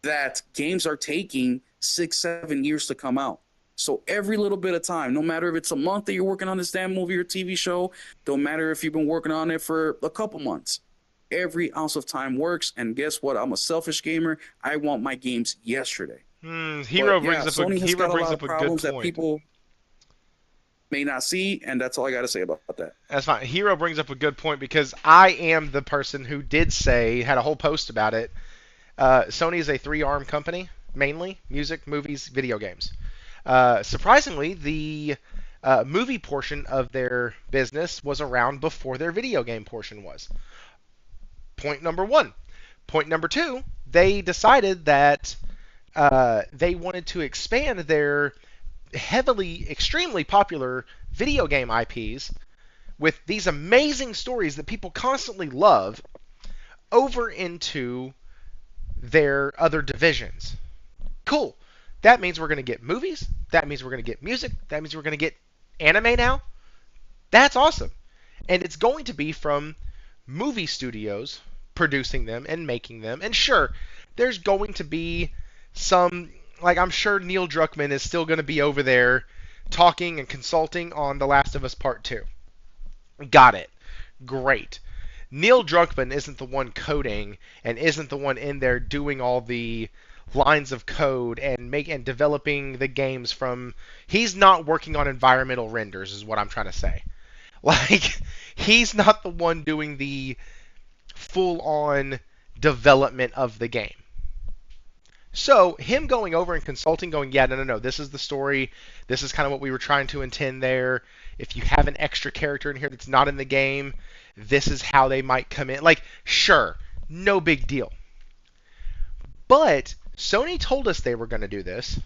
that games are taking 6, 7 years to come out. So every little bit of time, no matter if it's a month that you're working on this damn movie or TV show, don't matter if you've been working on it for a couple months. Every ounce of time works. And guess what? I'm a selfish gamer. I want my games yesterday. Hero But yeah, brings up Sony has got a lot of a good problems that point. people may not see, and that's all I got to say about that. That's fine. Hero brings up a good point because I am the person who did say, had a whole post about it. Sony is a three-arm company, mainly music, movies, video games. Surprisingly, the movie portion of their business was around before their video game portion was. Point number one. Point number two, they decided that they wanted to expand their extremely popular video game IPs with these amazing stories that people constantly love over into their other divisions. Cool. That means we're going to get movies. That means we're going to get music. That means we're going to get anime now. That's awesome. And it's going to be from movie studios producing them and making them. And sure, there's going to be some, like, I'm sure Neil Druckmann is still going to be over there talking and consulting on The Last of Us Part 2. Got it. Great. Neil Druckmann isn't the one coding and isn't the one in there doing all the lines of code and developing the games from. He's not working on environmental renders is what I'm trying to say. Like, he's not the one doing the full on development of the game. So him going over and consulting, going, yeah, no, this is the story. This is kind of what we were trying to intend there. If you have an extra character in here that's not in the game, this is how they might come in. Like, sure, no big deal. But Sony told us they were going to do this.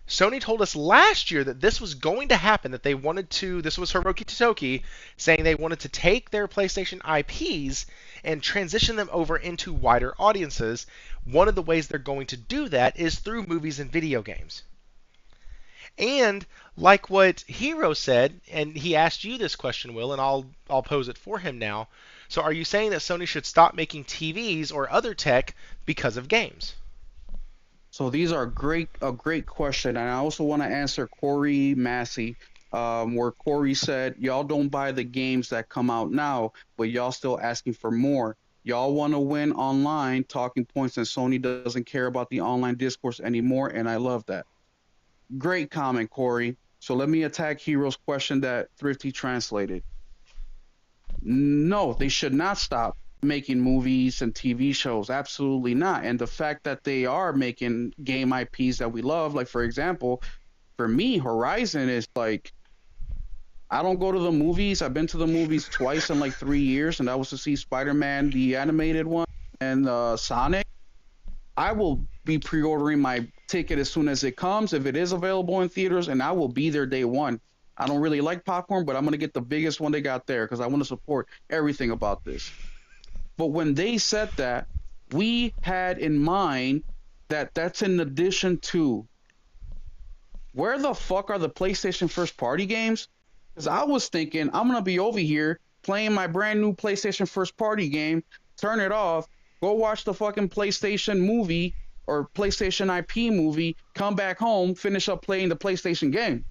Sony told us last year that this was going to happen, that they wanted to, this was Hiroki Totoki saying they wanted to take their PlayStation IPs and transition them over into wider audiences. One of the ways they're going to do that is through movies and video games. And like what Hero said, and he asked you this question, Will, and I'll pose it for him now. So are you saying that Sony should stop making TVs or other tech because of games? So these are a great question, and I also want to answer Corey Massey, where Corey said, "Y'all don't buy the games that come out now, but y'all still asking for more. Y'all want to win online talking points, and Sony doesn't care about the online discourse anymore." And I love that. Great comment, Corey. So let me attack Hero's question that Thrifty translated. No, they should not stop making movies and TV shows. Absolutely not. And the fact that they are making game IPs that we love, like for example, for me, Horizon is like, I don't go to the movies. I've been to the movies twice in like 3 years, and that was to see Spider-Man, the animated one, and Sonic. I will be pre-ordering my ticket as soon as it comes, if it is available in theaters, and I will be there day one. I don't really like popcorn, but I'm going to get the biggest one they got there because I want to support everything about this. But when they said that, we had in mind that that's in addition to, where the fuck are the PlayStation first party games? Because I was thinking I'm going to be over here playing my brand new PlayStation first party game, turn it off, go watch the fucking PlayStation movie or PlayStation IP movie, come back home, finish up playing the PlayStation game.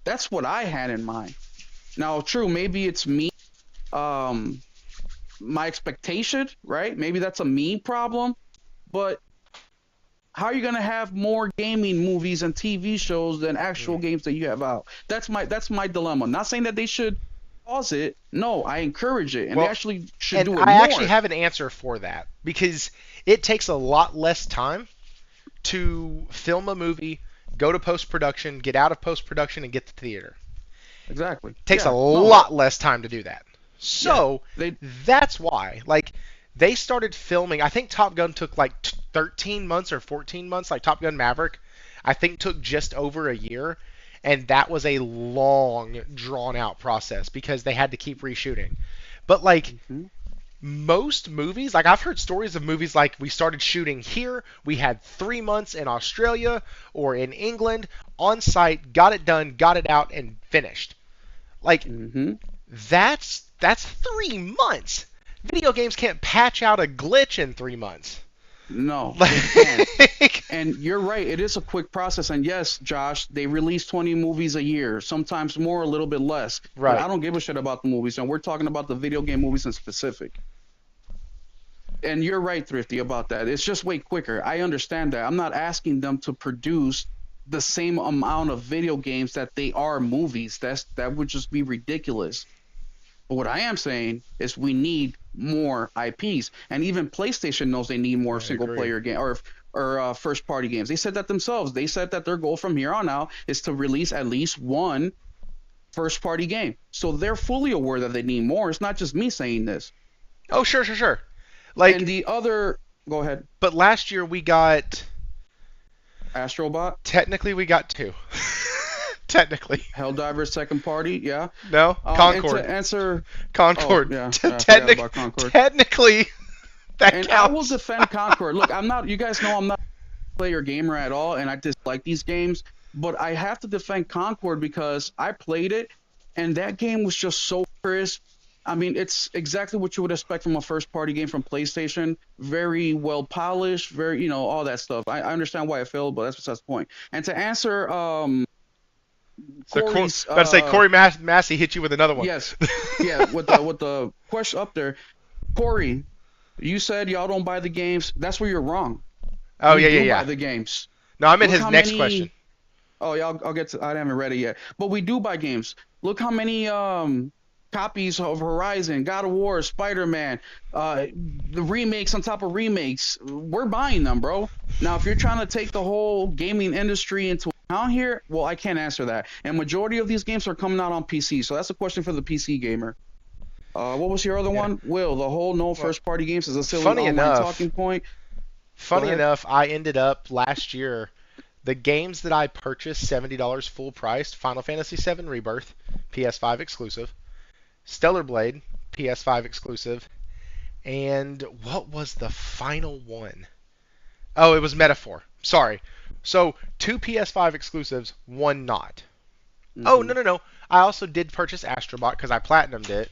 That's what I had in mind. Now, true, maybe it's me, um, my expectation, right? Maybe that's a me problem, but how are you gonna have more gaming movies and TV shows than actual Mm. games that you have out? That's my dilemma. Not saying that they should pause it. No, I encourage it, and they Well, actually should and do it I actually more. have an answer for that because it takes a lot less time to film a movie, go to post production, get out of post production, and get to theater. Exactly. It takes a Yeah. No. lot less time to do that. Yeah. So They. that's why, like, they started filming. I think Top Gun took like 13 months or 14 months. Like Top Gun Maverick, I think took just over a year, and that was a long, drawn out process because they had to keep reshooting. But like Mhm. most movies, like I've heard stories of movies like we started shooting here, we had 3 months in Australia or in England on site, got it done, got it out, and finished. Like Mhm. that's 3 months. Video games can't patch out a glitch in 3 months. No, they can't. Like, And you're right, it is a quick process. And yes, Josh, they release 20 movies a year, sometimes more, a little bit less. But right. I don't give a shit about the movies, and we're talking about the video game movies in specific. And you're right, Thrifty, about that. It's just way quicker. I understand that. I'm not asking them to produce the same amount of video games that they are movies. That would just be ridiculous. But what I am saying is we need more IPs, and even PlayStation knows they need more I single agree. player game or first party games. They said that themselves. They said that their goal from here on out is to release at least one first party game. So they're fully aware that they need more. It's not just me saying this. Oh, sure, sure, sure. And Like, the other, go ahead, but last year we got Astrobot, technically we got two. Technically. Helldivers second party, yeah. No, And to Concord. answer, oh Concord. yeah, I forgot Technic- about Concord. technically, that And I will counts. defend Concord. Look, I'm not. You guys know I'm not a player gamer at all, and I dislike these games. But I have to defend Concord because I played it, and that game was just so crisp. I mean, it's exactly what you would expect from a first-party game from PlayStation. Very well polished, very all that stuff. I understand why it failed, but that's besides the point. And to answer So Corey's, about to say Corey Massey hit you with another one. yes, yeah, with the question up there, Corey, you said y'all don't buy the games. That's where you're wrong. Oh We yeah, yeah, do buy yeah. the games. No, I'm in Look his how next many. question. Oh yeah, I'll get to. I haven't read it yet, but we do buy games. Look how many copies of Horizon, God of War, Spider-Man, the remakes on top of remakes. We're buying them, bro. Now, if you're trying to take the whole gaming industry into account here, well, I can't answer that. And majority of these games are coming out on PC, so that's a question for the PC gamer. What was your other Yeah. one? Will, the whole no Well, first-party games is a silly funny online enough, talking point. Go funny ahead. enough, I ended up last year. The games that I purchased, $70 full price: Final Fantasy VII Rebirth, PS5 exclusive; Stellar Blade, PS5 exclusive, and what was the final one? Oh, it was Metaphor. Sorry. So two PS5 exclusives, one not. Oh, Hmm. no, no, no. I also did purchase Astrobot because I platinumed it,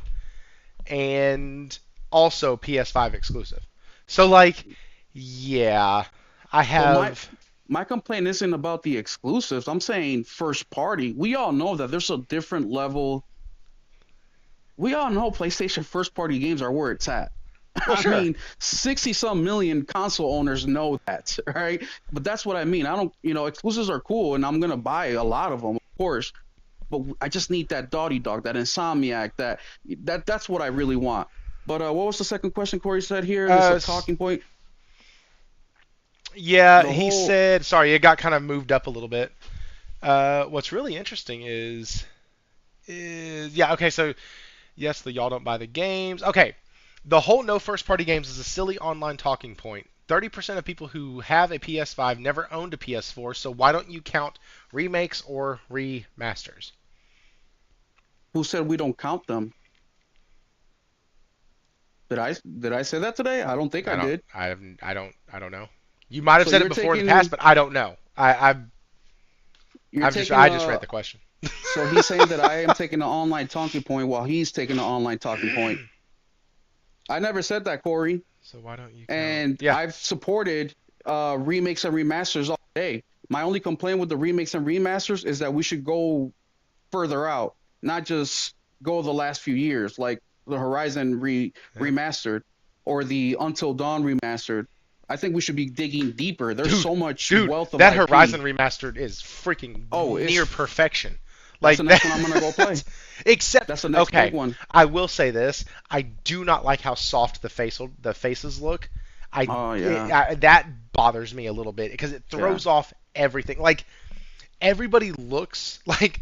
and also PS5 exclusive. So, like, yeah, I But have. my complaint isn't about the exclusives. I'm saying first party. We all know that there's a different level. We all know PlayStation first party games are where it's at. Well, I sure. mean, 60 some million console owners know that, right? But that's what I mean. I don't, exclusives are cool and I'm going to buy a lot of them, of course. But I just need that Dotty Dog, that Insomniac, that's what I really want. But what was the second question Corey said here? This is a S- talking point. yeah, The he whole said. Sorry, it got kind of moved up a little bit. What's really interesting is yeah. Okay, so yes, the y'all don't buy the games. Okay, the whole no first party games is a silly online talking point. 30% of people who have a PS5 never owned a PS4, so why don't you count remakes or remasters? who said we don't count them? Did I say that today? I don't think I I don't, did. I don't know. You might have So said it you're before in the past, taking but I don't know. you're taking I just read a the question. so he's saying that I am taking an online talking point while he's taking an online talking point. I never said that, Corey. So why don't you count? And Yeah. I've supported remakes and remasters all day. My only complaint with the remakes and remasters is that we should go further out, not just go the last few years like the Horizon Yeah. remastered or the Until Dawn remastered. I think we should be digging deeper. There's Dude, so much dude, wealth of that IP. Horizon remastered is freaking Oh, near it's perfection. that's the Like next one I'm gonna go that. play. Except, That's the next big okay, one. I will say this: I do not like how soft the faces look. Oh yeah, That bothers me a little bit because it yeah. throws off everything. Like everybody looks like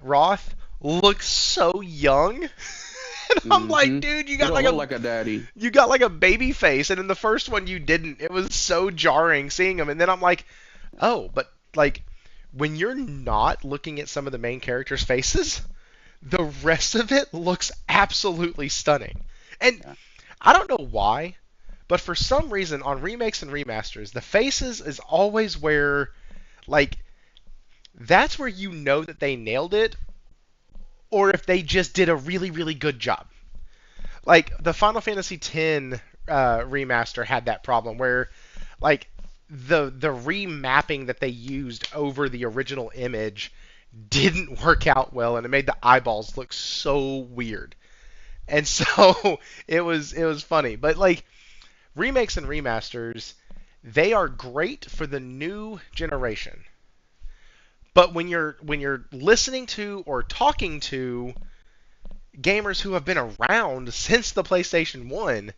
Roth looks so young. And I'm like, Mm-hmm. dude, You don't look like a daddy. you got like a baby face, and in the first one you didn't. It was so jarring seeing him, and then I'm like, oh, but like when you're not looking at some of the main characters' faces, the rest of it looks absolutely stunning. And Yeah, I don't know why, but for some reason on remakes and remasters, the faces is always where like that's where you know that they nailed it, or if they just did a really really good job. Like the Final Fantasy X remaster had that problem where like the remapping that they used over the original image didn't work out well, and it made the eyeballs look so weird. And so it was funny, but like remakes and remasters, they are great for the new generation. But when you're listening to or talking to gamers who have been around since the PlayStation 1,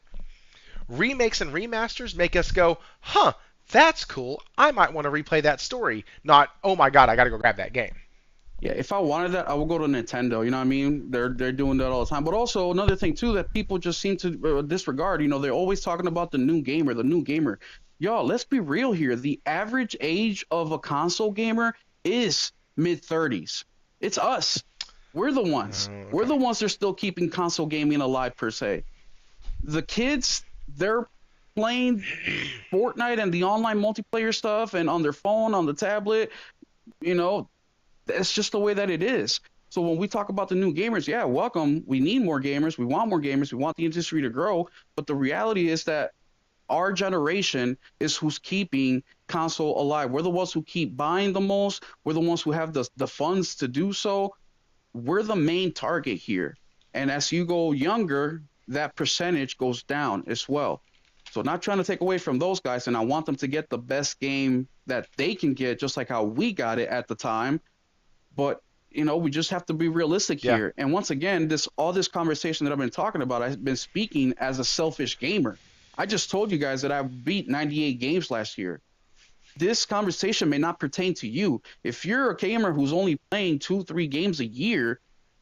remakes and remasters make us go, huh, that's cool. I might want to replay that story. Not, oh my god, I got to go grab that game. yeah. If I wanted that, I would go to Nintendo. You know what I mean? They're doing that all the time. But also another thing too that people just seem to disregard. You know, they're always talking about the new gamer, the new gamer. Y'all, let's be real here. The average age of a console gamer is mid 30s. It's us. We're the ones. We're Okay. the ones that are still keeping console gaming alive per se. The kids, they're playing Fortnite and the online multiplayer stuff and on their phone, on the tablet, you know, that's just the way that it is. So when we talk about the new gamers, yeah, welcome. We need more gamers. We want more gamers. We want the industry to grow. But the reality is that our generation is who's keeping console alive. We're the ones who keep buying the most. We're the ones who have the funds to do so. We're the main target here. And as you go younger, that percentage goes down as well. So not trying to take away from those guys, and I want them to get the best game that they can get, just like how we got it at the time. But we just have to be realistic Yeah. here. And once again, this conversation that I've been talking about, I've been speaking as a selfish gamer. I just told you guys that I beat 98 games last year. This conversation may not pertain to you. If you're a gamer who's only playing 2, 3 games a year,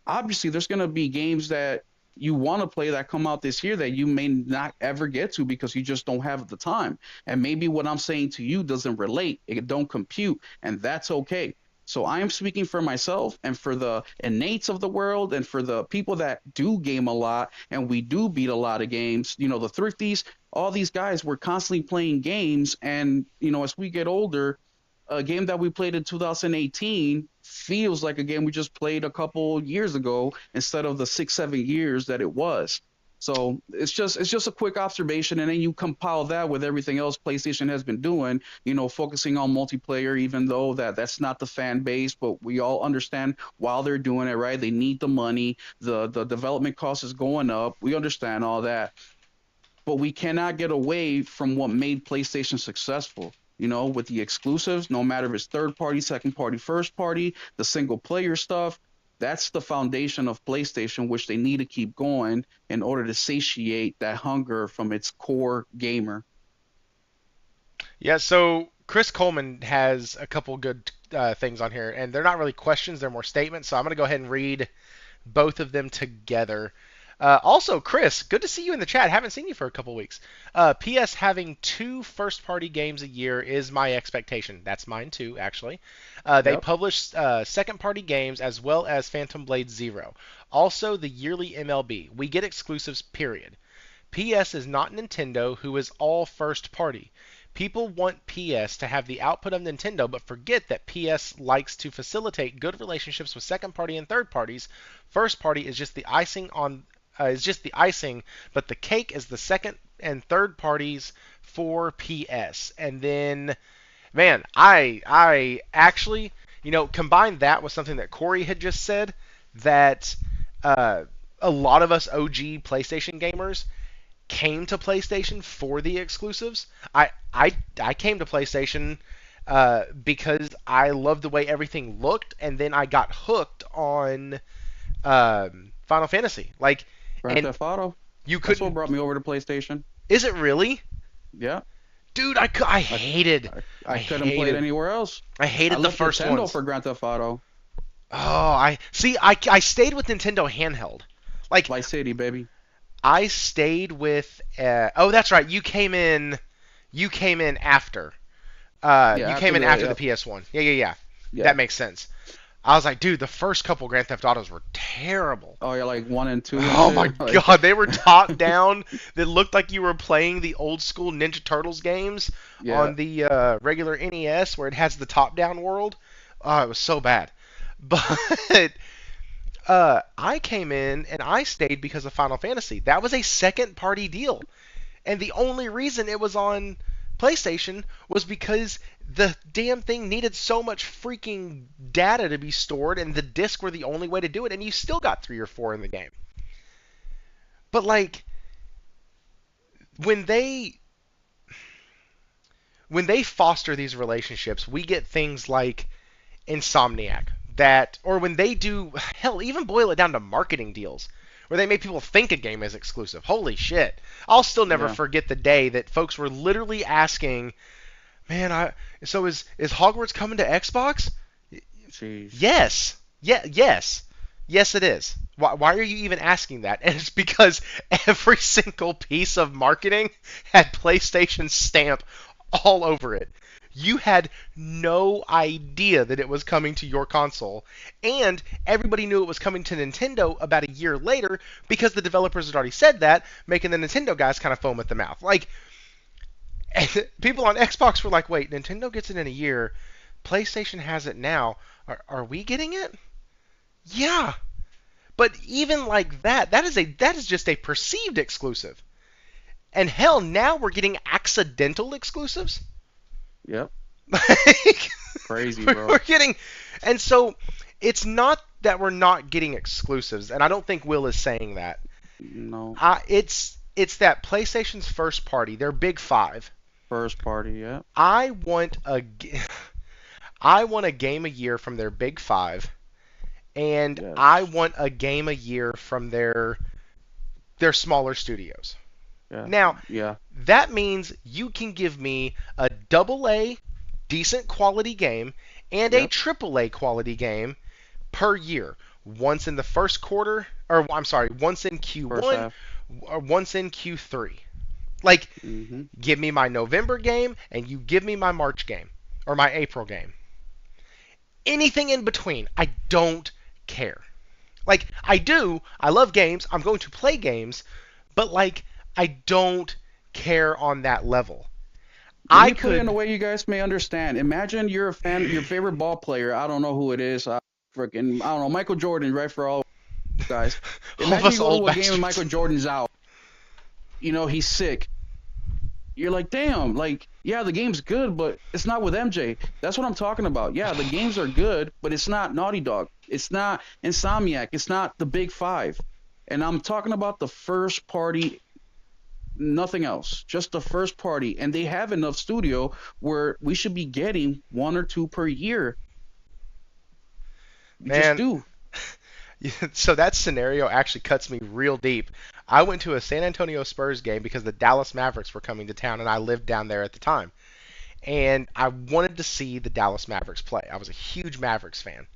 obviously there's going to be games that you want to play that come out this year that you may not ever get to because you just don't have the time. And maybe what I'm saying to you doesn't relate, it don't compute, and that's okay. So I am speaking for myself and for the innates of the world and for the people that do game a lot and we do beat a lot of games, the thrifties, all these guys were constantly playing games. And, as we get older, a game that we played in 2018 feels like a game we just played a couple years ago instead of the 6, 7 years that it was. So it's just a quick observation, and then you compile that with everything else PlayStation has been doing, focusing on multiplayer, even though that's not the fan base, but we all understand while they're doing it, right? They need the money, the development cost is going up. We understand all that, but we cannot get away from what made PlayStation successful. With the exclusives, no matter if it's third party, second party, first party, the single player stuff, that's the foundation of PlayStation, which they need to keep going in order to satiate that hunger from its core gamer. Yeah, so Chris Coleman has a couple good things on here, and they're not really questions, they're more statements. So I'm going to go ahead and read both of them together. Also, Chris, good to see you in the chat. Haven't seen you for a couple weeks. PS having two first-party games a year is my expectation. That's mine too, actually. They Yep. publish second-party games as well as Phantom Blade Zero. Also, the yearly MLB. We get exclusives, period. PS is not Nintendo, who is all first party. People want PS to have the output of Nintendo, but forget that PS likes to facilitate good relationships with second party and third parties. First party is just the icing, but the cake is the second and third parties for PS. And then, man, I actually Combine that with something that Corey had just said, that uh, a lot of us OG PlayStation gamers came to PlayStation for the exclusives. I came to PlayStation because I loved the way everything looked, and then I got hooked on Final Fantasy. Grand And Theft Auto. you That's what couldn't. brought me over to PlayStation. Is it really? Yeah. Dude, I hated. I couldn't play it anywhere else. I hated I the left first Nintendo ones. for Grand Theft Auto. Oh, I see. I stayed with Nintendo handheld. Like Vice City, baby. I stayed with. Oh, that's right. You came in. You came in after. Yeah, You came in the, after yeah, the PS1. Yeah. yeah. That makes sense. I was like, dude, the first couple Grand Theft Autos were terrible. Oh, yeah, like 1 and 2. And Oh my shit. Like, god, they were top down. That looked like you were playing the old school Ninja Turtles games yeah. on the regular NES, where it has the top down world. Oh, it was so bad. But I came in and I stayed because of Final Fantasy. That was a second party deal. And the only reason it was on PlayStation was because the damn thing needed so much freaking data to be stored, and the disc were the only way to do it, and you still got 3 or 4 in the game. But like when they foster these relationships, we get things like Insomniac, that, or when they do, hell, even boil it down to marketing deals where they make people think a game is exclusive. Holy shit. I'll still never Yeah. forget the day that folks were literally asking, man, so is Hogwarts coming to Xbox? Jeez. Yes. Yes. Yes, it is. Why are you even asking that? And it's because every single piece of marketing had PlayStation stamp all over it. You had no idea that it was coming to your console, and everybody knew it was coming to Nintendo about a year later because the developers had already said that, making the Nintendo guys kind of foam at the mouth. Like, people on Xbox were like, wait, Nintendo gets it in a year, PlayStation has it now. Are we getting it? Yeah. But even like that is just a perceived exclusive. And hell, now we're getting accidental exclusives. Yep. Like, Crazy, bro. we're getting, and so it's not that we're not getting exclusives, and I don't think Will is saying that. No. It's that PlayStation's first party, their big five. First party, yeah. I want I want a game a year from their big five, and Yes. I want a game a year from their smaller studios. Yeah. Now, Yeah. that means you can give me a double A decent quality game and a Yep. triple A quality game per year. Once in the first quarter, or I'm sorry, once in First Q1 half. or once in Q3. Like, Mm-hmm. give me my November game and you give me my March game or my April game. Anything in between, I don't care. Like, I love games, I'm going to play games, but like, I don't care on that level. Let me put it in a way you guys may understand. Imagine you're a fan, your favorite ball player. I don't know who it is. I don't know, Michael Jordan, right? For all guys. All of Imagine us you go old to a game bastards. and Michael Jordan's out. He's sick. You're like, damn, like, yeah, the game's good, but it's not with MJ. That's what I'm talking about. Yeah, the games are good, but it's not Naughty Dog. It's not Insomniac. It's not the Big Five. And I'm talking about the first party, nothing else, just the first party. And they have enough studio where we should be getting 1 or 2 per year. We just Man, do. so that scenario actually cuts me real deep. I went to a San Antonio Spurs game because the Dallas Mavericks were coming to town, and I lived down there at the time. And I wanted to see the Dallas Mavericks play. I was a huge Mavericks fan.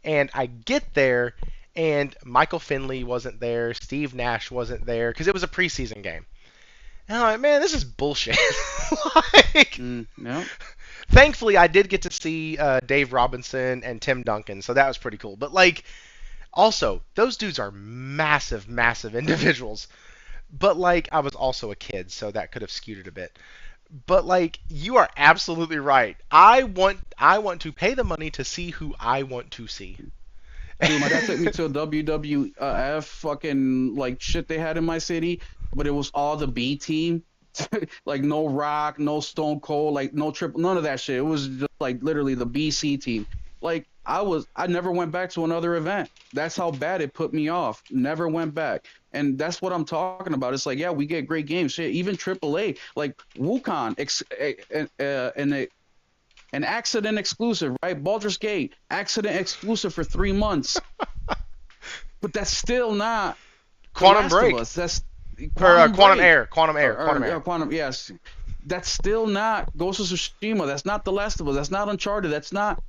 And I get there, and Michael Finley wasn't there, Steve Nash wasn't there, because it was a preseason game. And I'm like, man, this is bullshit. Like, Yeah. thankfully, I did get to see Dave Robinson and Tim Duncan, so that was pretty cool. But like, also, those dudes are massive, massive individuals. But like, I was also a kid, so that could have skewed it a bit. But like, you are absolutely right. I want to pay the money to see who I want to see. Dude, my dad took me to a WWF fucking like shit they had in my city, but it was all the B team. Like no Rock, no Stone Cold, like no Triple, none of that shit. It was just like literally the BC team. Like I never went back to another event. That's how bad it put me off. Never went back. And that's what I'm talking about. It's like, yeah, we get great games. Shit, even AAA, like Wukong, an accident exclusive, right? Baldur's Gate, accident exclusive for 3 months. But that's still not The Quantum Last of Break Us. That's or Quantum Quantum Break. Air, Quantum Air, Quantum Air. Quantum, yes. That's still not Ghost of Tsushima. That's not The Last of Us. That's not Uncharted. That's not.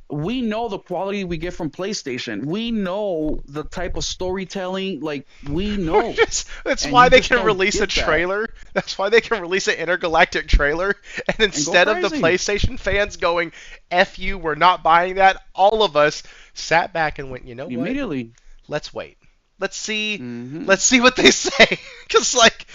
We know the quality we get from PlayStation. We know the type of storytelling. Like, we know. That's And why you they just can don't release a get that trailer. That's why they can release an intergalactic trailer. And and go instead of the crazy PlayStation fans going, F you, we're not buying that, all of us sat back and went, you know what? immediately. Let's wait. Let's see. Hmm. Let's see what they say. Because like,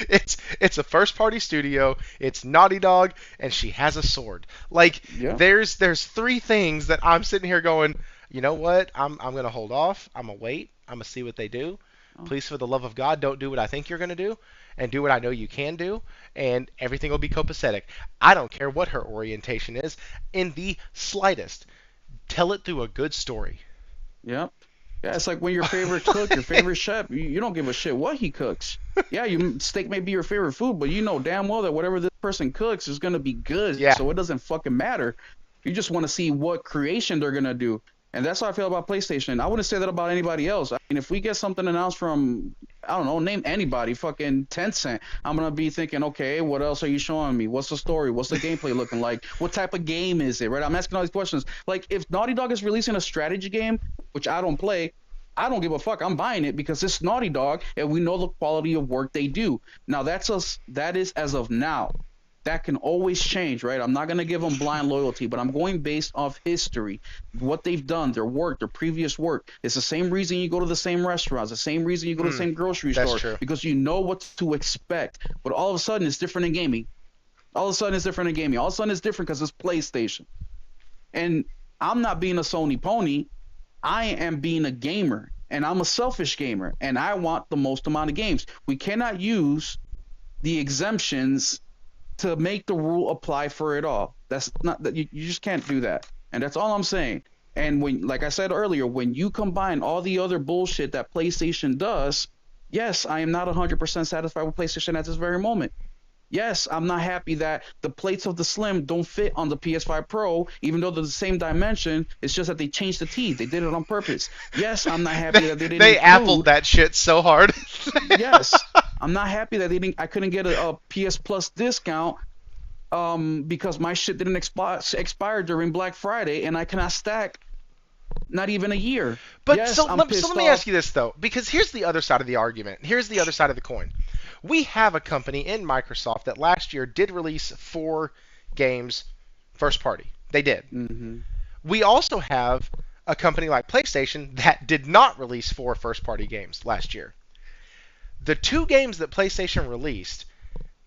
it's a first party studio. It's Naughty Dog, and she has a sword. Like, Yeah. there's three things that I'm sitting here going, you know what? I'm gonna hold off. I'm gonna wait. I'm gonna see what they do. Oh, Please, for the love of God, don't do what I think you're gonna do, and do what I know you can do, and everything will be copacetic. I don't care what her orientation is in the slightest. Tell it through a good story. yeah. Yeah, it's like when your favorite cook, your favorite chef, you don't give a shit what he cooks. Yeah, steak may be your favorite food, but you know damn well that whatever this person cooks is gonna be good. Yeah. So it doesn't fucking matter. You just want to see what creation they're gonna do, and that's how I feel about PlayStation. I wouldn't say that about anybody else. I mean, if we get something announced from, I don't know, name anybody, fucking Tencent, I'm gonna be thinking, okay, what else are you showing me? What's the story? What's the gameplay looking like? What type of game is it? Right? I'm asking all these questions. Like, if Naughty Dog is releasing a strategy game, which I don't play, I don't give a fuck. I'm buying it because it's Naughty Dog and we know the quality of work they do. Now that's us. That is as of now. That can always change, right? I'm not gonna give them blind loyalty, but I'm going based off history, what they've done, their work, their previous work. It's the same reason you go to the same restaurants, the same reason you go to the same grocery That's store, true. because you know what to expect. But all of a sudden, it's different in gaming. All of a sudden, it's different in gaming. All of a sudden, it's different because it's PlayStation. And I'm not being a Sony pony. I am being a gamer, and I'm a selfish gamer, and I want the most amount of games. We cannot use the exemptions to make the rule apply for it all. That's not that you just can't do that, and that's all I'm saying. And when, like I said earlier, when you combine all the other bullshit that PlayStation does, yes, I am not 100% satisfied with PlayStation at this very moment. Yes, I'm not happy that the plates of the Slim don't fit on the PS5 Pro, even though they're the same dimension. It's just that they changed the teeth. They did it on purpose. Yes, I'm not happy that they didn't They appled include. that shit so hard. Yes, I'm not happy that they didn't. I couldn't get a PS Plus discount because my shit didn't expire during Black Friday, and I cannot stack not even a year. But Yes, so I'm let, pissed so let me off. ask you this though, because here's the other side of the argument. Here's the other side of the coin. We have a company in Microsoft that last year did release 4 games first party. They did. Hmm. We also have a company like PlayStation that did not release 4 first party games last year. The 2 games that PlayStation released,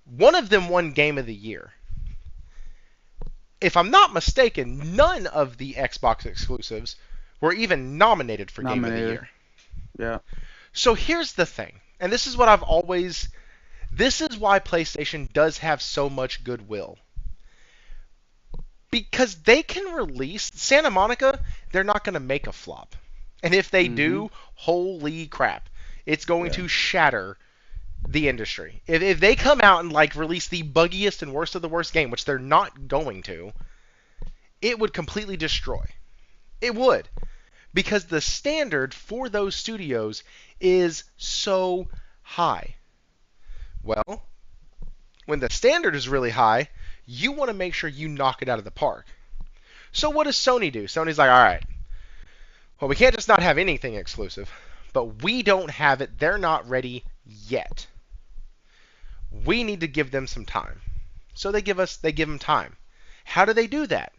one of them won Game of the Year. If I'm not mistaken, none of the Xbox exclusives were even nominated for Game of the Nominated. Year. Yeah. So here's the thing, and this is what I've always. This is why PlayStation does have so much goodwill. Because they can release Santa Monica, they're not going to make a flop. And if they Hmm. do, holy crap, it's going Yeah. to shatter the industry. If they come out and like release the buggiest and worst of the worst game, which they're not going to, it would completely destroy. It would. Because the standard for those studios is so high. Well, when the standard is really high, you want to make sure you knock it out of the park. So what does Sony do? Sony's like, all right, well, we can't just not have anything exclusive, but we don't have it. They're not ready yet. We need to give them some time. So they give them time. How do they do that?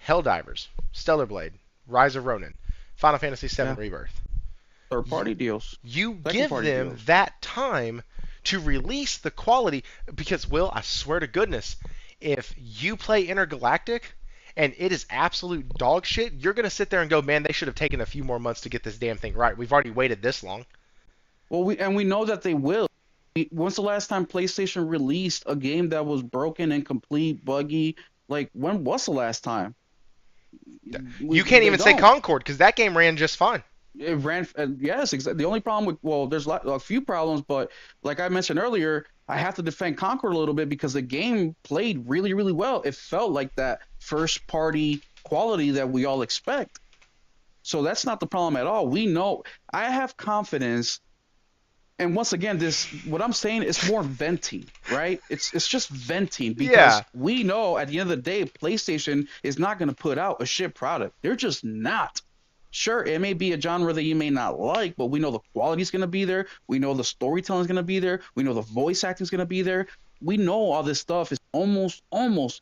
Helldivers, Stellar Blade, Rise of Ronin, Final Fantasy VII Yeah. Rebirth. Third You, party deals. you Second give party them deals. that time to release the quality because, Will, I swear to goodness, if you play Intergalactic and it is absolute dog shit, you're going to sit there and go, man, they should have taken a few more months to get this damn thing right. We've already waited this long. Well, we know that they will. When's the last time PlayStation released a game that was broken, incomplete, buggy? Like, when was the last time? You can't They even say don't. Concord because that game ran just fine. It ran, yes, exactly. The only problem with, well, there's a few problems, but like I mentioned earlier, I have to defend Concord a little bit because the game played really, really well. It felt like that first party quality that we all expect. So that's not the problem at all. We know, I have confidence. And once again, this, what I'm saying is more venting, right? It's just venting because Yeah, we know at the end of the day, PlayStation is not going to put out a shit product. They're just not. Sure, it may be a genre that you may not like, but we know the quality is going to be there. We know the storytelling is going to be there. We know the voice acting is going to be there. We know all this stuff is almost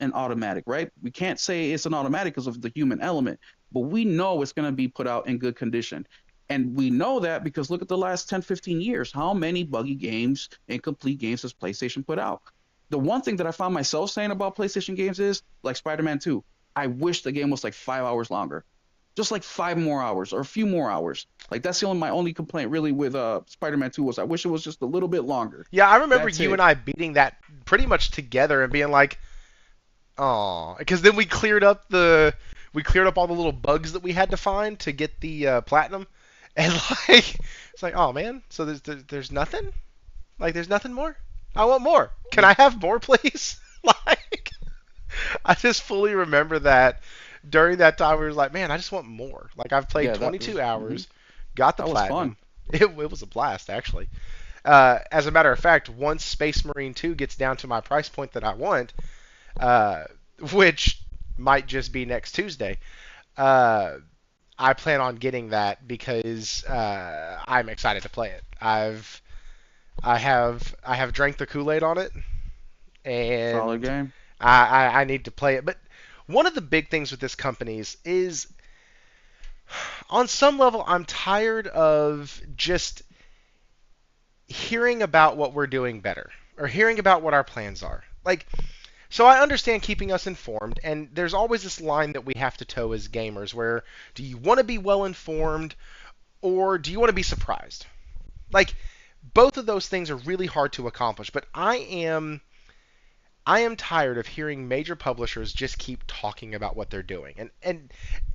an automatic, right? We can't say it's an automatic because of the human element, but we know it's going to be put out in good condition. And we know that because look at the last 10, 15 years. How many buggy games, incomplete games has PlayStation put out? The one thing that I found myself saying about PlayStation games is, like Spider-Man 2, I wish the game was like 5 hours longer. Just like 5 more hours or a few more hours. Like that's my only complaint really with Spider-Man 2 was I wish it was just a little bit longer. yeah. I remember That's you and it. I beating that pretty much together and being like, "Oh," because then we cleared up all the little bugs that we had to find to get the platinum, and like it's like, "Oh man, so there's nothing? Like there's nothing more? I want more. Can I have more, please?" Like I just fully remember that during that time we were like, "Man, I just want more." Like I've played Yeah, 22 hours, got the that was fun. platinum. It was a blast actually. As a matter of fact, once Space Marine 2 gets down to my price point that I want, uh, which might just be next Tuesday, uh, I plan on getting that because I'm excited to play it. I have drank the Kool-Aid on it, Solid and game. I need to play it. But one of the big things with this companies is, on some level, I'm tired of just hearing about what we're doing better or hearing about what our plans are. Like, so I understand keeping us informed, and there's always this line that we have to toe as gamers where do you want to be well informed or do you want to be surprised? Like, both of those things are really hard to accomplish, but I am tired of hearing major publishers just keep talking about what they're doing. And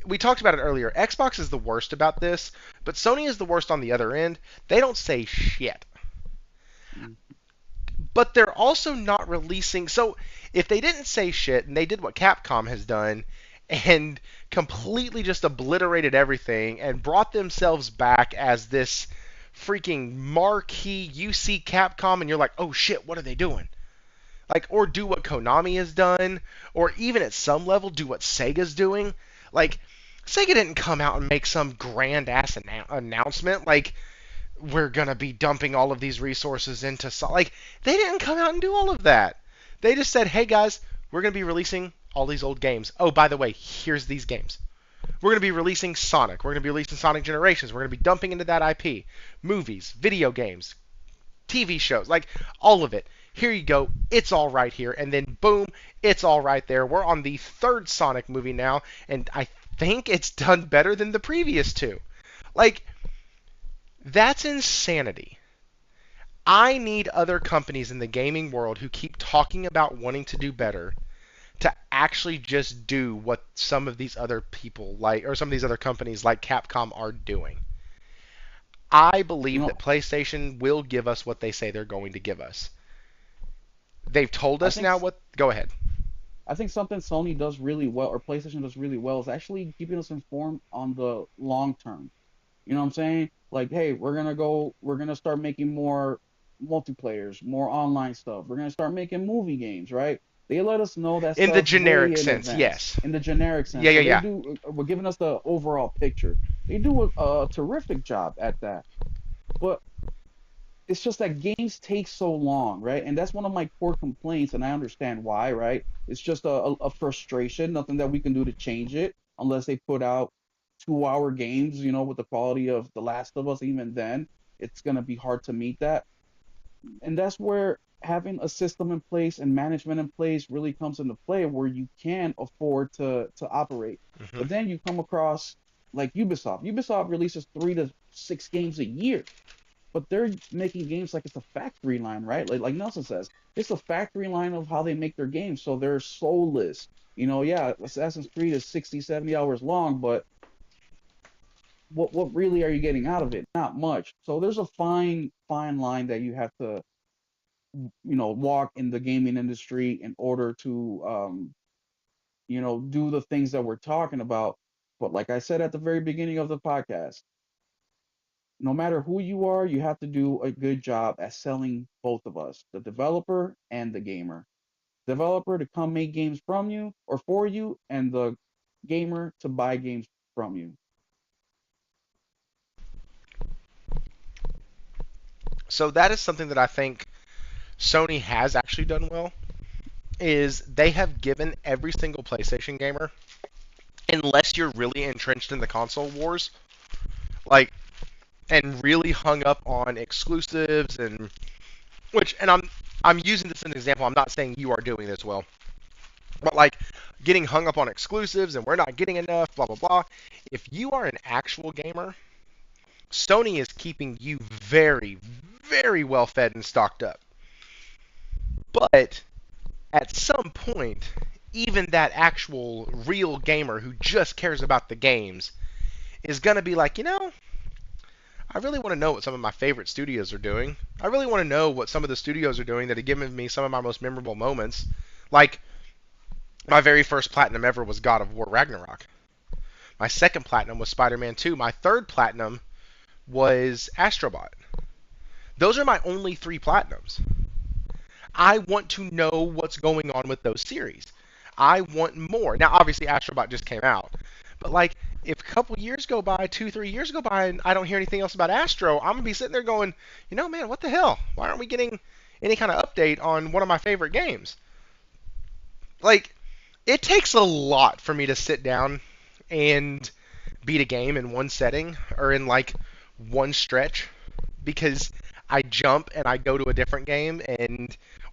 we talked about it earlier. Xbox is the worst about this, but Sony is the worst on the other end. They don't say shit. But they're also not releasing. So if they didn't say shit and they did what Capcom has done and completely just obliterated everything and brought themselves back as this freaking marquee, you see Capcom and you're like, oh shit, what are they doing? Like, or do what Konami has done, or even at some level do what Sega's doing. Like, Sega didn't come out and make some grand ass announcement like we're gonna be dumping all of these resources into like they didn't come out and do all of that. They just said, "Hey guys, we're gonna be releasing all these old games. Oh, by the way, here's these games. We're gonna be releasing Sonic. We're gonna be releasing Sonic Generations. We're gonna be dumping into that IP, movies, video games, TV shows, like all of it. Here you go. It's all right here." And then boom, it's all right there. We're on the third Sonic movie now, and I think it's done better than the previous two. Like, that's insanity. I need other companies in the gaming world who keep talking about wanting to do better to actually just do what some of these other people like, or some of these other companies like Capcom are doing. I You believe know, that PlayStation will give us what they say they're going to give us. They've told I us think now what. Go ahead. I think something Sony does really well or PlayStation does really well is actually keeping us informed on the long term. You know what I'm saying? Like, hey, we're gonna start making more multiplayers, more online stuff. We're gonna start making movie games, right? They let us know that In the stuff way generic in sense, advance yes. in the generic Yeah, sense. yeah, So they yeah. do, we're giving us the overall picture. They do a terrific job at that. But it's just that games take so long, right? And that's one of my core complaints, and I understand why, right? It's just a frustration, nothing that we can do to change it unless they put out 2 hour games, with the quality of The Last of Us. Even then, it's gonna be hard to meet that. And that's where having a system in place and management in place really comes into play, where you can afford to operate. Hmm. But then you come across like Ubisoft. Ubisoft releases 3 to 6 games a year, but they're making games like it's a factory line, right? Like Nelson says, it's a factory line of how they make their games. So they're soulless. Yeah, Assassin's Creed is 60, 70 hours long, but what really are you getting out of it? Not much. So there's a fine line that you have to walk in the gaming industry in order to do the things that we're talking about. But like I said at the very beginning of the podcast, no matter who you are, you have to do a good job at selling both of us, the developer and the gamer. Developer to come make games from you or for you, and the gamer to buy games from you. So that is something that I think Sony has actually done well. Is they have given every single PlayStation gamer, unless you're really entrenched in the console wars, like, and really hung up on exclusives and I'm using this as an example. I'm not saying you are doing this well, but like getting hung up on exclusives and we're not getting enough, blah blah blah. If you are an actual gamer, Sony is keeping you very, very well fed and stocked up. But at some point, even that actual real gamer who just cares about the games is going to be like, I really want to know what some of my favorite studios are doing. I really want to know what some of the studios are doing that have given me some of my most memorable moments. Like, my very first platinum ever was God of War Ragnarok. My second platinum was Spider-Man 2. My third platinum was Astrobot. Those are my only three platinums. I want to know what's going on with those series. I want more. Now, obviously, Astrobot just came out. But, like, if a couple years go by, 2, 3 years go by, and I don't hear anything else about Astro, I'm going to be sitting there going, man, what the hell? Why aren't we getting any kind of update on one of my favorite games? Like, it takes a lot for me to sit down and beat a game in one setting or in, like, one stretch because I jump and I go to a different game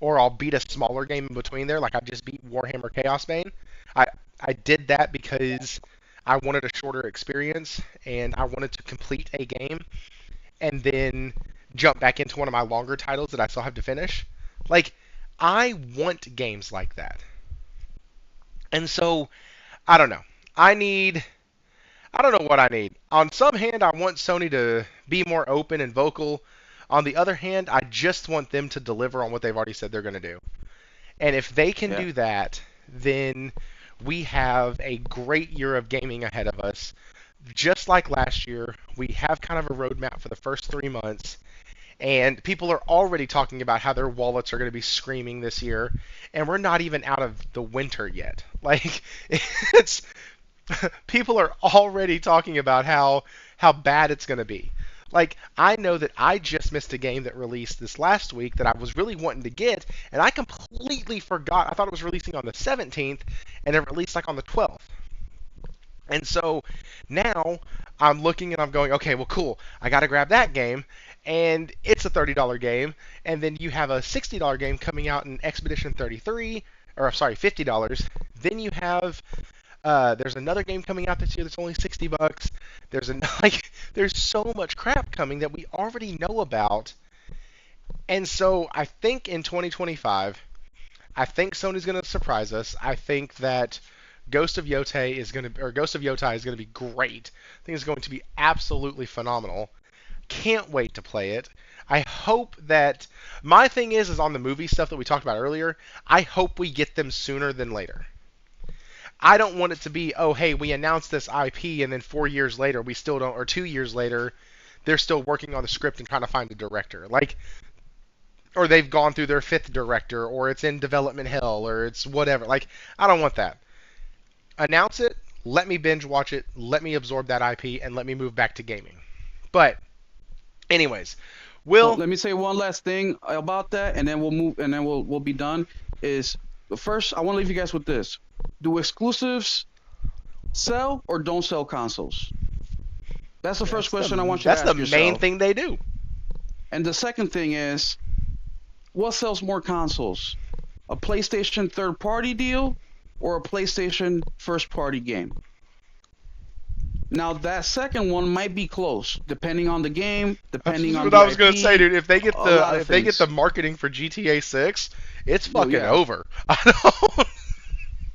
or I'll beat a smaller game in between there, like I just beat Warhammer Chaos Bane. I I did that because I wanted a shorter experience and I wanted to complete a game and then jump back into one of my longer titles that I still have to finish. Like, I want games like that. And so, I don't know. I don't know what I need. On some hand, I want Sony to be more open and vocal. On the other hand, I just want them to deliver on what they've already said they're going to do. And if they can Yeah. do that, then we have a great year of gaming ahead of us. Just like last year, we have kind of a roadmap for the first 3 months, and people are already talking about how their wallets are going to be screaming this year, and we're not even out of the winter yet. Like, it's people are already talking about how bad it's going to be. Like, I know that I just missed a game that released this last week that I was really wanting to get, and I completely forgot. I thought it was releasing on the 17th, and it released like on the 12th. And so now I'm looking and I'm going, okay, well, cool. I got to grab that game, and it's a $30 game, and then you have a $60 game coming out in Expedition 33, or sorry, $50. Then you have there's another game coming out this year that's only $60. Like there's so much crap coming that we already know about. And so I think in 2025, I think Sony's going to surprise us. I think that Ghost of Yotai is going to be great. I think it's going to be absolutely phenomenal. Can't wait to play it. I hope that my thing is on the movie stuff that we talked about earlier. I hope we get them sooner than later. I don't want it to be, oh, hey, we announced this IP and then 4 years later we still don't, or 2 years later they're still working on the script and trying to find a director. Like, or they've gone through their fifth director, or it's in development hell, or it's whatever. Like, I don't want that. Announce it, let me binge watch it, let me absorb that IP, and let me move back to gaming. But, anyways, Well, Will, let me say one last thing about that, and then we'll move, and then we'll be done. Is first, I want to leave you guys with this: do exclusives sell or don't sell consoles? That's the first question I want you to that's the ask main yourself. thing they do. And the second thing is, what sells more consoles? A PlayStation third party deal or a PlayStation first party game? Now that second one might be close, depending on the game, That's depending on what the I was gonna say, IP, dude. a lot of If they get things. the marketing for GTA 6, it's No, fucking yeah. over. I don't.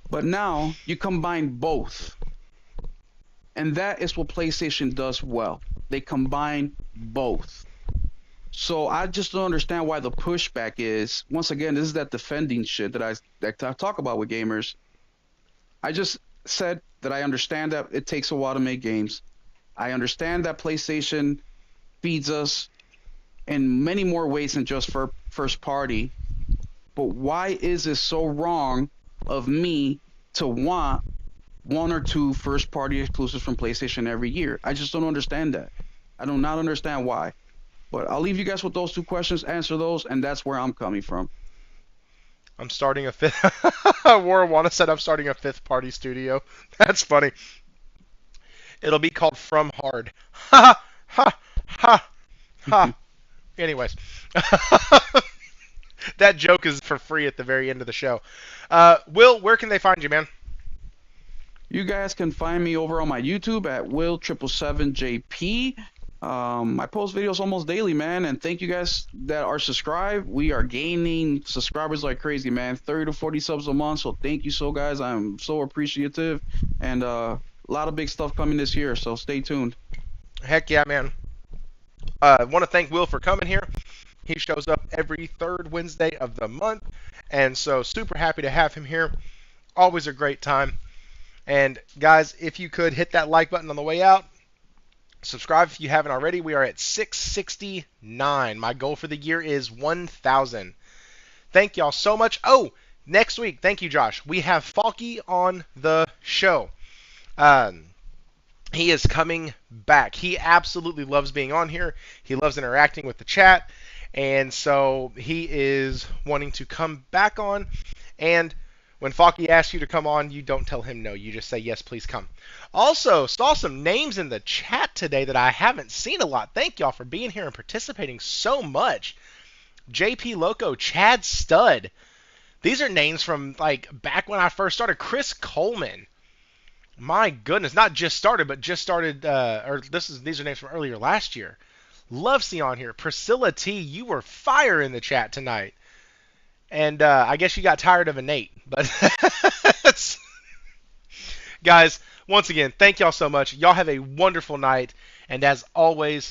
But now you combine both. And that is what PlayStation does well. They combine both. So I just don't understand why the pushback is. Once again, this is that defending shit that I talk about with gamers. I just said that I understand that it takes a while to make games. I understand that PlayStation feeds us in many more ways than just for first party. But why is it so wrong of me to want one or two first party exclusives from PlayStation every year? I just don't understand that. I do not understand why. But I'll leave you guys with those two questions, answer those, and that's where I'm coming from. I'm starting a fifth. Warwana said I'm starting a fifth party studio. That's funny. It'll be called From Hard. Ha ha ha ha. Anyways, that joke is for free at the very end of the show. Will, where can they find you, man? You guys can find me over on my YouTube at Will777JP. I post videos almost daily, man, and thank you guys that are subscribed. We are gaining subscribers like crazy, man. 30 to 40 subs a month, so thank you so, guys. I'm so appreciative, and a lot of big stuff coming this year, so stay tuned. Heck yeah, man. I want to thank Will for coming here. He shows up every third Wednesday of the month, and so super happy to have him here. Always a great time. And guys, if you could hit that like button on the way out, subscribe if you haven't already. We are at 669. My goal for the year is 1,000. Thank y'all so much. Oh, next week, thank you, Josh. We have Falky on the show. He is coming back. He absolutely loves being on here. He loves interacting with the chat. And so he is wanting to come back on. And when Falky asks you to come on, you don't tell him no. You just say, yes, please come. Also, saw some names in the chat today that I haven't seen a lot. Thank y'all for being here and participating so much. JP Loco, Chad Stud. These are names from like back when I first started. Chris Coleman. My goodness, not just started, but just started. These are names from earlier last year. Love seeing on here. Priscilla T, you were fire in the chat tonight. And I guess you got tired of a Nate. But guys, once again, thank y'all so much. Y'all have a wonderful night. And as always,